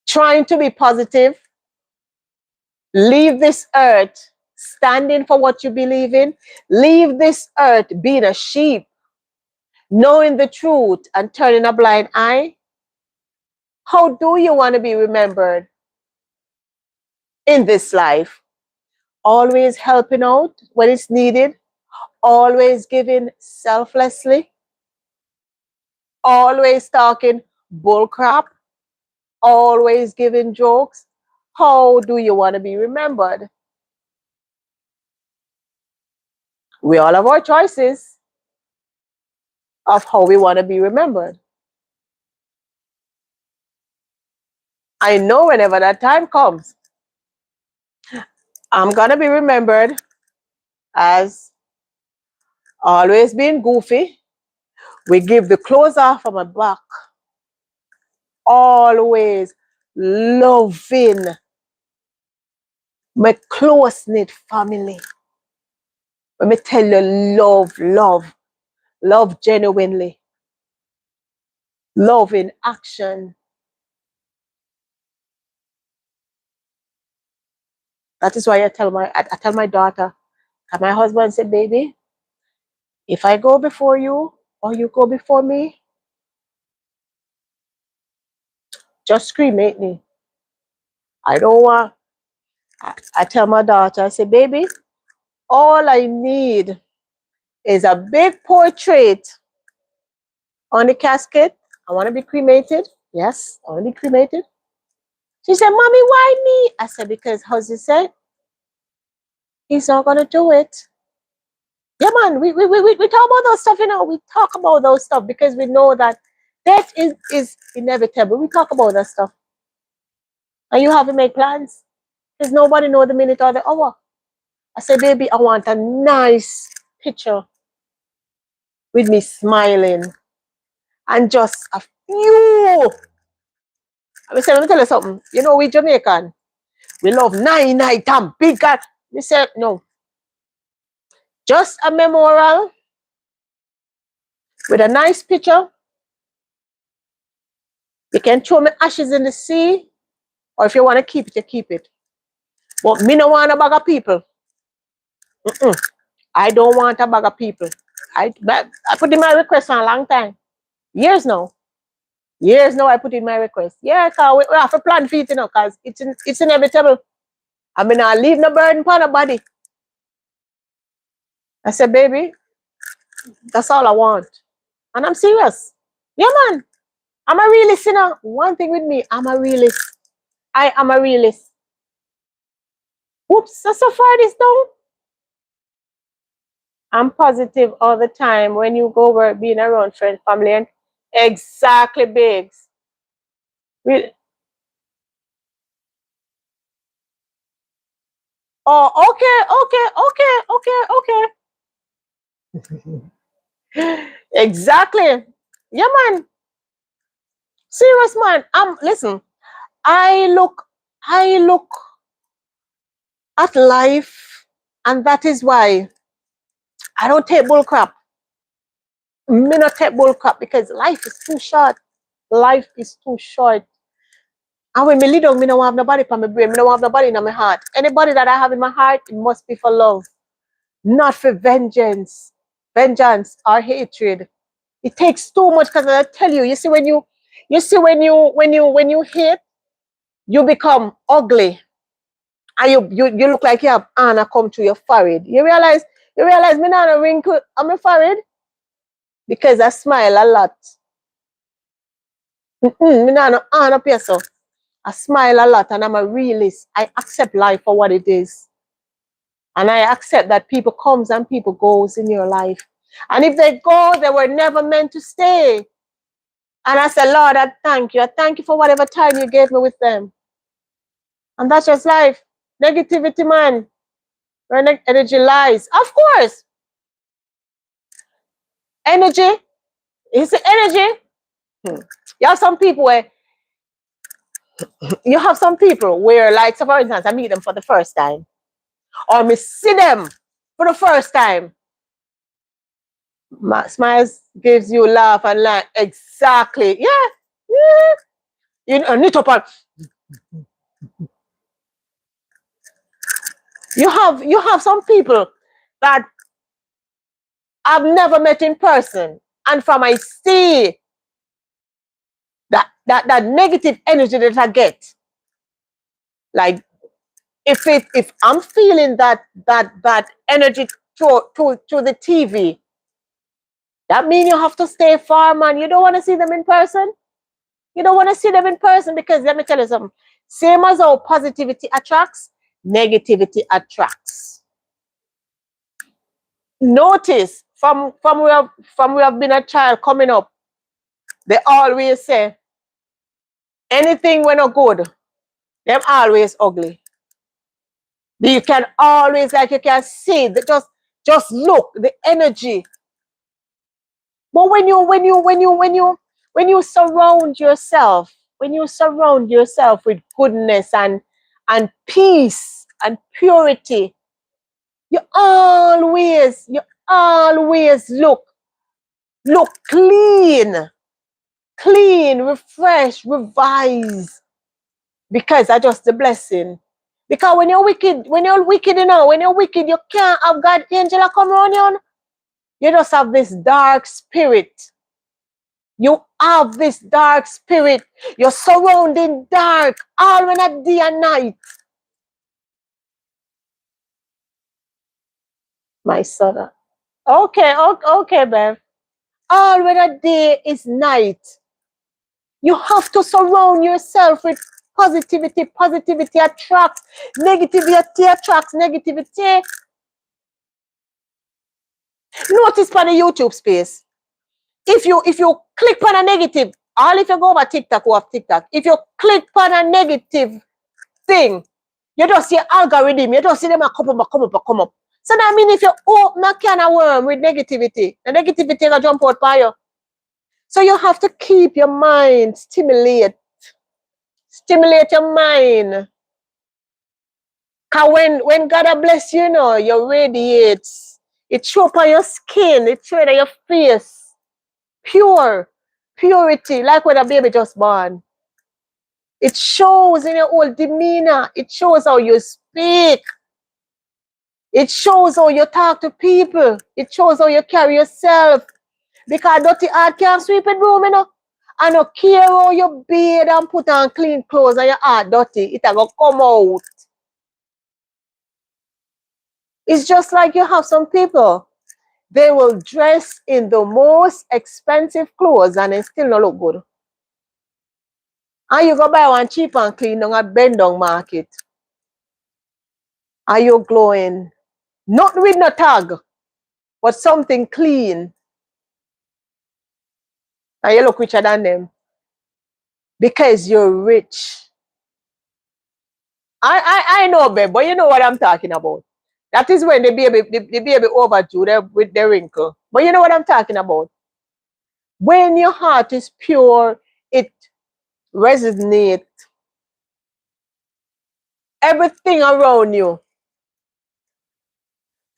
trying to be positive? Leave this earth standing for what you believe in? Leave this earth being a sheep, knowing the truth and turning a blind eye? How do you want to be remembered in this life? Always helping out when it's needed, always giving selflessly, always talking bullcrap, always giving jokes. How do you want to be remembered? We all have our choices of how we want to be remembered. I know whenever that time comes, I'm going to be remembered as always being goofy. We give the clothes off from my back. Always loving my close-knit family. Let me tell you, love genuinely. Love in action. That is why I tell my daughter, and my husband said, baby, if I go before you or you go before me, just cremate me. I don't want. I tell my daughter, I say, baby, all I need is a big portrait on the casket. I want to be cremated. Yes, I want to be cremated. She said, Mommy, why me? I said, because husband said, he's not going to do it. Yeah, man, we talk about those stuff, you know. We talk about those stuff because we know that death is inevitable. We talk about that stuff. And you have to make plans because nobody know the minute or the hour. I said, baby, I want a nice picture with me smiling and just a few. I said, let me tell you something. You know, we Jamaican, we love night and big. We said, no, just a memorial with a nice picture. You can throw my ashes in the sea, or if you want to keep it, you keep it. But me no want a bag of people. Mm-mm. I don't want a bag of people. I put in my request for a long time. Years now. Years now I put in my request. Yeah, cause we have to plan for it, you know, because it's inevitable. I mean, I leave no burden upon nobody. I said, baby, that's all I want. And I'm serious. Yeah, man. I'm a realist, you know. One thing with me, I'm a realist. I am a realist. Whoops, so far this down. I'm positive all the time when you go over being around friends, family, and exactly, Biggs. Really? Oh, okay. Exactly. Yeah, man. Serious, man. Listen. I look, I look at life, and that is why I don't take bull crap. Me not take bull crap because life is too short. Life is too short. And when me lay down, me don't have nobody for my brain, me don't have nobody in my heart. Anybody that I have in my heart, it must be for love, not for vengeance or hatred. It takes too much because I tell you, when you hate, you become ugly. And you look like you have Anna come through your forehead. You realize me not a wrinkle on my forehead because I smile a lot. Me not no Anna up here, so I smile a lot and I'm a realist. I accept life for what it is. And I accept that people comes and people goes in your life. And if they go, they were never meant to stay. And I said, Lord, I thank you. I thank you for whatever time you gave me with them. And that's just life. Negativity, man. Where energy lies. Of course. Energy. It's energy. Hmm. You have some people where like, so for instance, I meet them for the first time. Or me see them for the first time. Smiles gives you laugh and laugh. Exactly. Yeah. Yeah. You need to you have some people that I've never met in person. And from I see that negative energy that I get, like if I'm feeling that energy through the TV, that means you have to stay far, man. You don't want to see them in person. You don't want to see them in person because let me tell you something. Same as how positivity attracts, negativity attracts. Notice from we have been a child coming up, they always say anything when not good, them always ugly. You can always like you can see just look the energy. But when you surround yourself, with goodness and peace and purity, you always look clean, refresh, revise. Because that's just the blessing. Because when you're wicked, you can't have God angel come around you. You just have this dark spirit. You have this dark spirit. You're surrounding dark all when at day and night. My son. Okay, Bev. All when a day is night. You have to surround yourself with positivity. Positivity attracts. Negativity attracts negativity. Notice on the YouTube space. If you click on a negative, all if you go over TikTok or off TikTok, if you click on a negative thing, you just see algorithm, you just see them come up. So that means if you open a can of worm with negativity, the negativity will jump out by you. So you have to keep your mind stimulate your mind. Cause when God bless you, you radiate. It show up on your skin, it show on your face. Purity, like when a baby just born. It shows in your whole demeanor. It shows how you speak. It shows how you talk to people. It shows how you carry yourself. Because dirty heart can't sweep it room, I don't care how you bathe and put on clean clothes and your heart dirty. It will come out. It's just like you have some people. They will dress in the most expensive clothes and they still not look good. And you go buy one cheap and clean on a bend down market. Are you glowing? Not with no tag, but something clean. And you look richer than them. Because you're rich. I know, babe, but you know what I'm talking about. That is when the baby overdue with the wrinkle. But you know what I'm talking about. When your heart is pure, it resonates. Everything around you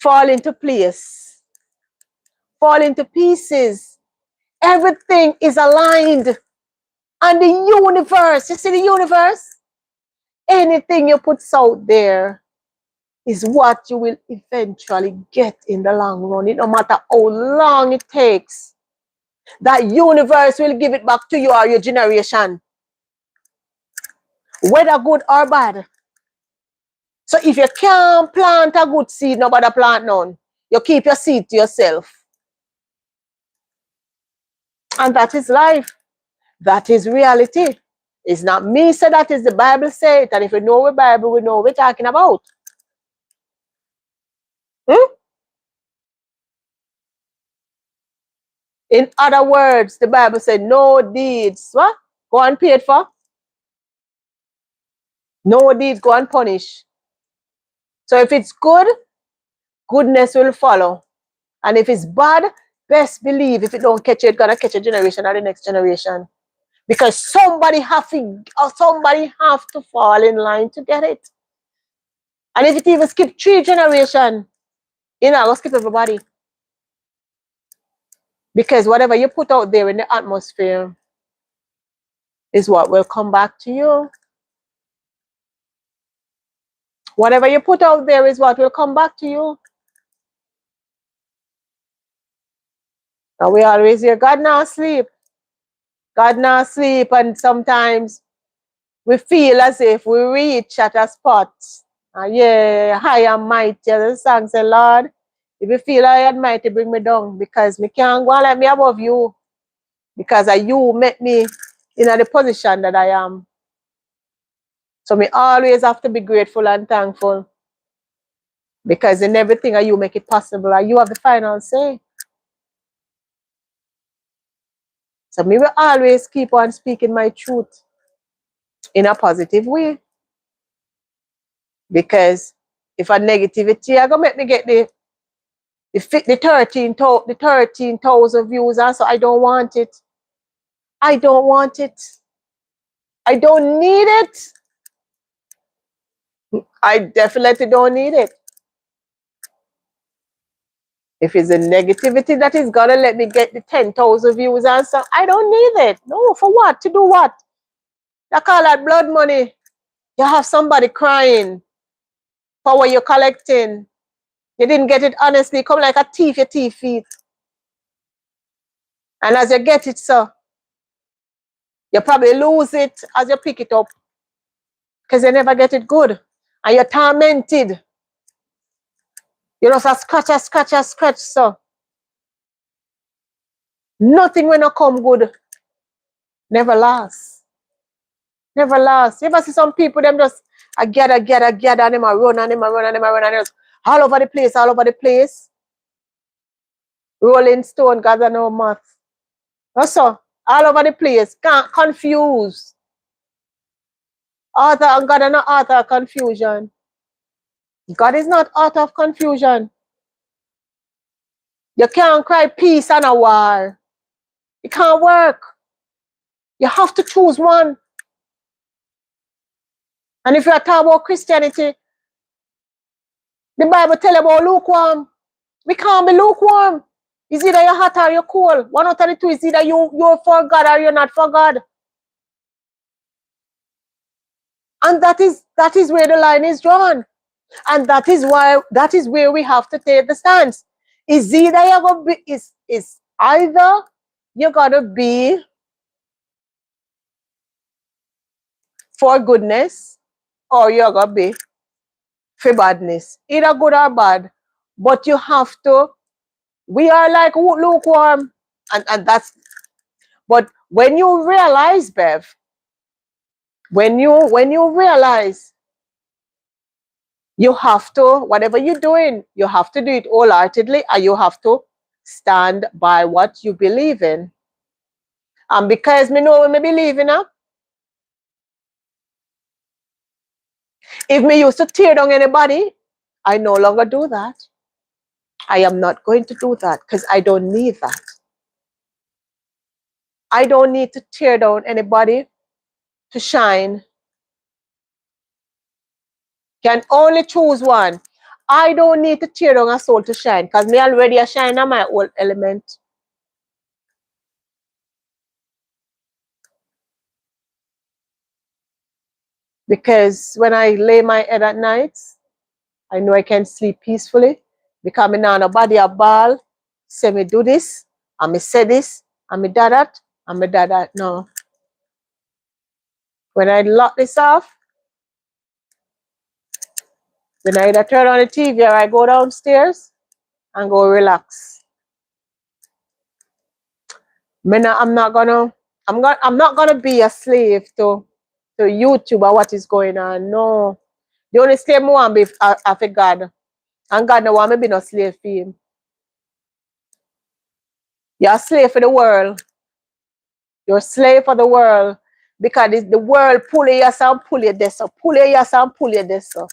fall into place, fall into pieces. Everything is aligned. And the universe, you see the universe? Anything you put out there is what you will eventually get in the long run. It no matter how long it takes. That universe will give it back to you or your generation. Whether good or bad. So if you can't plant a good seed, nobody plant none. You keep your seed to yourself. And that is life. That is reality. It's not me say that, is the Bible say it. And if we know the Bible, we know what we're talking about. Hmm? In other words, the Bible said no deeds. What? Go unpaid for. No deeds go unpunished. So if it's good, goodness will follow. And if it's bad, best believe if it don't catch you, it's gonna catch a generation or the next generation. Because somebody have to fall in line to get it. And if it even skip 3 generations, you know, I'll skip everybody. Because whatever you put out there in the atmosphere is what will come back to you. Whatever you put out there is what will come back to you. And we always hear, God now sleep. God now sleep. And sometimes we feel as if we reach at a spot. Yeah, high and mighty. The song say, Lord, if you feel high and mighty, bring me down. Because me can't go and let me above you. Because you make me in the position that I am. So me always have to be grateful and thankful. Because in everything you make it possible. And you have the final say. So me will always keep on speaking my truth in a positive way. Because if a negativity, I gonna make me get the 13,000 views, and so I don't want it. I don't want it. I don't need it. I definitely don't need it. If it's a negativity that is gonna let me get the 10,000 views and so, I don't need it. No, for what? To do what? They call that blood money. You have somebody crying for what you're collecting. You didn't get it honestly. Come like a thief, your thief feet. And as you get it, so you probably lose it as you pick it up. Because you never get it good. And you're tormented. You know, so scratch, so. Nothing when not come good. Never lasts. Never lasts. You ever see some people, them just gather, and them a run, and just all over the place. Rolling stone, gather no math. Also, all over the place, can't confuse. Author and God are not author of confusion. God is not author of confusion. You can't cry peace and a war. It can't work. You have to choose one. And if you're talking about Christianity, the Bible tells about lukewarm. We can't be lukewarm. It's either you're hot or you're cold. One out of the two is either you're for God or you're not for God. And that is where the line is drawn. And that is where we have to take the stance. Is either you're gonna be is either you're gonna be for goodness or you're gonna be for badness. Either good or bad. But you have to, we are like lukewarm. And that's, but when you realize, Bev, when you realize you have to, whatever you're doing, you have to do it wholeheartedly and you have to stand by what you believe in. And because me know what me believe in, if me used to tear down anybody, I no longer do that. I am not going to do that because I don't need that. I don't need to tear down anybody to shine. Can only choose one. I don't need to tear down a soul to shine because me already a shine on my old element. Because when I lay my head at night, I know I can sleep peacefully because me now nobody a ball, say me do this, and me say this, and me da that, and me da that. No. When I lock this off, then I either turn on the TV or I go downstairs and go relax. I'm not gonna I'm not gonna be a slave to YouTube or what is going on. No. The only slave I want be of God. And God no want me be no slave for him. You're a slave for the world. You're a slave for the world. Because it's the world pull you yes and pull you this up. Pull you yes and pull you this up.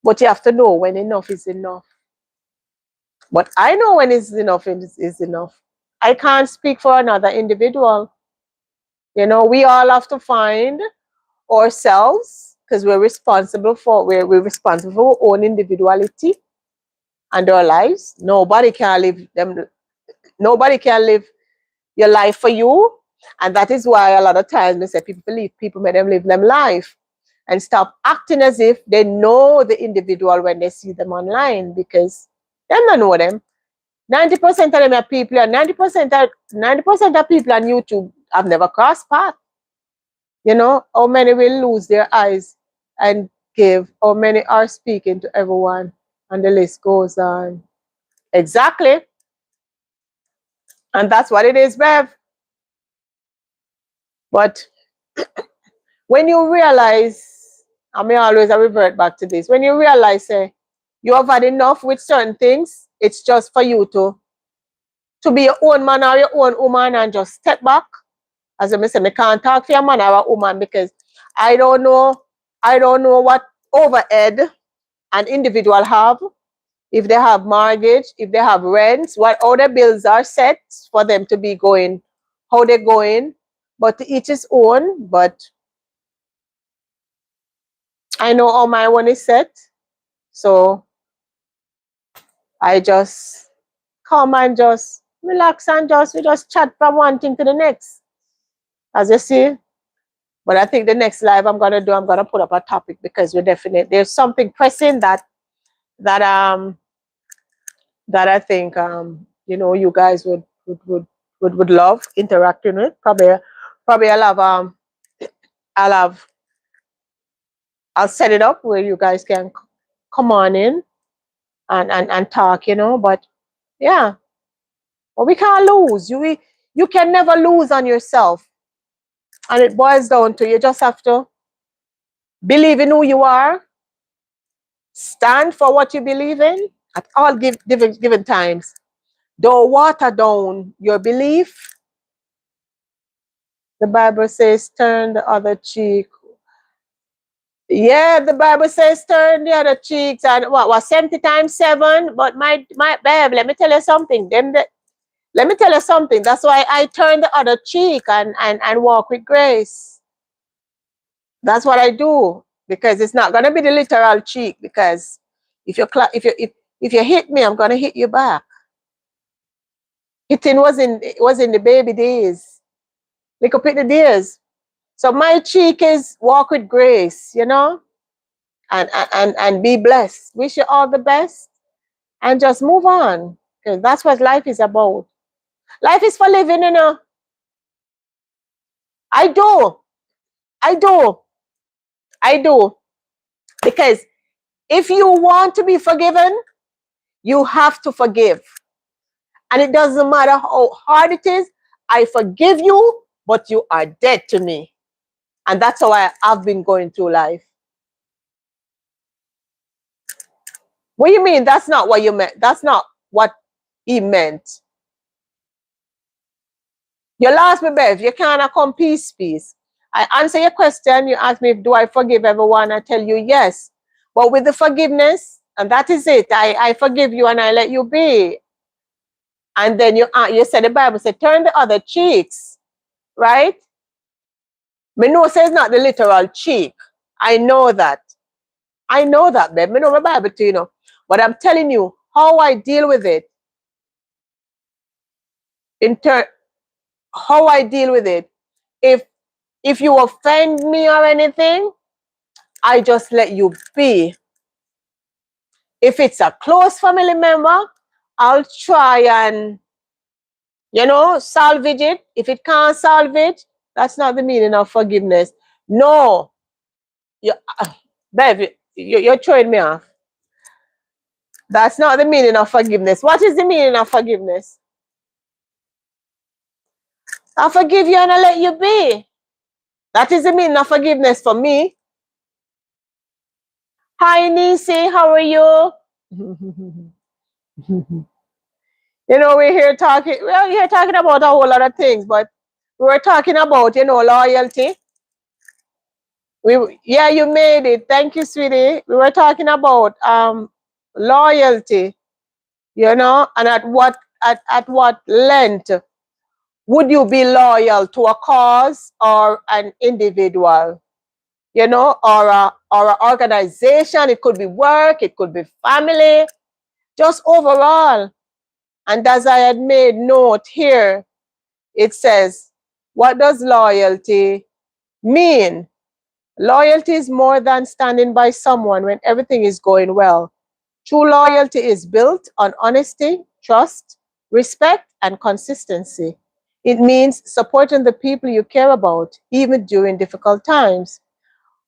But you have to know when enough is enough. But I know when it's enough is enough. I can't speak for another individual. You know, we all have to find ourselves because we're responsible for our own individuality and our lives. Nobody can live your life for you. And that is why a lot of times they say people believe people make them live them life and stop acting as if they know the individual when they see them online because them don't know them. 90% of them are people and 90% of people on YouTube have never crossed paths. You know, how many will lose their eyes and give, how many are speaking to everyone, and the list goes on. Exactly. And that's what it is, Bev. But when you realize, I may always revert back to this, when you realize you have had enough with certain things, it's just for you to be your own man or your own woman and just step back. As I say, I can't talk for a man or a woman because I don't know what overhead an individual have, if they have mortgage, if they have rents, what other bills are set for them to be going, how they're going. But to each his own. But I know how my one is set. So I just come and just relax and we just chat from one thing to the next. As you see. But I think the next live I'm gonna put up a topic because there's something pressing that that I think you know you guys would love interacting with. Probably I'll have I'll set it up where you guys can come on in and talk, you know. But yeah, but we can't lose. You can never lose on yourself. And it boils down to you just have to believe in who you are, stand for what you believe in at all given times. Don't water down your belief. The Bible says turn the other cheek. Yeah, the Bible says turn the other cheeks and what was 70 times 7. But my babe, let me tell you something. Let me tell you something. That's why I turn the other cheek and walk with grace. That's what I do. Because it's not gonna be the literal cheek. Because if you hit me, I'm gonna hit you back. Hitting was in the baby days. Look up at the days. So my cheek is walk with grace, you know, and be blessed. Wish you all the best and just move on. Because that's what life is about. Life is for living, you know. I do. I do. I do. Because if you want to be forgiven, you have to forgive. And it doesn't matter how hard it is. I forgive you, but you are dead to me. And that's how I've been going through life. What do you mean? That's not what you meant. That's not what he meant. You lost me, Bev. You can't come peace. I answer your question. You ask me, do I forgive everyone? I tell you yes. But with the forgiveness, and that is it. I forgive you and I let you be. And then you said the Bible said, turn the other cheeks, right? Me know says not the literal cheek. I know that. I know that, babe. Me know my Bible too, you know. But I'm telling you how I deal with it. How I deal with it. If you offend me or anything, I just let you be. If it's a close family member, I'll try and, salvage it. If it can't salvage, that's not the meaning of forgiveness. No, you, babe, you're throwing me off. That's not the meaning of forgiveness. What is the meaning of forgiveness? I forgive you and I let you be. That is the meaning of forgiveness for me. Hi, Nisi, how are you? We're here talking. Well, we're here talking about a whole lot of things, but we were talking about, loyalty. Yeah, you made it. Thank you, sweetie. We were talking about loyalty, and at what length would you be loyal to a cause or an individual, or an organization? It could be work, it could be family, just overall. And as I had made note here, it says, what does loyalty mean? Loyalty is more than standing by someone when everything is going well. True loyalty is built on honesty, trust, respect, and consistency. It means supporting the people you care about, even during difficult times,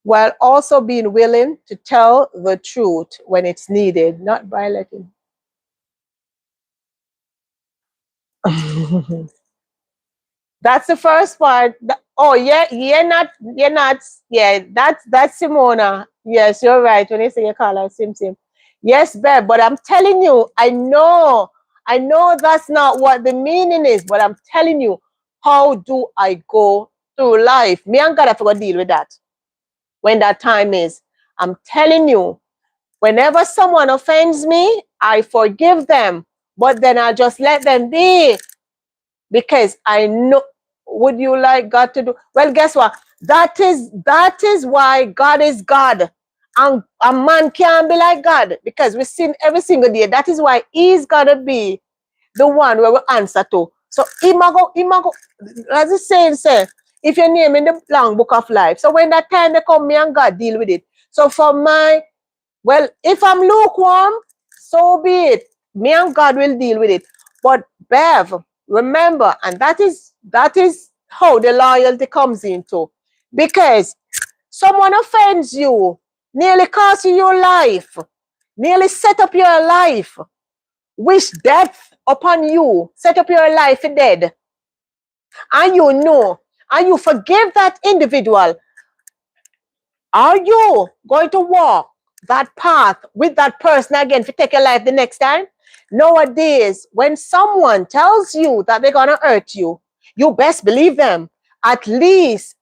while also being willing to tell the truth when it's needed, not violating. That's the first part. Oh, yeah, you're not, yeah, that's Simona. Yes, you're right. When you say you call her Sim Sim. Yes, babe, but I'm telling you, I know that's not what the meaning is, but I'm telling you, how do I go through life? Me and God have to deal with that when that time is. I'm telling you, whenever someone offends me, I forgive them, but then I just let them be. Because I know, would you like God to do? Well, guess what? That is why God is God. And a man can't be like God, because we sin every single day. That is why he's gotta be the one where we answer to. So imago, as the saying say, if your name in the long book of life. So when that time they come, me and God deal with it. So for well, if I'm lukewarm, so be it. Me and God will deal with it. But Bev, remember, and that is how the loyalty comes into. Because someone offends you, nearly cost you your life, nearly set up your life, wish death upon you, set up your life dead, and and you forgive that individual. Are you going to walk that path with that person again to take your life the next time? Nowadays, when someone tells you that they're going to hurt you, you best believe them. At least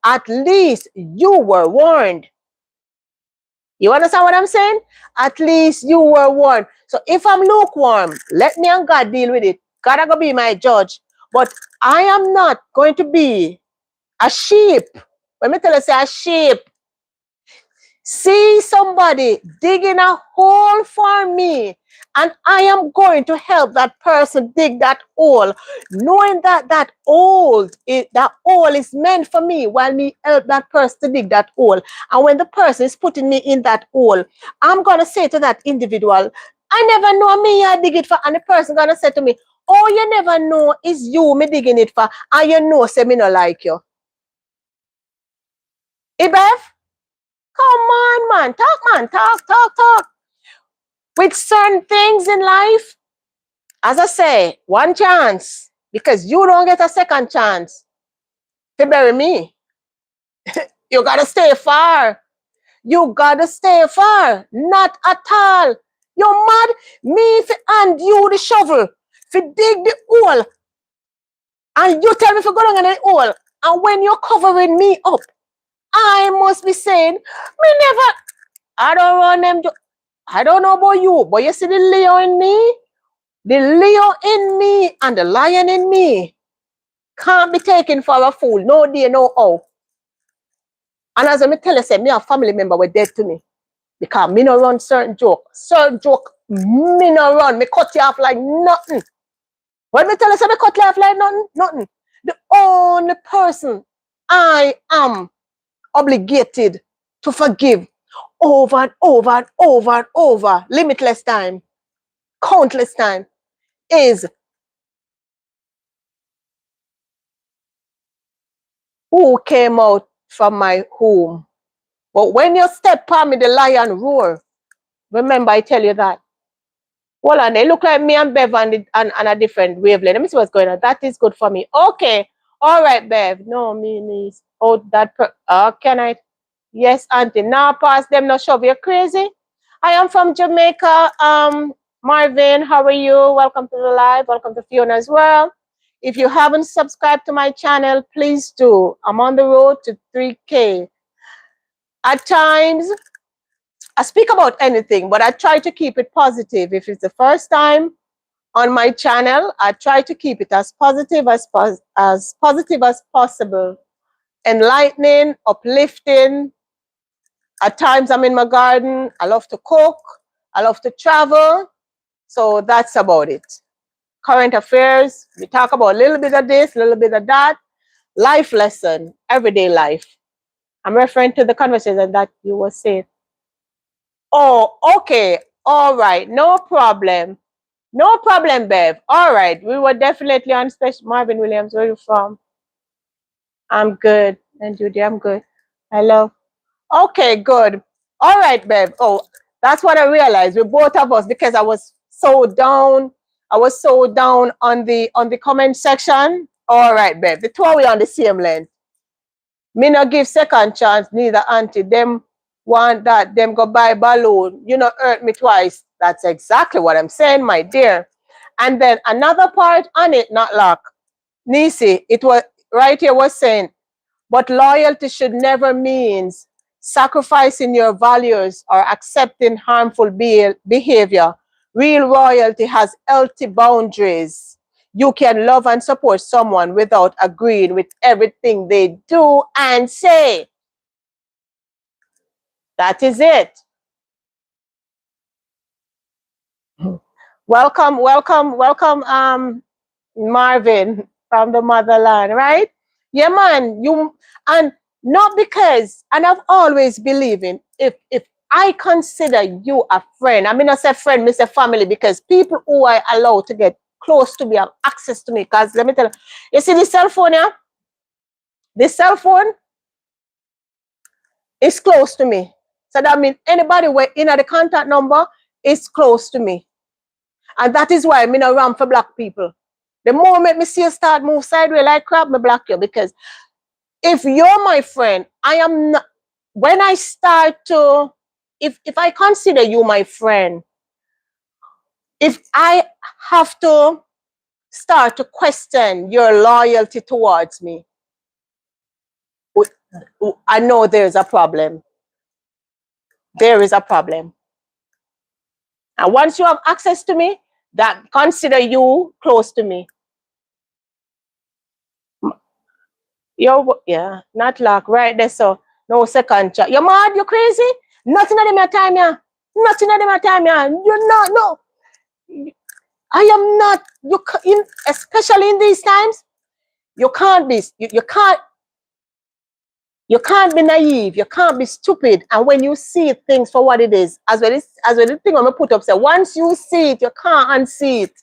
you were warned. You understand what I'm saying? At least you were warned. So if I'm lukewarm, let me and God deal with it. God is going to be my judge. But I am not going to be a sheep. When me tell you, say a sheep, see somebody digging a hole for me, and I am going to help that person dig that hole, knowing that that hole is meant for me, while me help that person to dig that hole. And when the person is putting me in that hole, I'm going to say to that individual, I never know me I dig it for. And the person going to say to me, oh, you never know, it's you me digging it for, and you know say me no like you. Ibev, come on, man. Talk, man. Talk, talk, talk. With certain things in life, as I say, one chance. Because you don't get a second chance to bury me. You gotta stay far. You gotta stay far. Not at all. You mad? Me fi hand you the shovel, fi dig the hole, and you tell me to go down in the hole. And when you're covering me up, I must be saying, me never, I don't run them. I don't know about you, but you see the Leo in me? The Leo in me and the lion in me can't be taken for a fool. No day, no how. And as I tell you, say, me a family member were dead to me. Because me no run certain joke. Certain joke, me no run. Me cut you off like nothing. When me tell you, say, me cut you off like nothing, nothing. The only person I am obligated to forgive, over and over and over and over, limitless time, countless time, is who came out from my home. But when you step on me, the lion roar. Remember, I tell you that. Hold on, they look like me and Bev on a different wavelength. Let me see what's going on. That is good for me. Okay. All right, Bev. No, me, niece. Oh, can I? Yes, auntie. Now pass them, no shove. You're crazy. I am from Jamaica. Marvin, how are you? Welcome to the live. Welcome to Fiona as well. If you haven't subscribed to my channel, please do. I'm on the road to 3K. At times, I speak about anything, but I try to keep it positive. If it's the first time on my channel, I try to keep it as positive as possible. Enlightening, uplifting. At times I'm in my garden. I love to cook. I love to travel. So that's about it. Current affairs. We talk about a little bit of this, a little bit of that. Life lesson, everyday life. I'm referring to the conversation that you were saying. Oh, okay. All right. No problem. No problem, Bev. All right. We were definitely on special. Marvin Williams, where are you from? I'm good. And Judy, I'm good. I love. Okay, good. All right, Bev. Oh, that's what I realized. We both of us, because I was so down. I was so down on the comment section. All right, Bev. The two of we on the same length. Me not give second chance, neither auntie. Them want that, them go buy balloon. You know, hurt me twice. That's exactly what I'm saying, my dear. And then another part on it, not luck. Nisi, it was right here was saying, but loyalty should never means sacrificing your values or accepting harmful behavior. Real loyalty has healthy boundaries. You can love and support someone without agreeing with everything they do and say. That is it. Welcome, welcome, welcome, Marvin from the motherland, right? Yeah, man. And not because, and I've always believed in, if I consider you a friend, I mean, I say friend, I say family, because people who I allow to get close to me have access to me. Because let me tell you see this cell phone, yeah? This cell phone is close to me. So that means anybody where in the contact number is close to me. And that is why I'm in a ramp for black people. The moment me see you start move sideways like crap, me block you. Because if you're my friend, I am not, when I start to, if I consider you my friend, if I have to start to question your loyalty towards me, I know there's a problem. There is a problem. And once you have access to me, that consider you close to me. Yeah, not luck, right there. So no second chance. You mad? You crazy? Nothing of them time, yeah. Nothing of them time, yeah. You're not, no. I am not. Especially in these times, you can't be. You can't. You can't be naive. You can't be stupid. And when you see things for what it is, as well the thing I'm gonna put up, say once you see it, you can't unsee it.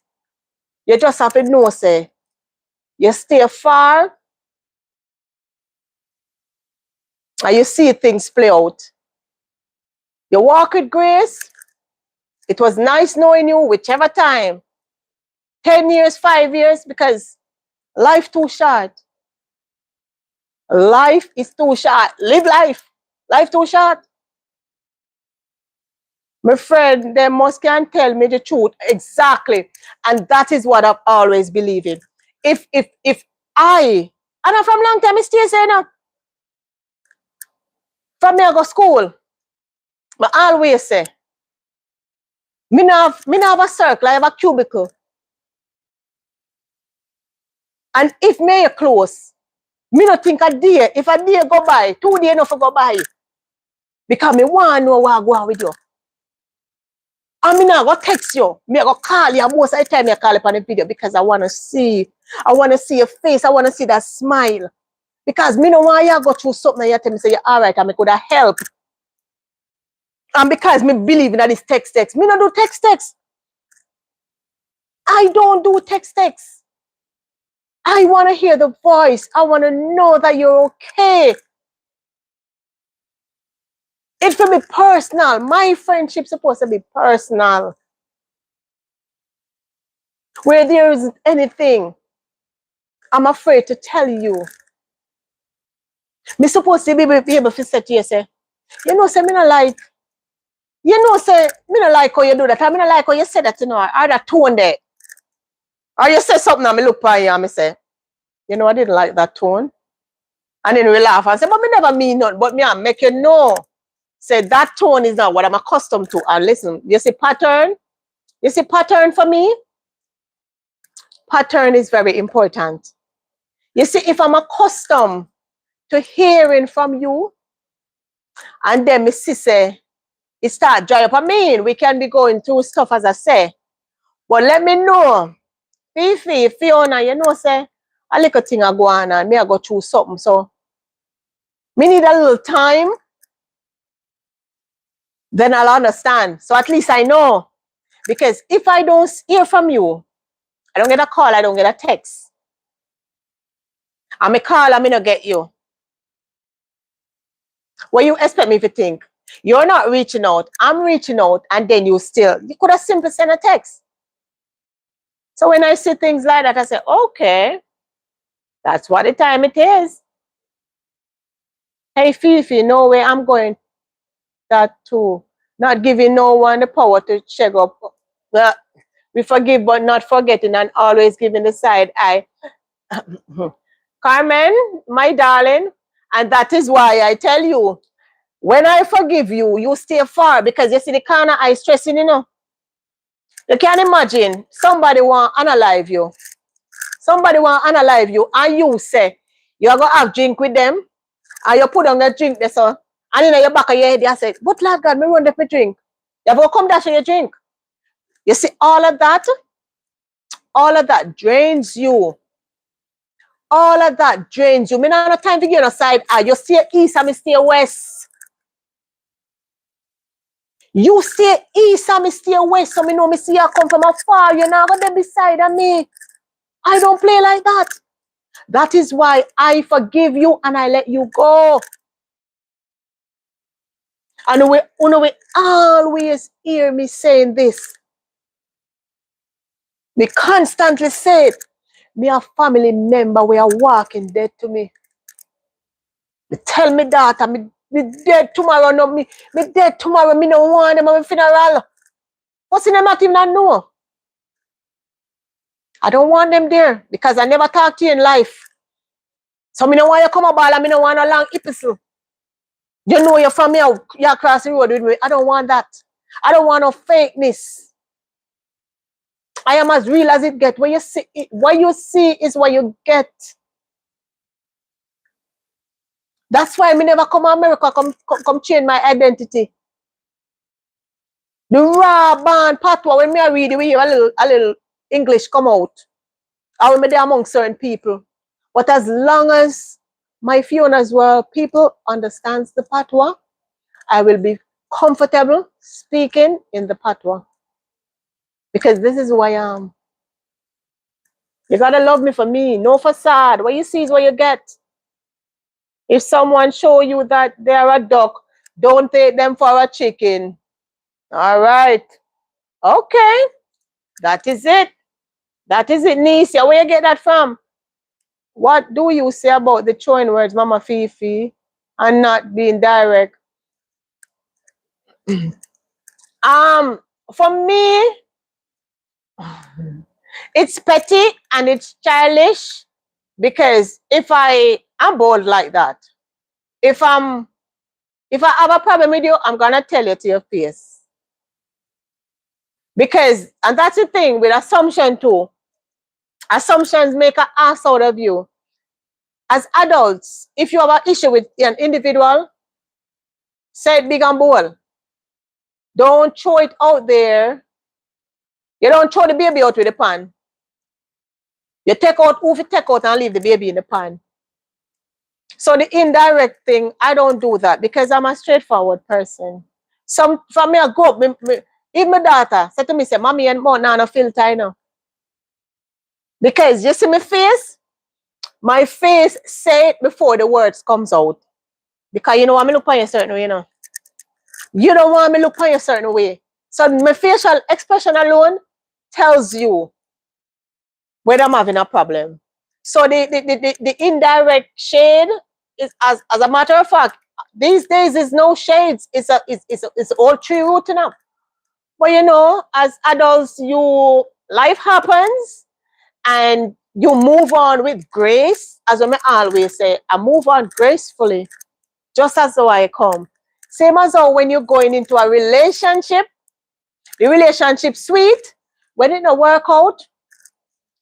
You just have to know, say, you stay far and you see things play out. You walk with grace. It was nice knowing you, whichever time. 10 years, 5 years, because life too short. Life is too short. Live life. Life too short. My friend, they must can tell me the truth exactly. And that is what I've always believed in. If I, and I'm from long time, I still say now, from me I go school, but I always say, me not have a circle, I have a cubicle. And if me are close, me not think a day, if a day go by, 2 days not go by. Because me want to know what I go on with you. And me not go text you. Me go call you. Most of the time I call you on the video because I want to see your face. I want to see that smile. Because me no want you go through something and you tell me say, all right, I could have helped. And because me believe in that this text, me not do text. I don't do text. I want to hear the voice. I want to know that you're okay. It will be personal. My friendship's supposed to be personal. Where there isn't anything, I'm afraid to tell you. Me supposed to be able to say to you, say, you know, say, me not like, you know, say, me not like how you do that. I me not like how you say that, you know, or that tone there. Or you say something and me look by you and me say, you know, I didn't like that tone. And then we laugh and say, but me never mean nothing, but me I make you know. Say that tone is not what I'm accustomed to. And listen, you see pattern? You see pattern for me? Pattern is very important. You see, if I'm accustomed to hearing from you, and then me see say, it start dry up. I mean, we can be going through stuff as I say. But let me know. Fifi, Fiona, you know, say, a little thing I go on and me I go through something. So me need a little time, then I'll understand. So at least I know. Because if I don't hear from you, I don't get a call, I don't get a text. I may call, I may not get you. What you expect me to think? You're not reaching out, I'm reaching out, and then you could have simply sent a text. So when I see things like that, I say, okay, that's what the time it is. Hey, Fifi, no way I'm going that too. Not giving no one the power to check up. Well, we forgive but not forgetting and always giving the side eye. Carmen, my darling, and that is why I tell you, when I forgive you, you stay far because you see the kind of eye stressing, you know. You can imagine somebody want to unalive you. Somebody want to unalive you and you say, you're going to have drink with them and you put on the drink there, so, and in your back of your head, you say, but Lord God, me run the drink. You have to come dash in your drink. You see, all of that drains you. All of that drains you. Me not have time to get on the side. You stay east and me stay west. You stay east and me stay west. So me know me see you come from afar. You're not going to be beside of me. I don't play like that. That is why I forgive you and I let you go. And we always hear me saying this. Me constantly say it. Me a family member, we are walking dead to me. They tell me that me dead tomorrow. No, me dead tomorrow. Me no want them at my funeral. What's in them not even know? I don't want them there because I never talk to you in life. So me no want you come about and me no want a long epistle. You know you're from here, you across the road with me. I don't want that. I don't want no fakeness. I am as real as it gets. What you see is what you get. That's why me never come to America, come change my identity. The raw band patois, when me I read it, we hear a little English come out. I will be there among certain people. But as long as my Fiona as well, people understands the patois, I will be comfortable speaking in the patois. Because this is who I am. You gotta love me for me, no facade. What you see is what you get. If someone show you that they're a duck, don't take them for a chicken. All right. Okay. That is it. That is it, Nisia. Where you get that from? What do you say about the throwing words, Mama Fifi, and not being direct? For me, it's petty and it's childish because if I'm bold like that. If I have a problem with you, I'm gonna tell you to your face. Because, and that's the thing with assumption too. Assumptions make an ass out of you. As adults, if you have an issue with an individual, say it big and bold. Don't throw it out there. You don't throw the baby out with the pan. You take out who you take out and leave the baby in the pan. So the indirect thing, I don't do that because I'm a straightforward person. Some from me I go up, even my daughter said to me, say, Mommy and Mom now no filter, you know. Because you see my face say it before the words comes out. Because you know want me look on you a certain way, you know. You don't want me look on you a certain way. So my facial expression alone tells you whether I'm having a problem. So the indirect shade is, as a matter of fact, these days is no shades. It's all true root enough. But you know, as adults, life happens and you move on with grace. As I always say, I move on gracefully, just as though I come. Same as how when you're going into a relationship, the relationship sweet, when it don't work out,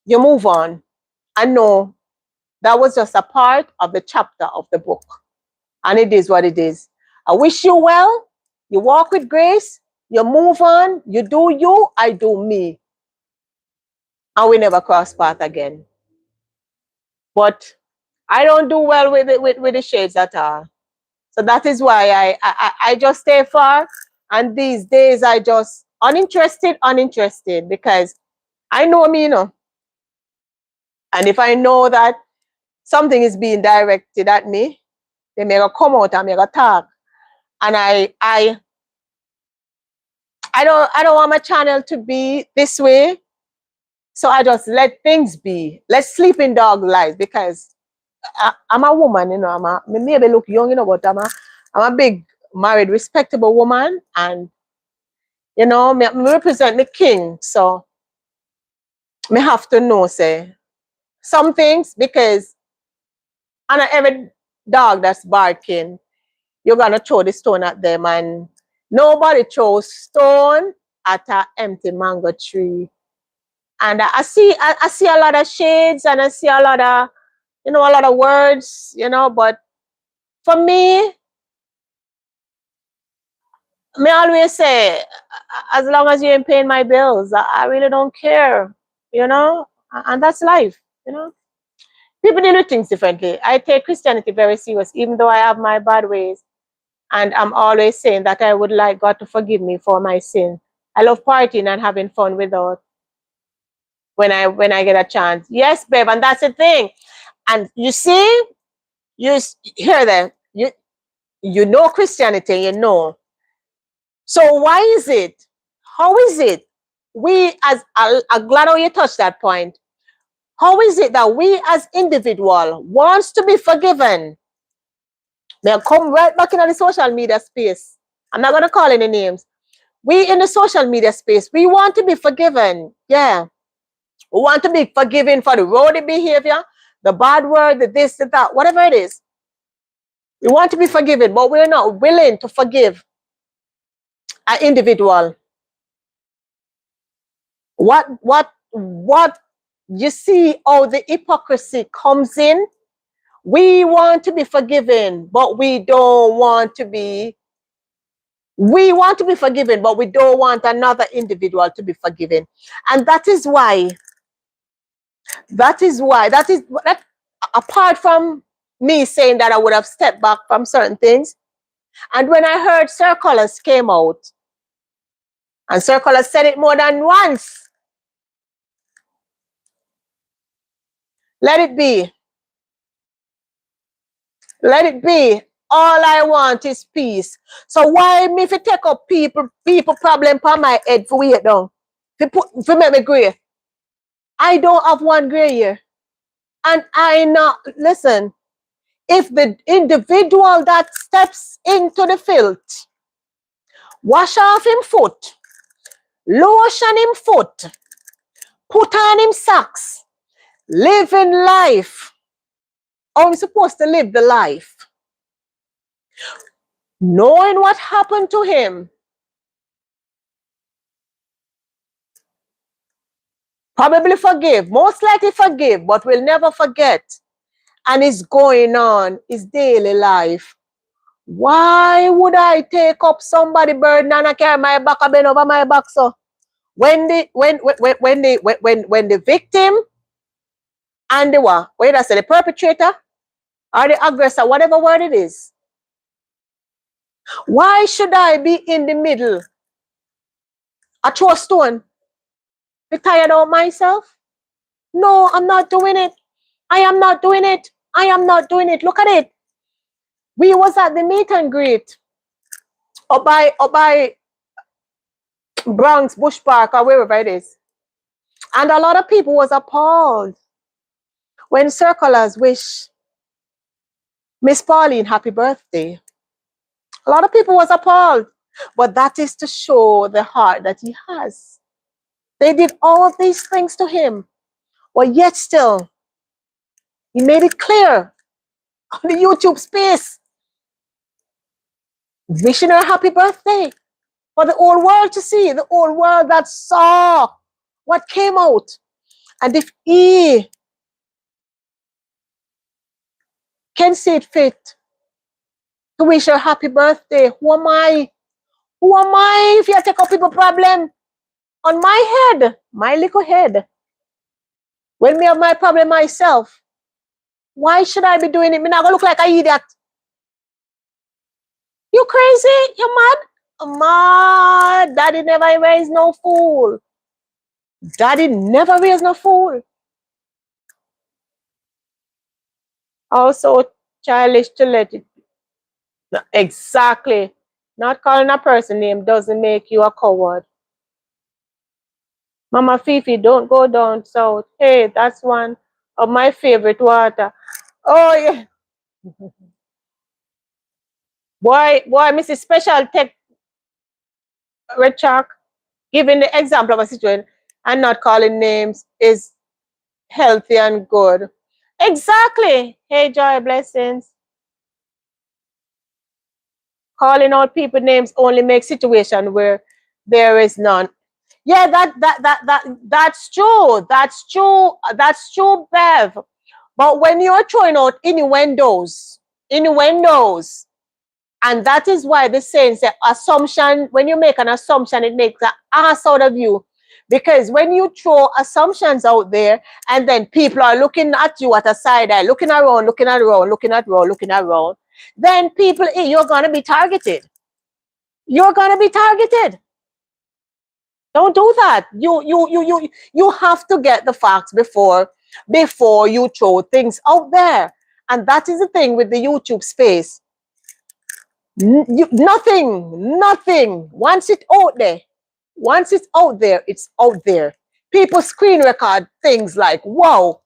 you move on. I know that was just a part of the chapter of the book. And it is what it is. I wish you well. You walk with grace. You move on. You do you. I do me. And we never cross path again. But I don't do well with the shades at all. So that is why I just stay far. And these days I just uninterested because I know me, you know. And if I know that something is being directed at me, they may come out and make a talk. And I don't want my channel to be this way. So I just let things be. Let sleeping dog life because I'm a woman, you know. Me maybe look young, you know, but I'm a big married, respectable woman, and you know, me represent the king. So me have to know, say some things because and every dog that's barking, you're gonna throw the stone at them, and nobody throws stone at an empty mango tree. And I see a lot of shades and I see a lot of, you know, a lot of words, you know, but for me, me always say, as long as you ain't paying my bills, I really don't care, you know, and that's life, you know. People deal with things differently. I take Christianity very serious, even though I have my bad ways. And I'm always saying that I would like God to forgive me for my sin. I love partying and having fun without when I get a chance. Yes, babe, and that's the thing. And you see, you hear that you know Christianity, you know. So why is it? How is it? We as I'm glad how you touched that point. How is it that we as individual wants to be forgiven? They'll come right back into the social media space. I'm not gonna call any names. We in the social media space, we want to be forgiven. Yeah. We want to be forgiven for the rowdy behavior, the bad word, the this, the that, whatever it is. We want to be forgiven, but we're not willing to forgive an individual. What you see how the hypocrisy comes in? We want to be forgiven, but we want to be forgiven, but we don't want another individual to be forgiven. And that apart from me saying that I would have stepped back from certain things, and when I heard Sir Colors came out, and Sir Colors said it more than once, let it be. Let it be. All I want is peace. So why me if you take up people problem for my head for wait down? For make me gray. I don't have one gray here. And I not listen. If the individual that steps into the filth, wash off him foot, lotion him foot, put on him socks, live in life. How we supposed to live the life? Knowing what happened to him, probably forgive, most likely forgive, but will never forget. And it's going on his daily life. Why would I take up somebody burden and I carry my back a bend over my back? So when the victim and the what? Wait, I say the perpetrator or the aggressor, whatever word it is, Why should I be in the middle? I throw a stone. Be tired of myself? No, I'm not doing it. I am not doing it. I am not doing it. Look at it. We was at the meet and greet or by Bronx, Bush Park, or wherever it is. And a lot of people was appalled when circlers wish Miss Pauline happy birthday. A lot of people was appalled. But that is to show the heart that he has. They did all of these things to him. But yet still, he made it clear on the YouTube space, wishing her happy birthday for the whole world to see, the whole world that saw what came out. And if he can see it fit to wish her happy birthday, who am I? Who am I if you take up people problem on my head, my little head? When me have my problem myself, why should I be doing it? Me not gonna look like an idiot. You crazy? You mad? Mad. Daddy never raised no fool. Daddy never raised no fool. Also childish to let it. Exactly. Not calling a person name doesn't make you a coward. Mama Fifi, don't go down south. Hey, that's one of my favorite water. Oh yeah. Boy, Mrs. Special Tech Red Shark, giving the example of a situation and not calling names is healthy and good. Exactly. Hey, Joy, blessings. Calling out people names only makes situation where there is none. Yeah, that's true. That's true. That's true, Bev. But when you're throwing out innuendos, and that is why the saying say assumption, when you make an assumption, it makes an ass out of you. Because when you throw assumptions out there and then people are looking at you at a side eye, looking around, looking around, then people, you're gonna be targeted. You're gonna be targeted. Don't do that. You have to get the facts before you throw things out there. And that is the thing with the YouTube space. Nothing. Once it's out there, it's out there. People screen record things like, wow.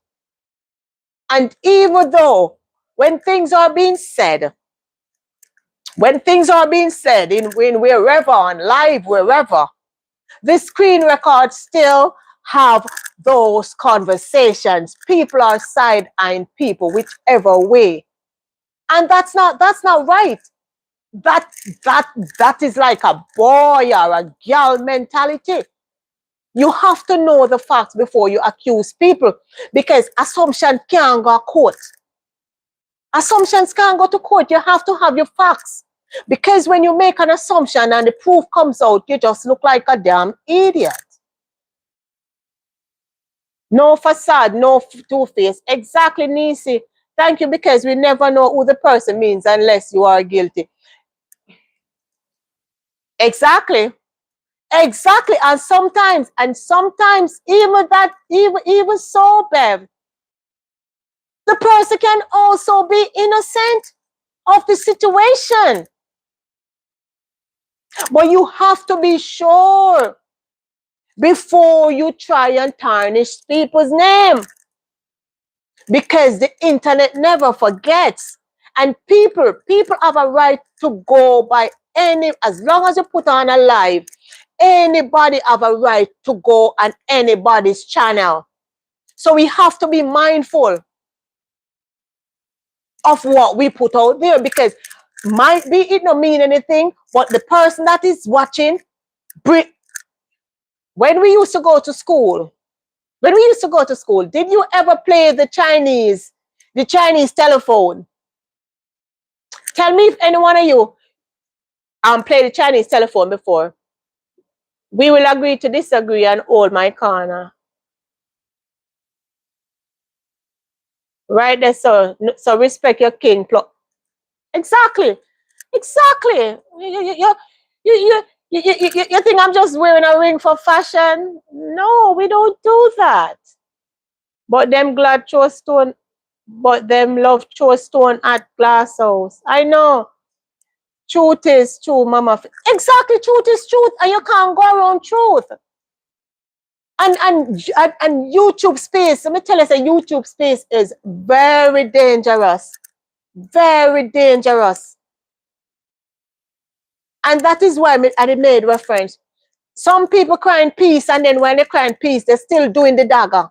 And even though when things are being said, in wherever, on live, wherever, the screen records still have those conversations. People are side-eyeing people whichever way. And that's not right. That that is like a boy or a girl mentality. You have to know the facts before you accuse people, because assumption can't go to court. Assumptions can't go to court. You have to have your facts. Because when you make an assumption and the proof comes out, you just look like a damn idiot. No facade, no two-face. Exactly, Nisi. Thank you, because we never know who the person means unless you are guilty. Exactly. Exactly. And sometimes even so, Bev, the person can also be innocent of the situation. But you have to be sure before you try and tarnish people's name. Because the internet never forgets. And people have a right to go by as long as you put on a live, anybody have a right to go on anybody's channel. So we have to be mindful of what we put out there, because might be it don't mean anything, but the person that is watching, when we used to go to school, did you ever play the Chinese telephone? Tell me if any one of you played the Chinese telephone before. We will agree to disagree and hold my corner. Right there, so respect your king. Exactly. Exactly. You think I'm just wearing a ring for fashion? No, we don't do that. But them glad throw stone, but them love throw stone at glass house. I know. Truth is true, mama. Exactly, truth is truth, and you can't go around truth. And YouTube space, let me tell you, say YouTube space is very dangerous. Very dangerous. And that is why I made reference. Some people crying peace, and then when they crying peace, they're still doing the dagger.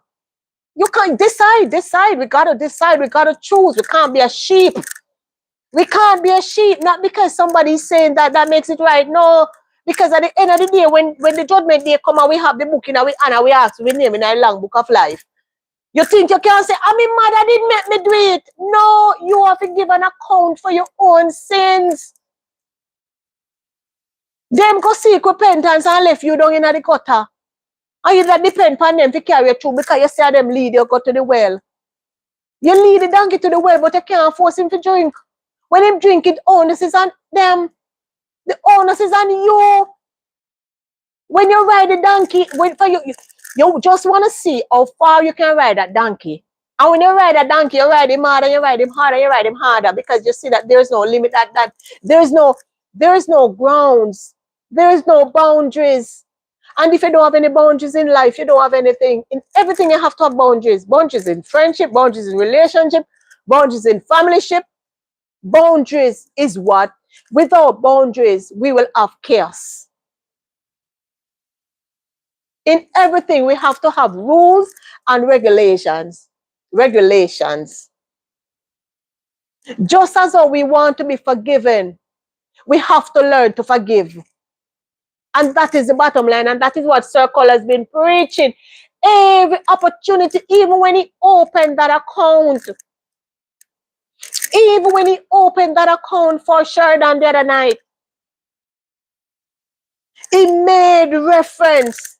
You can't decide. We gotta decide. We gotta choose. We can't be a sheep. We can't be a sheep, not because somebody's saying that makes it right. No, because at the end of the day, when the judgment day come and we have the book in our hand and we ask, we name in our long book of life. You think you can say, "I'm my mother didn't make me do it." No, you have to give an account for your own sins. Them go seek repentance and left you down in the gutter. And you that depend upon them to carry you through because you see them lead you go to the well. You lead the donkey to the well, but you can't force him to drink. When him drink it, onus is on them. The onus is on you. When you ride the donkey, you just want to see how far you can ride that donkey. And when you ride that donkey, you ride him harder, you ride him harder, you ride him harder, because you see that there's no limit at that. There's no grounds. There is no boundaries. And if you don't have any boundaries in life, you don't have anything. In everything, you have to have boundaries. Boundaries in friendship, boundaries in relationship, boundaries in familyship. Boundaries is what? Without boundaries, we will have chaos. In everything, we have to have rules and regulations. Regulations. Just as how we want to be forgiven, we have to learn to forgive. And that is the bottom line. And that is what Circle has been preaching. Every opportunity, even when he opened that account, for Sheridan the other night, he made reference.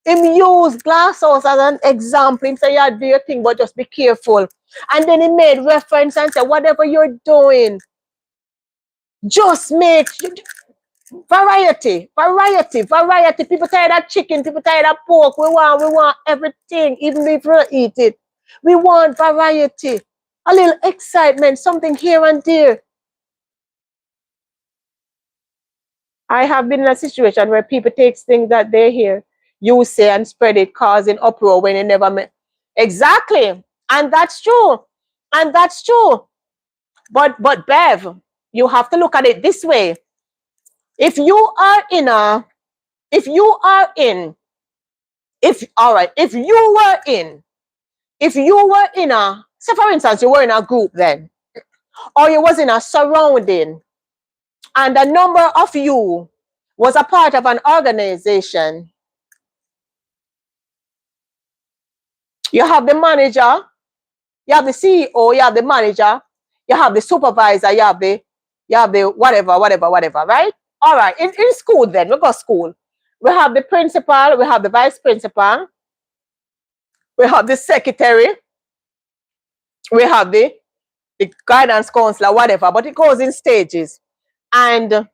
He used Glasshouse as an example. He said, yeah, do your thing, but just be careful. And then he made reference and said, whatever you're doing, just make variety. People tired of chicken, people tired of pork. We want everything, even if we eat it. We want variety, a little excitement, something here and there. I have been in a situation where people take things that they hear, you say, and spread it, causing uproar when they never met. Exactly. And that's true. But Bev, you have to look at it this way. If you were in, if you were in a, say for instance, you were in a group then, or you was in a surrounding, and a number of you was a part of an organization. You have the manager, you have the CEO, you have the manager, you have the supervisor, you have the whatever, right? All right, in school then, we go school. We have the principal, we have the vice principal, we have the secretary, we have the guidance counselor, whatever, but it goes in stages. And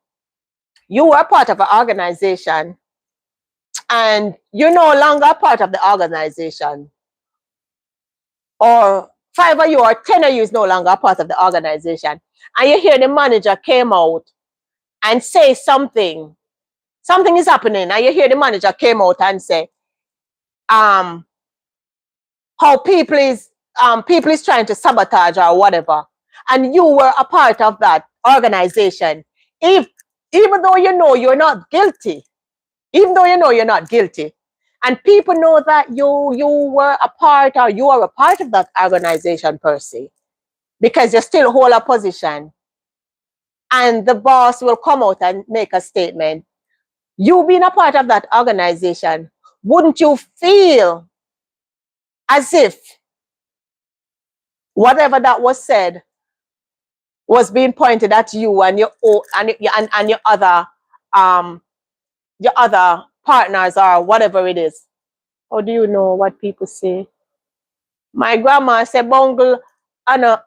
you are part of an organization, and you're no longer part of the organization. Or 5 of you or 10 of you is no longer part of the organization. And you hear the manager came out and say something. Something is happening, and you hear the manager came out and say, how people is trying to sabotage or whatever, and you were a part of that organization. Even though you know you're not guilty, and people know that you were a part, or you are a part of that organization per se, because you still hold a position, and the boss will come out and make a statement. You being a part of that organization, wouldn't you feel as if whatever that was said was being pointed at you and your your other partners or whatever it is? How do you know what people say? My grandma said, bungle and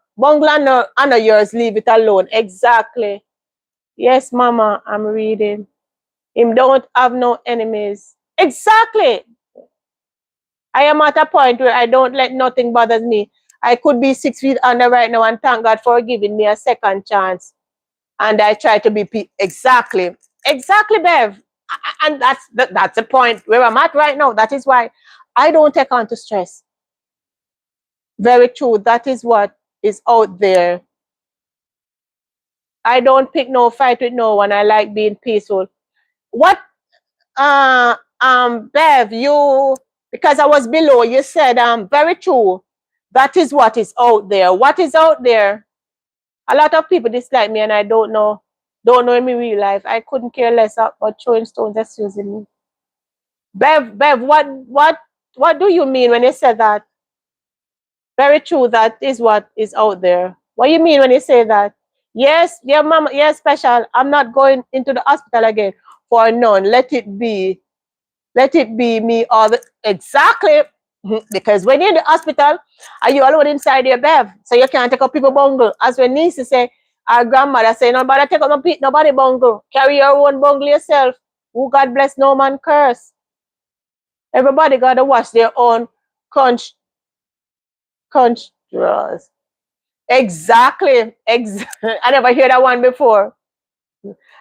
yours, leave it alone. Exactly. Yes, Mama, I'm reading. Him don't have no enemies. Exactly. I am at a point where I don't let nothing bother me. I could be 6 feet under right now, and thank God for giving me a second chance. And I try to be exactly, exactly, Bev. And that's the point where I'm at right now. That is why I don't take on to stress. Very true. That is what is out there. I don't pick no fight with no one. I like being peaceful. What Bev, you, because I was below, you said very true. That is what is out there. What is out there? A lot of people dislike me and I don't know in my real life. I couldn't care less about throwing stones, excusing me. Bev, what do you mean when you say that? Very true, that is what is out there. What do you mean when you say that? Yes, yeah, mama, yes, special. I'm not going into the hospital again for none. Let it be me all the exactly. Because when you're in the hospital, are you alone inside your bed? So you can't take up people bungle. As when niece say, our grandmother say, nobody take up nobody bungle. Carry your own bungle yourself. Who God bless, no man curse. Everybody gotta wash their own crunch drawers. Exactly. I never hear that one before.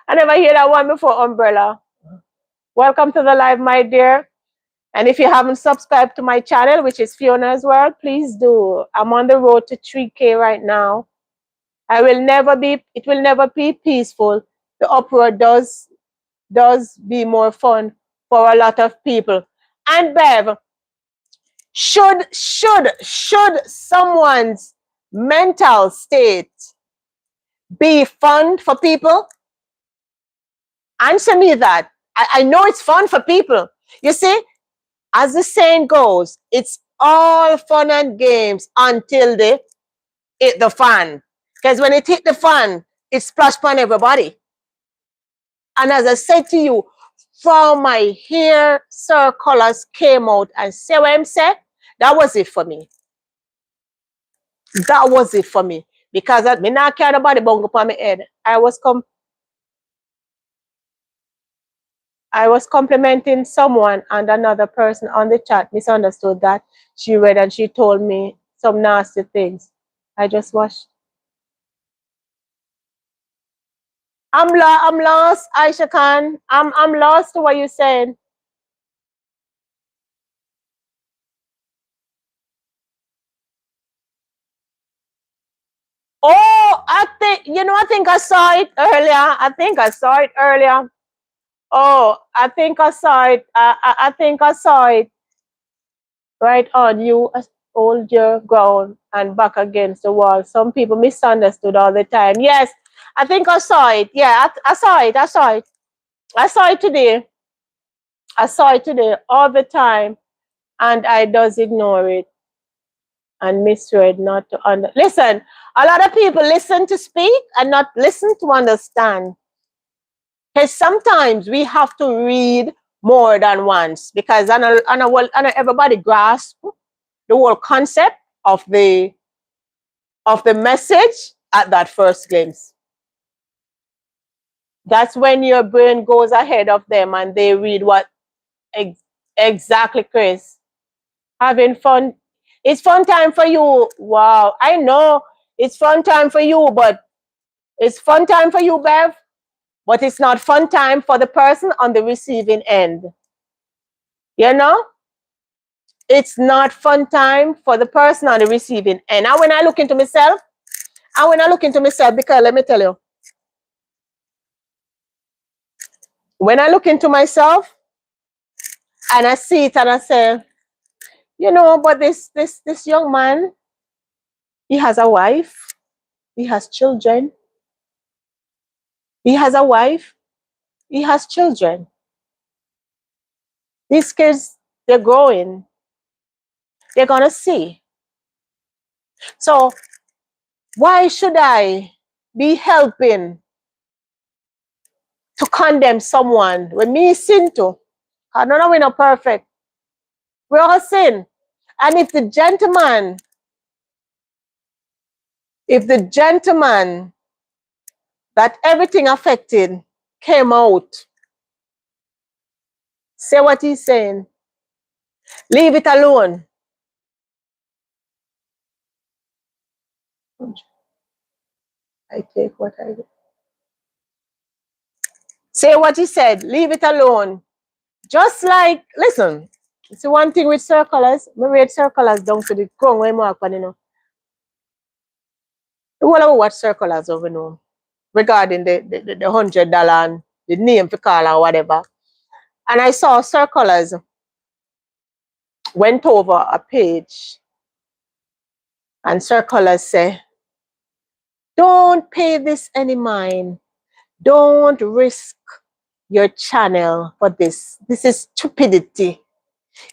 I never hear that one before, Umbrella. Welcome to the live, my dear. And if you haven't subscribed to my channel, which is Fiona as well, please do. I'm on the road to 3K right now. It will never be peaceful. The uproar does be more fun for a lot of people. And Bev, should someone's mental state be fun for people? Answer me that. I know it's fun for people. You see, as the saying goes, it's all fun and games until they hit the fan. Because when it hit the fan, it splashed upon everybody. And as I said to you, from my hair, Sir Colors came out and say what I'm saying, that was it for me. That was it for me. Because I not care about the bungle upon my head. I was complimenting someone and another person on the chat misunderstood that. She read and she told me some nasty things. I just watched. I'm lost, Aisha Khan. I'm lost to what you're saying. Oh, I think I saw it earlier. Oh, I think I saw it. I think I saw it right on you. Hold your ground and back against the wall. Some people misunderstood all the time. Yes, I think I saw it. Yeah, I saw it. I saw it. I saw it today. I saw it today all the time, and I does ignore it and misread not to listen. A lot of people listen to speak and not listen to understand. Because sometimes we have to read more than once because I know everybody grasp the whole concept of the message at that first glimpse. That's when your brain goes ahead of them and they read what exactly, Chris. Having fun. It's fun time for you. Wow. I know it's fun time for you, but it's fun time for you, Bev. But it's not fun time for the person on the receiving end. You know? It's not fun time for the person on the receiving end. And when I look into myself, because let me tell you, when I look into myself and I see it and I say, but this young man, he has a wife, he has children, he has a wife, he has children. These kids, they're growing. They're gonna see. So why should I be helping to condemn someone when me sin too? I don't know we're not perfect. We all sin. And if the gentleman that everything affected came out. Say what he's saying. Leave it alone. I take what I do. Say what he said. Leave it alone. Just like, listen, it's one thing with circlers. We read circlers down to the ground when we walk on, you know. We all have watch circlers over, you know, regarding the $100 and the name for call or whatever. And I saw circlers went over a page and circlers say, don't pay this any mind. Don't risk your channel for this. This is stupidity.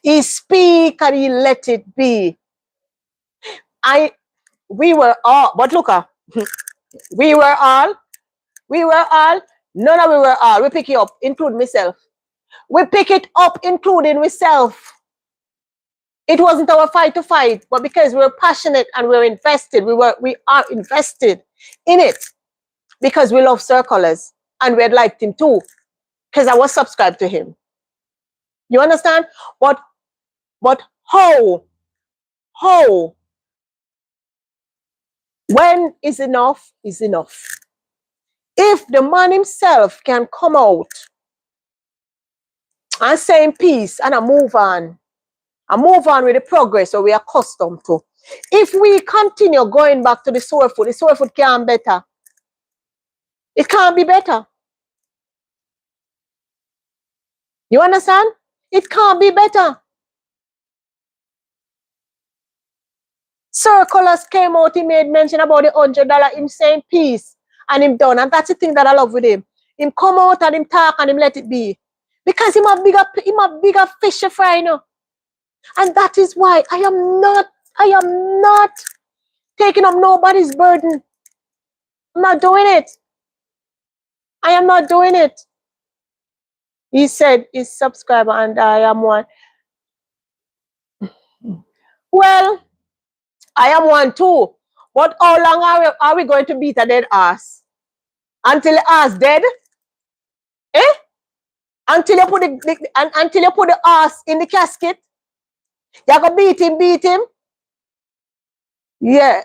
He speak and he let it be. We were all, but look, we were all, none of we were all. We pick it up, include myself. We pick it up, including myself. It wasn't our fight to fight, but because we're passionate and we're invested, we are invested in it because we love circlers and we had liked him too, because I was subscribed to him. You understand? But how? When is enough is enough. If the man himself can come out and say in peace and I move on with the progress that we are accustomed to. If we continue going back to the soul food can't better. It can't be better. You understand? It can't be better. Sir Colors came out, he made mention about the $100, him saying peace, and him done. And that's the thing that I love with him. Him come out and him talk and him let it be. Because him a bigger fish to fry, you know. And that is why I am not taking up nobody's burden. I'm not doing it. I am not doing it. He said his subscriber and I am one. Well, I am one too. But how long are we going to beat a dead ass? Until the ass dead? Eh? Until you put the ass in the casket? You're gonna beat him? Yeah.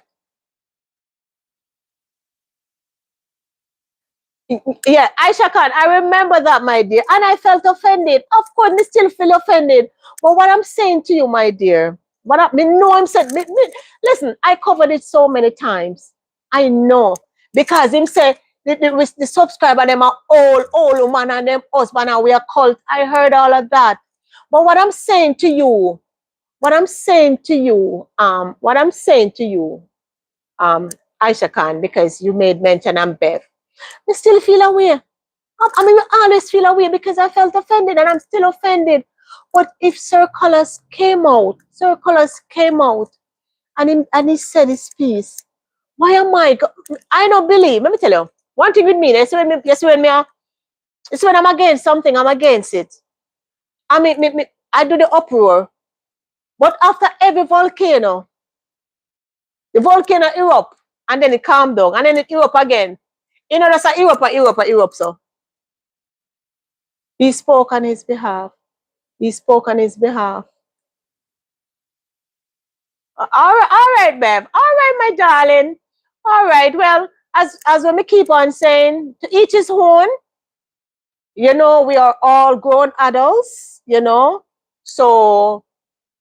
Yeah, Aisha Khan, I remember that, my dear. And I felt offended. Of course, me still feel offended. But what I'm saying to you, my dear, listen, I covered it so many times. I know. Because him say, the subscriber, them are all woman and them husband and we are cult. I heard all of that. But what I'm saying to you, Aisha Khan, because you made mention and Beth, I still feel away. I mean, I always feel away because I felt offended and I'm still offended. But if Sir Colors came out and he said his piece, why am I? I don't believe. Let me tell you, one thing with me, when I'm against something, I'm against it. I mean, I do the uproar. But after every volcano, the volcano erupt and then it calm down and then it erupt again. You know, that's a erupt, so. He spoke on his behalf. All right, babe. All right, my darling. All right. Well, as when we keep on saying, to each his own. You know, we are all grown adults. You know, so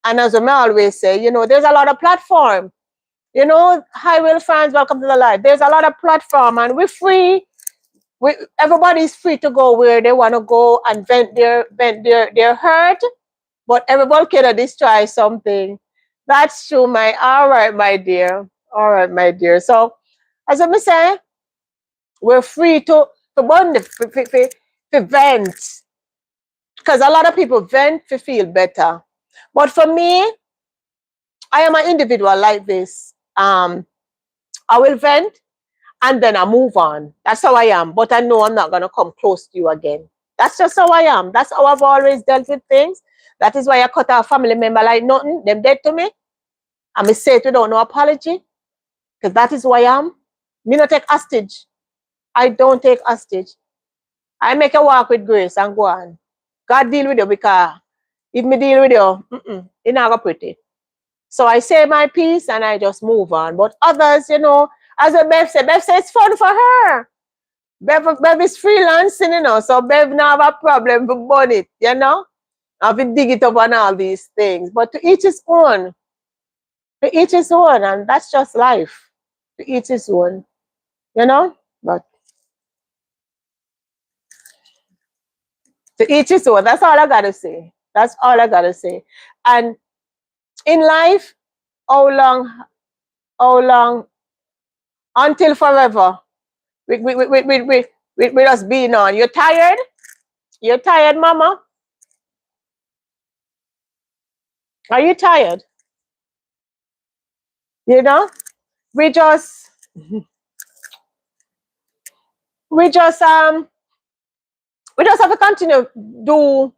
and as I always say, you know, there's a lot of platform. You know, hi, Will fans, welcome to the live. There's a lot of platform, and we're free. Everybody's free to go where they want to go and vent their hurt. But everybody can destroy something. That's true, all right, my dear. All right, my dear. So, as I say, we're free to bond, to vent. Because a lot of people vent to feel better. But for me, I am an individual like this. I will vent and then I move on. That's how I am. But I know I'm not going to come close to you again. That's just how I am. That's how I've always dealt with things. That is why I cut off family member like nothing. Them dead to me. And me say it without no apology. Because that is who I am. Me not take hostage. I don't take hostage. I make a walk with grace and go on. God deal with you because if me deal with you, it's not gonna pretty. So I say my piece and I just move on. But others, as a Bev said it's fun for her. Bev is freelancing, so Bev not have a problem with burn it, Have to dig it up and all these things. But to each his own. To each his own, and that's just life. To each his own, But to each his own. That's all I gotta say. That's all I gotta say. And in life, how long, how long, until forever, with us being on. You're tired? You're tired, mama? Are you tired? You know? We just we just um we just have to continue do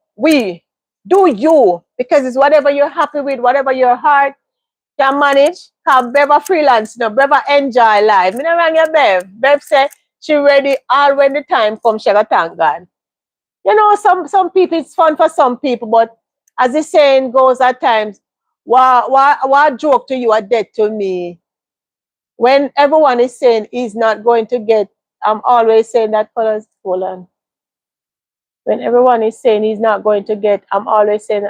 you, because it's whatever you're happy with, whatever your heart can manage. Cause Bev a freelance, Bev a enjoy life. Me no wrong your Bev. Bev said she ready all when the time comes, she gotta thank God. Some people it's fun for some people, but as the saying goes at times, why joke to you are dead to me. When everyone is saying he's not going to get, I'm always saying that colors hold on. When everyone is saying he's not going to get, I'm always saying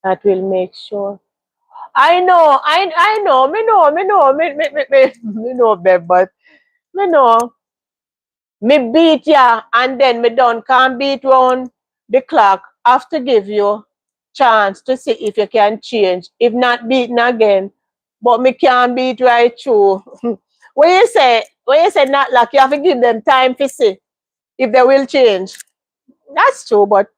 that will make sure. I know, me know, babe, but me know. Me beat ya and then me done can't beat round the clock. Have to give you chance to see if you can change. If not beaten again, but me can't beat right through. When you say not luck, you have to give them time to see if they will change. That's true, but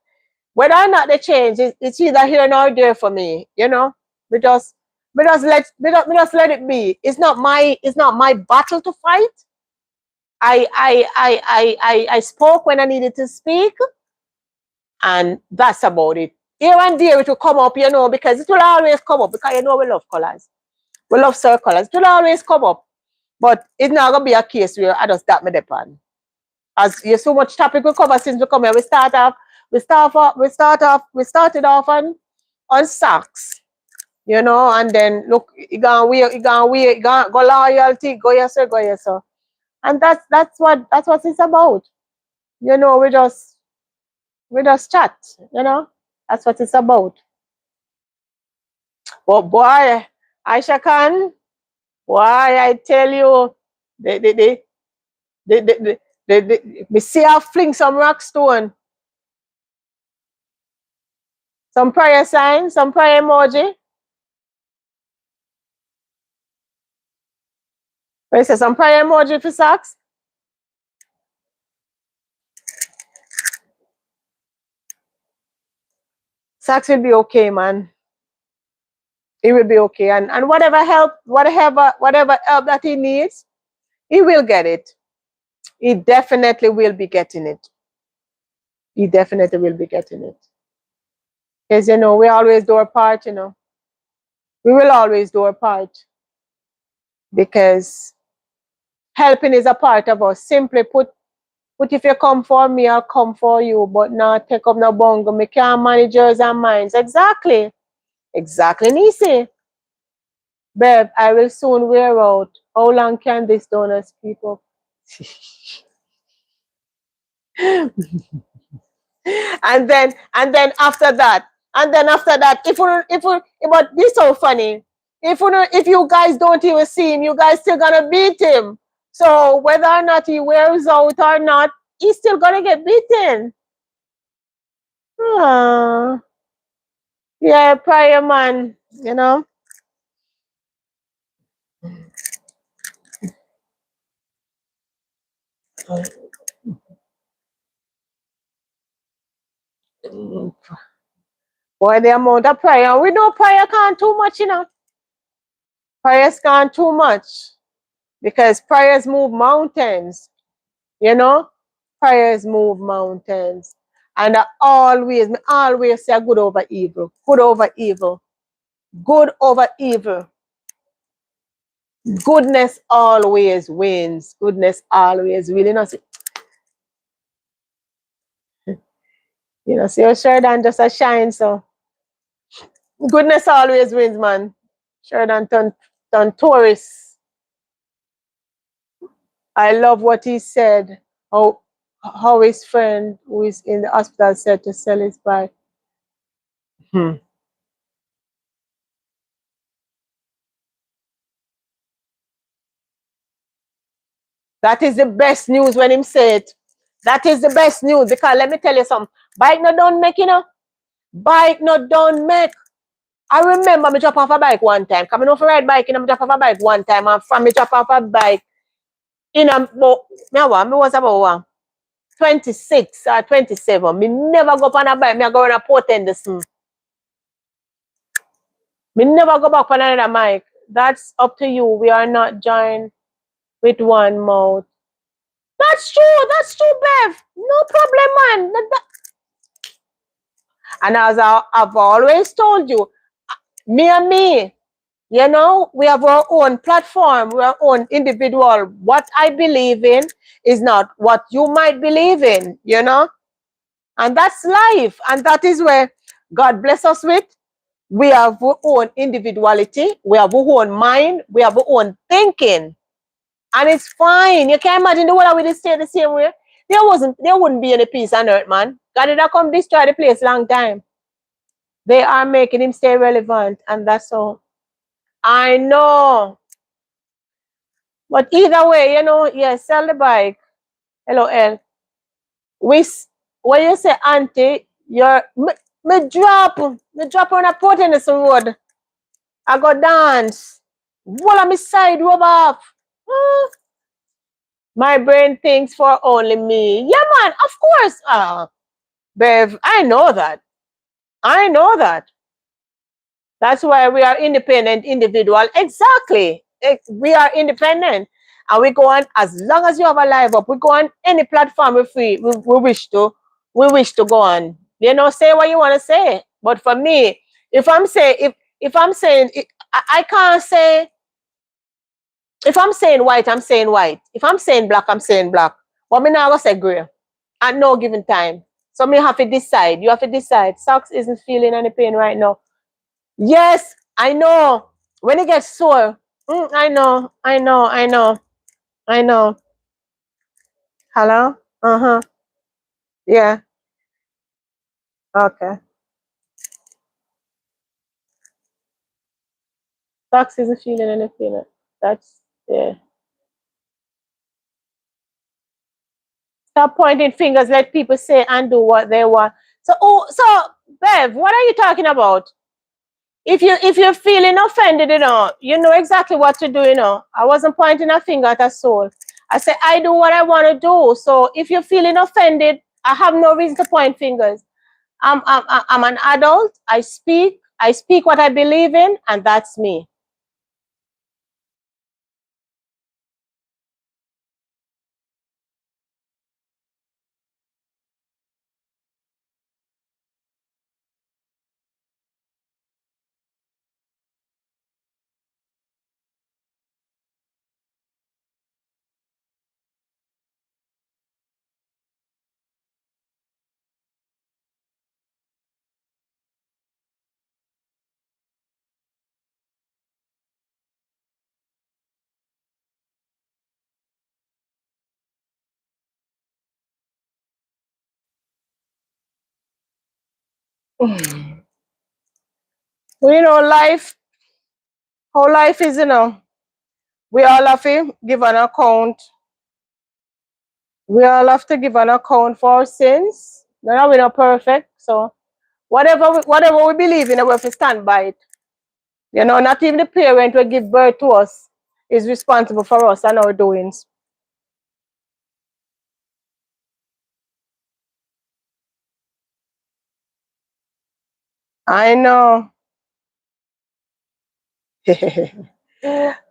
whether or not they change, it's either here nor there for me. We just we just let it be. It's not my battle to fight. I spoke when I needed to speak, and that's about it. Here and there it will come up, because it will always come up, because we love colors. We love circles. It will always come up. But it's not gonna be a case where I just start me depend. As you so much topic we cover since we come here. We started off on socks, and then look, you gonna go loyalty, go yes sir, go yes sir. And that's what it's about. We just chat, That's what it's about. But boy, Aisha Khan, boy, I tell you, me see her fling some rock stone, some prayer sign, some prayer emoji. What you say, some prayer emoji for socks? Socks will be okay, man. It will be okay. And whatever help that he needs, he will get it. He definitely will be getting it. He definitely will be getting it. Because we always do our part, We will always do our part. Because helping is a part of us. Simply put, if you come for me, I'll come for you, but not take up no bongo. Me can't manage yours and minds. Exactly. Exactly, Nisi. Babe, I will soon wear out. How long can this donuts keep up? and then after that, but this so funny. If you guys don't even see him, you guys still gonna beat him. So whether or not he wears out or not, he's still gonna get beaten. Ah, yeah, prior man, Boy, the amount of prayer. We know prayer can't too much, Prayers can't too much. Because prayers move mountains, you know? Prayers move mountains. And I always say good over evil. Good over evil. Good over evil. Goodness always wins. Goodness always wins. See how Sheridan just a shine, so goodness always wins, man. Sheridan turn tourist. I love what he said. How his friend who is in the hospital said to sell his bike. Hmm. That is the best news when him say it. That is the best news because let me tell you something. Bike no don't make, Bike no don't make. I remember me drop off a bike one time. Coming off a ride bike, me drop off a bike one time. And from me drop off a bike, in a, me was about 26 or 27. Me never go up on a bike. Me go on a potent this. Me never go back on another mic. That's up to you. We are not joined with one mouth. That's true. That's true, Bev. No problem, man. And as I've always told you, me and me, we have our own platform, our own individual. What I believe in is not what you might believe in, And that's life. And that is where God bless us with. We have our own individuality. We have our own mind. We have our own thinking. And it's fine. You can't imagine the world would stay the same way. There wouldn't be any peace on earth, man. God did not come destroy the place long time. They are making him stay relevant, and that's all. I know. But either way, sell the bike. Hello, L. We, when you say auntie, me drop on a port in this road. I go dance. Voila, me side rub off. My brain thinks for only me. Yeah, man, of course. Bev, I know that. I know that. That's why we are independent individual. Exactly. We are independent. And we go on, as long as you have a live up, we go on any platform we wish to go on. Say what you want to say. But for me, if I'm saying I can't say, if I'm saying white, I'm saying white. If I'm saying black, I'm saying black. But me now go say gray at no given time. So me have to decide. You have to decide. Socks isn't feeling any pain right now. Yes, I know. When it gets sore, I know. I know. Hello? Uh-huh. Yeah. Okay. Socks isn't feeling anything. That's, yeah. Stop pointing fingers. Let people say and do what they want. So, Bev, what are you talking about? If you're feeling offended, you know exactly what to do. I wasn't pointing a finger at a soul. I said I do what I want to do. So if you're feeling offended, I have no reason to point fingers. I'm an adult. I speak what I believe in, and that's me. Life, how life is, we all have to give an account. We all have to give an account for our sins. No, we're not perfect. So whatever we believe in, we have to stand by it. Not even the parent will give birth to us is responsible for us and our doings. I know.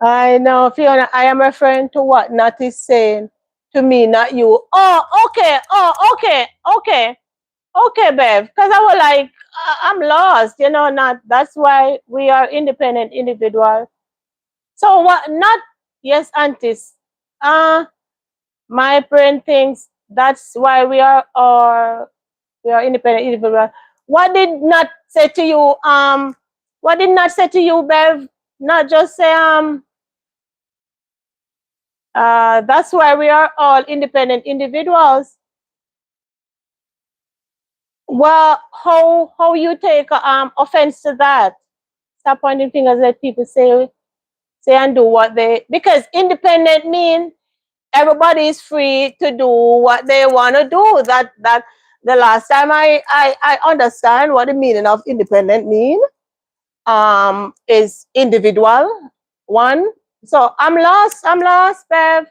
I know, Fiona. I am referring to what Nat is saying to me, not you. Oh, okay. Oh, okay. Okay. Okay, Bev. Because I was like, I'm lost. Not. That's why we are independent individuals. So what? Not yes, aunties. Uh my brain thinks that's why we are independent individual. What did not say to you? What did not say to you, Bev? Not just say that's why we are all independent individuals. Well, how you take offense to that? Stop pointing fingers at people. Say and do what they, because independent mean everybody is free to do what they want to do. That the last time I understand what the meaning of independent mean is individual one. So I'm lost, Bev.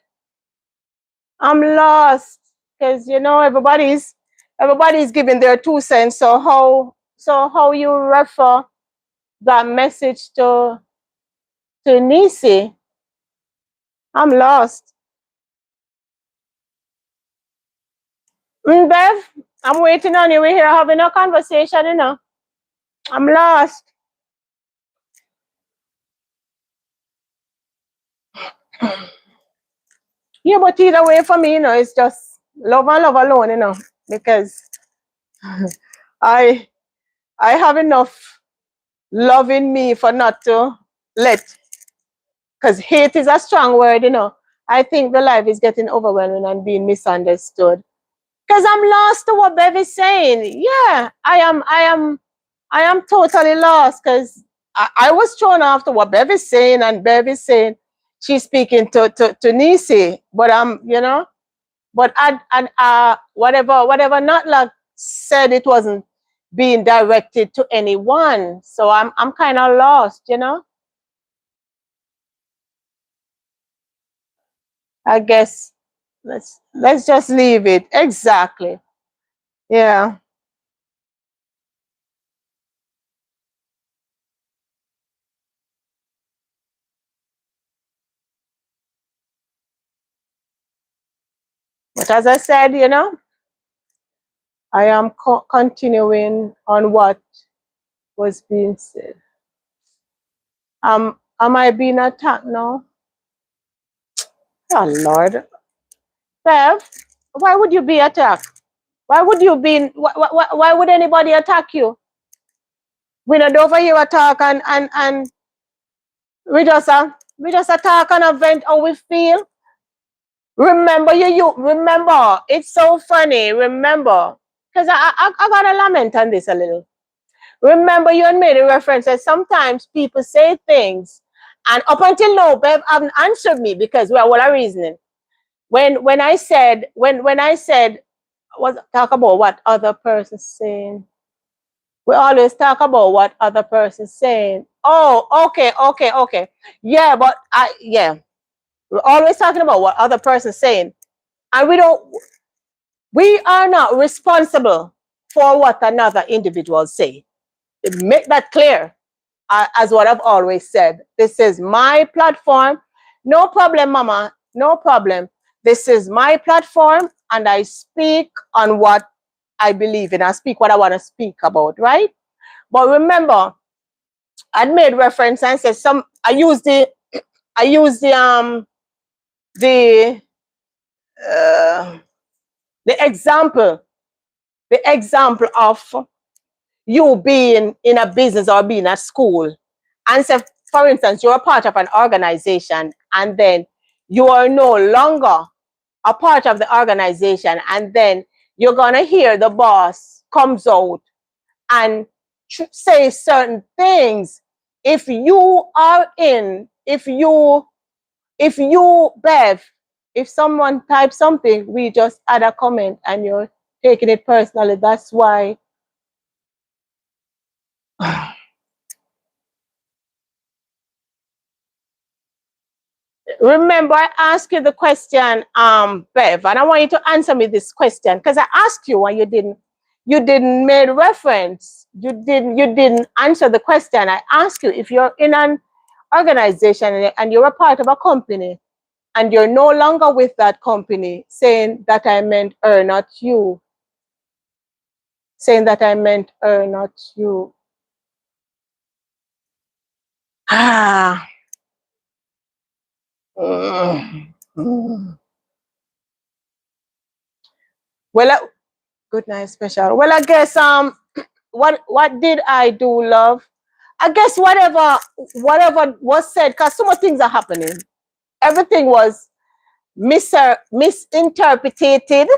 I'm lost because everybody's giving their 2 cents. So how you refer that message to Nisi? I'm lost. Bev, I'm waiting on you. We're here having a conversation. I'm lost. Yeah, but either way for me, it's just love and love alone. Because I I have enough love in me for not to let, because hate is a strong word. I think the life is getting overwhelming and being misunderstood. Because I'm lost to what Bev is saying. Yeah, I am totally lost because I was thrown off to what Bev is saying, and Bev is saying she's speaking to Nisi. But whatever not like said, it wasn't being directed to anyone. So I'm kind of lost. I guess let's just leave it. Exactly. Yeah. But as I said, I am continuing on what was being said. Am I being attacked now? Oh Lord, Bev, why would you be attacked? Why would you be? Why would anybody attack you? We not over here attack and we just attack and vent how we feel. Remember you remember. It's so funny. Remember, because I gotta lament on this a little. Remember, you had made a reference that sometimes people say things, and up until now, Bev haven't answered me because we are all reasoning. When I said was talk about what other person's saying. We always talk about what other person's saying. Oh, okay. Yeah, but we're always talking about what other person's saying, and we are not responsible for what another individual say. Make that clear. As what I've always said. This is my platform. No problem, Mama. No problem. This is my platform, and I speak on what I believe in. I speak what I want to speak about, right? But remember, I made reference and said some. I use the uh, the example of you being in a business or being at school, and say, for instance, you're a part of an organization, and then you are no longer a part of the organization, and then you're gonna hear the boss comes out and say certain things. If you Bev, if someone types something, we just add a comment and you're taking it personally. That's why. Remember, I asked you the question, Bev, and I want you to answer me this question because I asked you and you didn't make reference. You didn't answer the question. I asked you if you're in an organization and you're a part of a company and you're no longer with that company, saying that I meant her, not you. Saying that I meant her, not you. Ah, Mm. Mm. Well, good night, special. Well, I guess what did I do, love? I guess whatever was said, because so many things are happening. Everything was misinterpreted.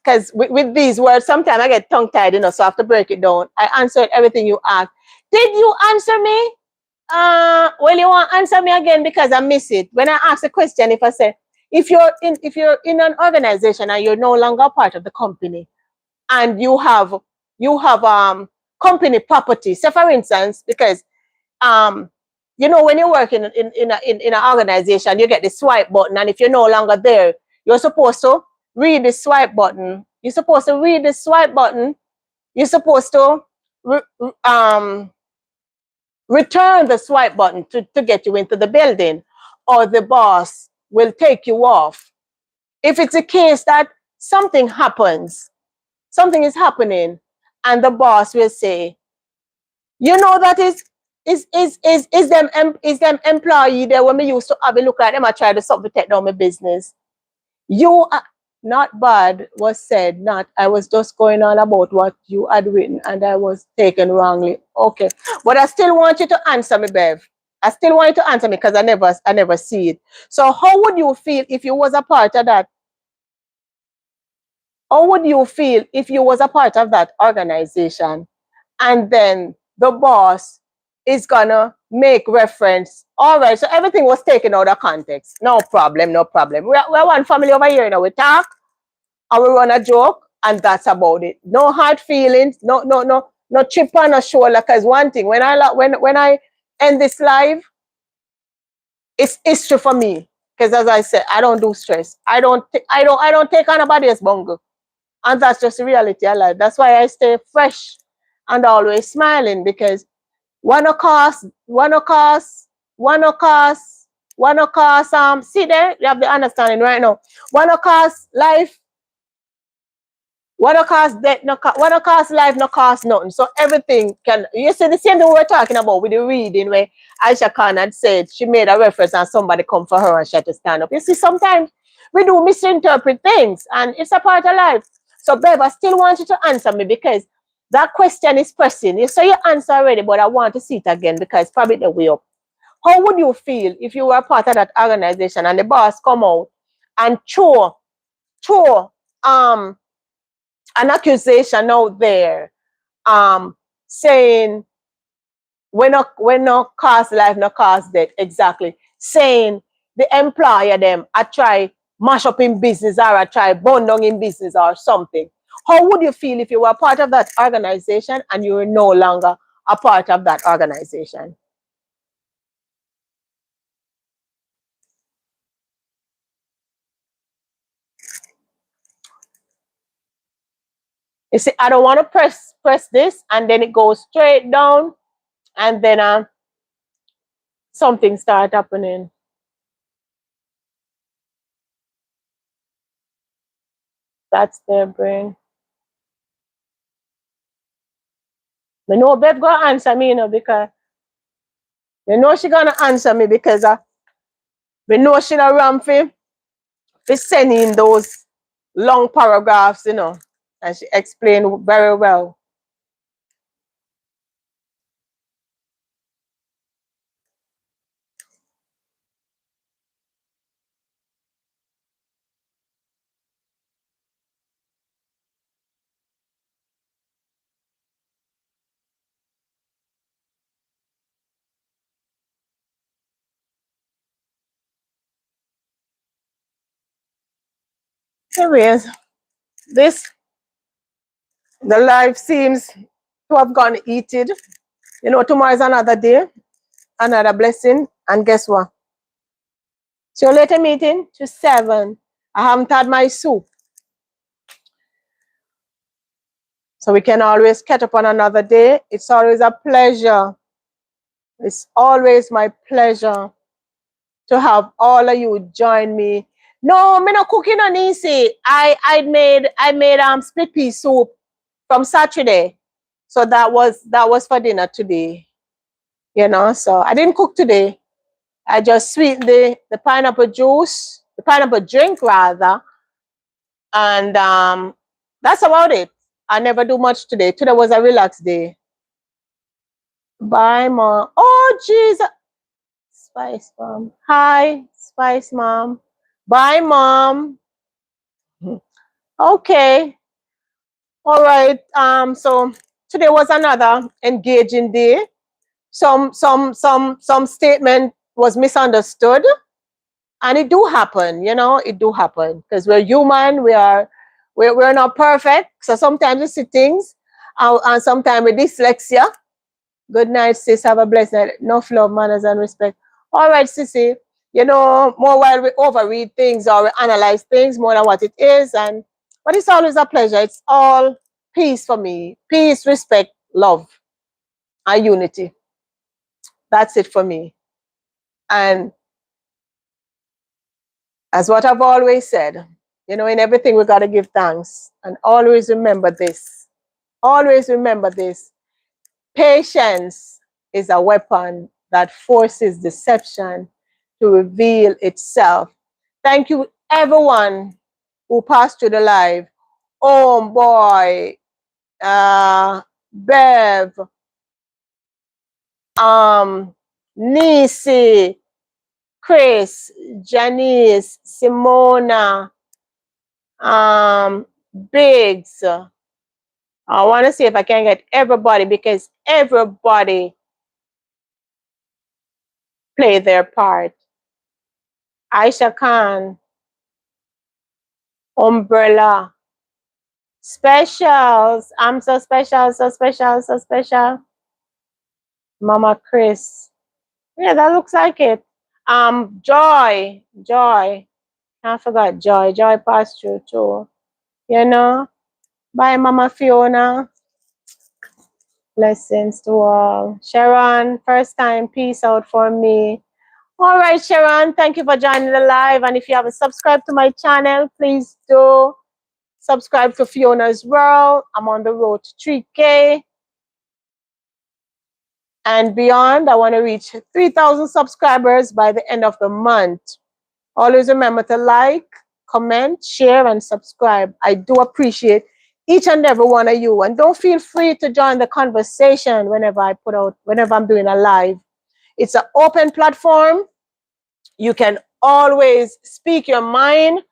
Because with these words, sometimes I get tongue tied, so I have to break it down. I answered everything you asked. Did you answer me? Well, you want to answer me again because I miss it. When I ask a question, if I say, if you're in an organization and you're no longer part of the company, and you have company property. So, for instance, because um when you work in an organization, you get the swipe button, and if you're no longer there, you're supposed to read the swipe button. You're supposed to read the swipe button. You're supposed to return the swipe button to get you into the building, or the boss will take you off. If it's a case that something happens, something is happening, and the boss will say, that is them employee there when we used to have a look at them, I try to something take down my business. You are not bad was said, not I was just going on about what you had written and I was taken wrongly. Okay. But I still want you to answer me, Bev. I still want you to answer me because I never see it. So how would you feel if you was a part of that? How would you feel if you was a part of that organization, and then the boss is gonna make reference? All right, so everything was taken out of context. No problem, no problem. We're one family over here, we talk and we run a joke, and that's about it. No hard feelings, no chip on a shoulder. Because one thing, when I end this live, it's history for me. Because as I said, I don't do stress. I don't take on nobody's bungle. And that's just the reality of life. That's why I stay fresh and always smiling, because wanna cause, wanna cause, wanna cause, wanna cause, see there, you have the understanding right now. Wanna cause life, wanna cause death, no wanna cause life, no cause nothing. So everything can, you see the same thing we were talking about with the reading where Aisha Khan had said she made a reference and somebody come for her and she had to stand up. You see, sometimes we do misinterpret things and it's a part of life. So, babe, I still want you to answer me because that question is pressing. You say your answer already, but I want to see it again because it's probably the way up. How would you feel if you were a part of that organization and the boss come out and throw an accusation out there, saying when no cause life, no cause death, exactly, saying the employer them I try mash up in business, or I try burn down in business or something? How would you feel if you were part of that organization and you were no longer a part of that organization? You see, I don't want to press this and then it goes straight down, and then something start happening. That's their brain. I know Bev gonna answer me, because she gonna answer me because we know she not ram for sending those long paragraphs, and she explained very well. Anyways, this the life seems to have gone heated. Tomorrow is another day, another blessing, and guess what? See you later meeting to 7. I haven't had my soup. So we can always catch up on another day. It's always a pleasure. It's always my pleasure to have all of you join me. No, me not cooking on easy. I made split pea soup from Saturday. So that was for dinner today. So I didn't cook today. I just sweetened the pineapple juice, the pineapple drink rather, and that's about it. I never do much today. Today was a relaxed day. Bye, mom. Oh, Jesus. Spice mom. Hi, Spice mom. Bye, mom. Okay. All right. So today was another engaging day. Some statement was misunderstood. And it do happen, it do happen. Because we're human, we're not perfect. So sometimes we see things and sometimes with dyslexia. Good night, sis. Have a blessed night. Enough love, manners, and respect. All right, sissy. More while we overread things or we analyze things more than what it is. But it's always a pleasure. It's all peace for me. Peace, respect, love, and unity. That's it for me. And as what I've always said, in everything we got to give thanks. And always remember this. Always remember this. Patience is a weapon that forces deception to reveal itself. Thank you, everyone who passed through the live. Oh boy, Bev, Nisi, Chris, Janice, Simona, Biggs. I want to see if I can get everybody because everybody play their part. Aisha Khan, Umbrella, Specials. I'm so special, so special, so special. Mama Chris. Yeah, that looks like it. Joy. I forgot Joy. Joy passed through too. Bye, Mama Fiona. Blessings to all. Sharon, first time, peace out for me. All right, Sharon, thank you for joining the live. And if you haven't subscribed to my channel, please do subscribe to Fiona's World. I'm on the road to 3K and beyond. I want to reach 3,000 subscribers by the end of the month. Always remember to like, comment, share, and subscribe. I do appreciate each and every one of you. And don't feel free to join the conversation whenever I'm doing a live. It's an open platform. You can always speak your mind,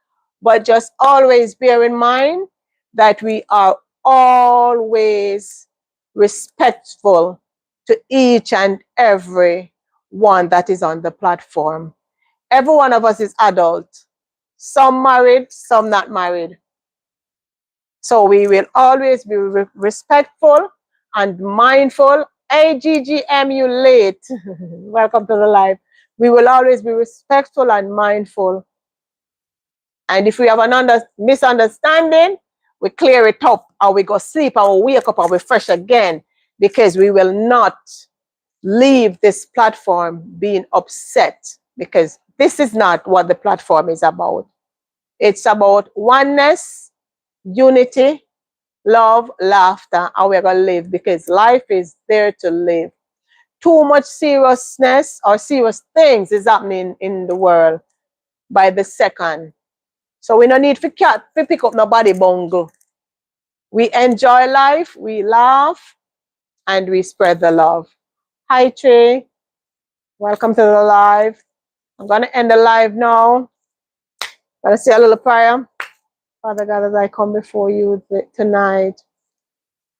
but just always bear in mind that we are always respectful to each and every one that is on the platform. Every one of us is adult. Some married, some not married. So we will always be respectful and mindful. AGGM, you late. Welcome to the live. We will always be respectful and mindful. And if we have an misunderstanding, we clear it up or we go sleep and we wake up and we're fresh again because we will not leave this platform being upset because this is not what the platform is about. It's about oneness, unity, love, laughter, and we're going to live because life is there to live. Too much seriousness or serious things is happening in the world by the second. So we don't need to pick up nobody bongo. We enjoy life, we laugh, and we spread the love. Hi, Trey. Welcome to the live. I'm going to end the live now. Gotta say a little prayer. Father God, as I come before you tonight,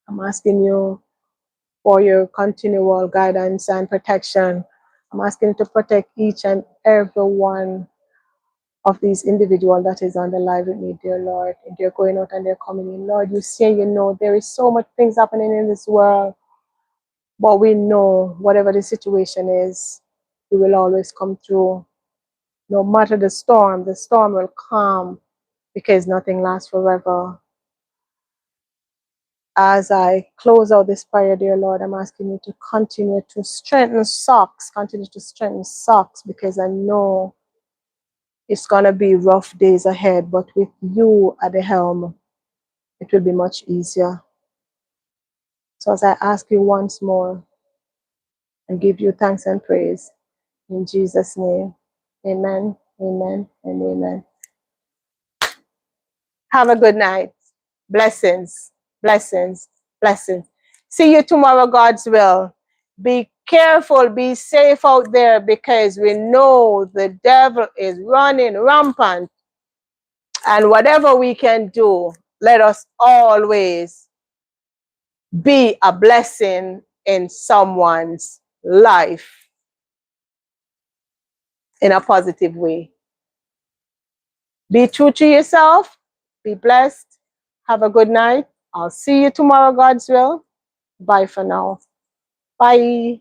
I'm asking you for your continual guidance and protection. I'm asking you to protect each and every one of these individuals that is on the live with me, dear Lord. And they're going out and they're coming in. Lord, you say there is so much things happening in this world, but we know whatever the situation is, we will always come through. No matter the storm will come because nothing lasts forever. As I close out this prayer, dear Lord, I'm asking you to continue to strengthen socks, because I know it's going to be rough days ahead, but with you at the helm, it will be much easier. So as I ask you once more and give you thanks and praise, In Jesus' name. Amen. Amen and amen. Have a good night. Blessings. Blessings. Blessings. See you tomorrow, God's will. Be careful, be safe out there because we know the devil is running rampant. And whatever we can do, let us always be a blessing in someone's life in a positive way. Be true to yourself. Be blessed. Have a good night. I'll see you tomorrow, God's will. Bye for now. Bye.